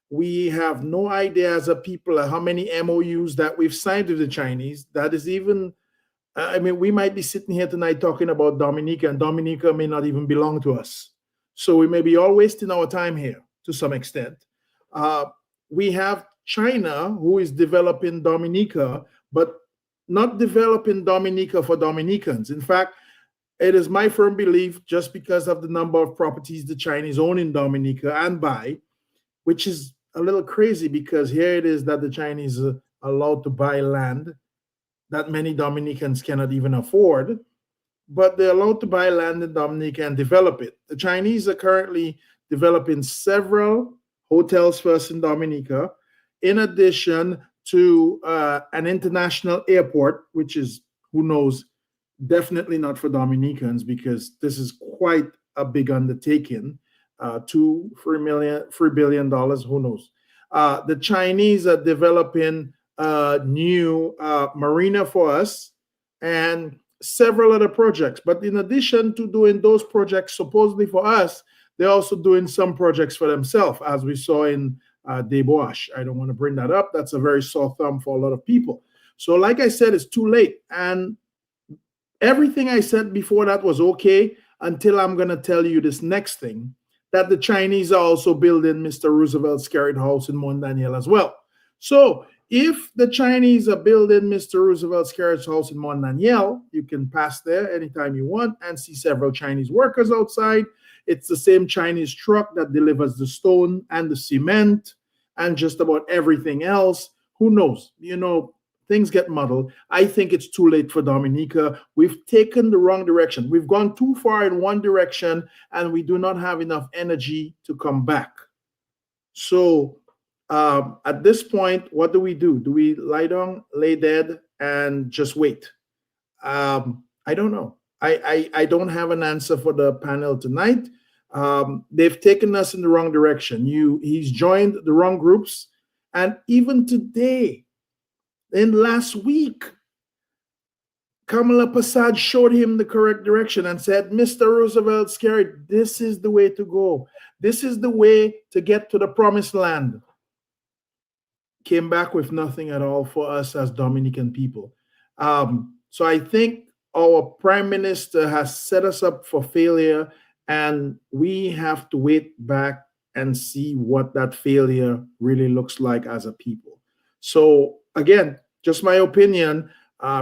We have no idea as a people how many MOUs that we've signed with the Chinese. That is even, we might be sitting here tonight talking about Dominica, and Dominica may not even belong to us. So we may be all wasting our time here to some extent. We have China, who is developing Dominica, but not developing Dominica for Dominicans. In fact, it is my firm belief, just because of the number of properties the Chinese own in Dominica and buy, which is a little crazy because here it is that the Chinese are allowed to buy land that many Dominicans cannot even afford, but they're allowed to buy land in Dominica and develop it. The Chinese are currently developing several hotels first in Dominica, in addition to an international airport, which is, who knows, definitely not for Dominicans because this is quite a big undertaking. $3 billion, who knows? The Chinese are developing a new marina for us and several other projects. But in addition to doing those projects supposedly for us, they're also doing some projects for themselves, as we saw in Deboash. I don't want to bring that up. That's a very sore thumb for a lot of people. So like I said, it's too late. And everything I said before that was okay until I'm going to tell you this next thing, that the Chinese are also building Mr. Roosevelt Skerritt House in Mont Daniel as well. So if the Chinese are building Mr. Roosevelt Skerritt's house in Mont Daniel, you can pass there anytime you want and see several Chinese workers outside. It's the same Chinese truck that delivers the stone and the cement and just about everything else. Who knows? things get muddled. I think it's too late for Dominica. We've taken the wrong direction. We've gone too far in one direction, and we do not have enough energy to come back. So at this point, what do we do? Do we lie down, lay dead, and just wait? I don't know. I don't have an answer for the panel tonight. They've taken us in the wrong direction. He's joined the wrong groups. And even today, in last week, Kamala Prasad showed him the correct direction and said, Mr. Roosevelt Skerrit, this is the way to go. This is the way to get to the promised land. Came back with nothing at all for us as Dominican people. So I think our prime minister has set us up for failure, and we have to wait back and see what that failure really looks like as a people. So again, just my opinion,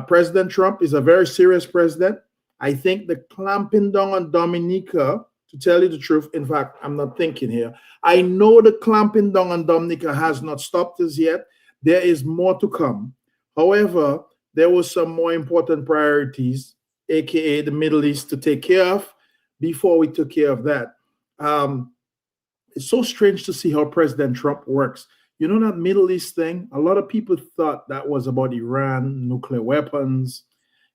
President Trump is a very serious president. I think the clamping down on Dominica, to tell you the truth, in fact, I'm not thinking here. I know the clamping down on Dominica has not stopped us yet. There is more to come. However, there was some more important priorities, aka the Middle East, to take care of before we took care of that. It's so strange to see how President Trump works. You know that Middle East thing? A lot of people thought that was about Iran, nuclear weapons.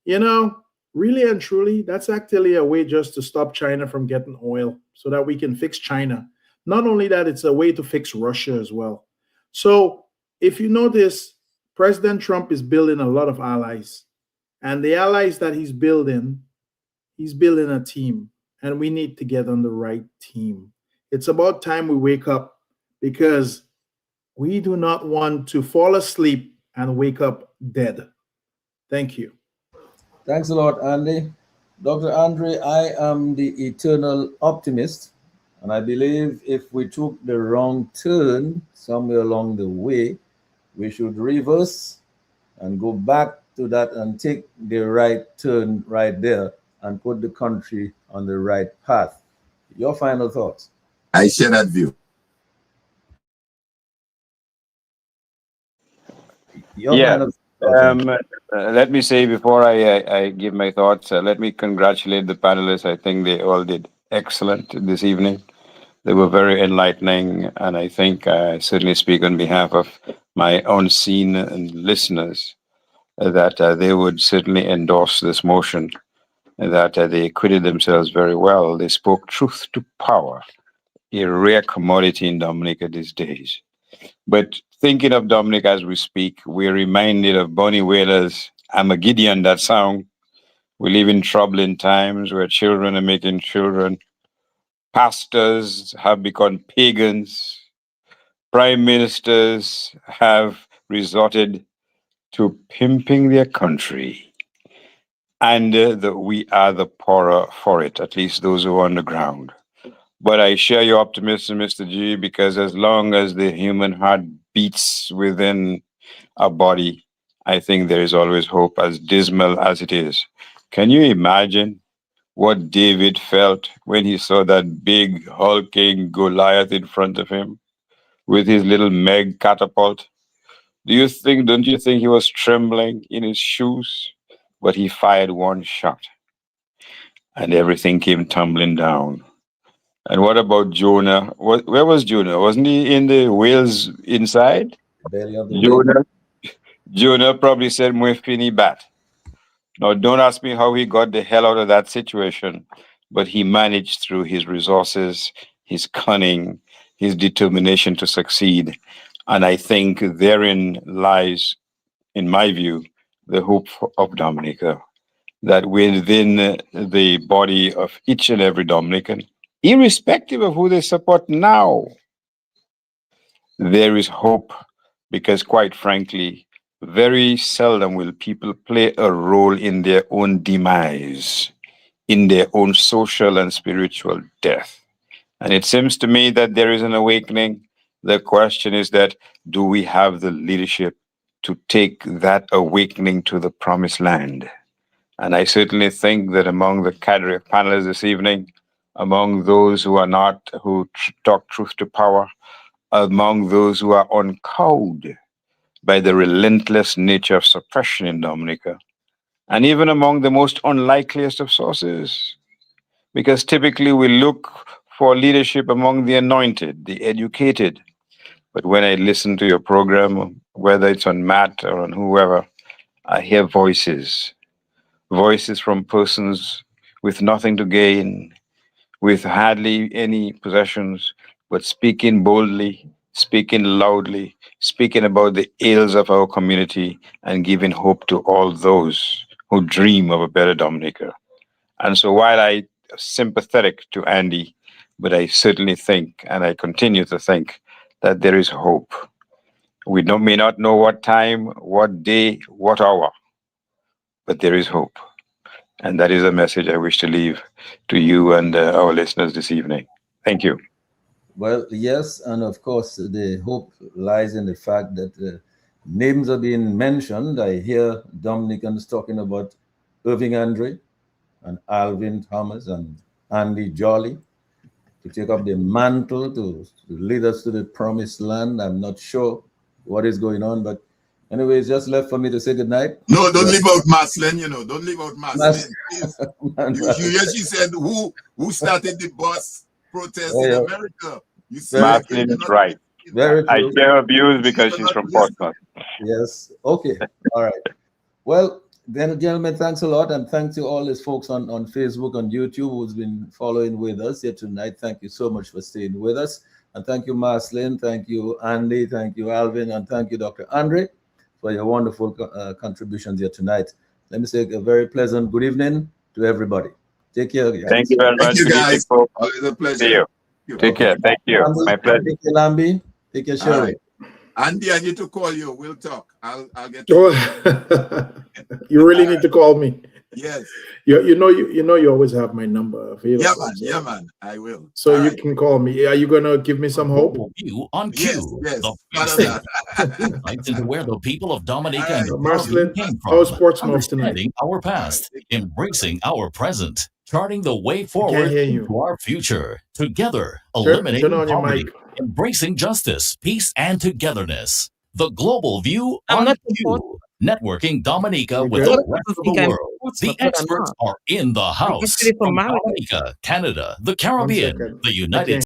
You know, really and truly, that's actually a way just to stop China from getting oil so that we can fix China. Not only that, it's a way to fix Russia as well. So if you notice, President Trump is building a lot of allies. And the allies that he's building a team. And we need to get on the right team. It's about time we wake up, because we do not want to fall asleep and wake up dead. Thank you. Thanks a lot, Andy. Dr. Andre, I am the eternal optimist, and I believe if we took the wrong turn somewhere along the way, we should reverse and go back to that and take the right turn right there and put the country on the right path. Your final thoughts? I share that view. Let me say before I give my thoughts, let me congratulate the panelists. I think they all did excellent this evening. They were very enlightening, and I think I certainly speak on behalf of my own scene and listeners that they would certainly endorse this motion, that they acquitted themselves very well. They spoke truth to power, a rare commodity in Dominica these days. But thinking of Dominica as we speak, we're reminded of Bonnie Wailer's "I'm a Gideon," that song. We live in troubling times where children are making children. Pastors have become pagans. Prime ministers have resorted to pimping their country. And we are the poorer for it, at least those who are on the ground. But I share your optimism, Mr. G, because as long as the human heart beats within our body, I think there is always hope, as dismal as it is. Can you imagine what David felt when he saw that big, hulking Goliath in front of him with his little Meg catapult? Don't you think he was trembling in his shoes? But he fired one shot, and everything came tumbling down. And what about Jonah? Where was Jonah? Wasn't he in the whales inside? Jonah probably said, "Mwe fini bat." Now, don't ask me how he got the hell out of that situation, but he managed through his resources, his cunning, his determination to succeed. And I think therein lies, in my view, the hope of Dominica, that within the body of each and every Dominican, irrespective of who they support now, there is hope, because quite frankly, very seldom will people play a role in their own demise, in their own social and spiritual death. And it seems to me that there is an awakening. The question is that, do we have the leadership to take that awakening to the promised land? And I certainly think that among the cadre of panelists this evening, among those who are not, who talk truth to power, among those who are uncowed, by the relentless nature of suppression in Dominica, and even among the most unlikeliest of sources. Because typically we look for leadership among the anointed, the educated. But when I listen to your program, whether it's on Matt or on whoever, I hear voices from persons with nothing to gain, with hardly any possessions, but speaking boldly, speaking loudly, speaking about the ills of our community and giving hope to all those who dream of a better Dominica. And so while I'm sympathetic to Andy, but I certainly think, and I continue to think, that there is hope. We may not know what time, what day, what hour, but there is hope. And that is a message I wish to leave to you and our listeners this evening. Thank you. Well, yes, and of course, the hope lies in the fact that names are being mentioned. I hear Dominicans talking about Irving Andre and Alvin Thomas and Andy Jolly to take up the mantle to lead us to the promised land. I'm not sure what is going on, but anyway, it's just left for me to say good night. No, don't leave out Maslin, don't leave out Maslin. You usually said who started the bus protest in America. You said Maslin is right. Very true. I share her views because she's from Portsmouth. Yes. Okay. All right. Well, then, gentlemen, thanks a lot. And thanks to all these folks on Facebook, on YouTube, who's been following with us here tonight. Thank you so much for staying with us. And thank you, Maslin. Thank you, Andy. Thank you, Alvin. And thank you, Dr. Andre, for your wonderful contributions here tonight. Let me say a very pleasant good evening to everybody. Take care, guys. Thank you very much. Thank you, guys. Always a pleasure. See you. Take care. Thank you. My pleasure. Take care, Lambi. Take care, Sherry. Right. Andy, I need to call you. We'll talk. I'll get you really need to call me. Yes. You know you always have my number available. Yeah, man. I will. So all you can call me. Are you gonna give me some hope? You on cue. Yes. Insights into where the people of Dominica and Maslin, came from. Understanding our past, embracing our present, charting the way forward to our future. Together, eliminating poverty, embracing justice, peace, and togetherness. The Global View on Q. Networking Dominica with the rest of the world. The experts are in the house from Dominica, Canada, the Caribbean, the United States.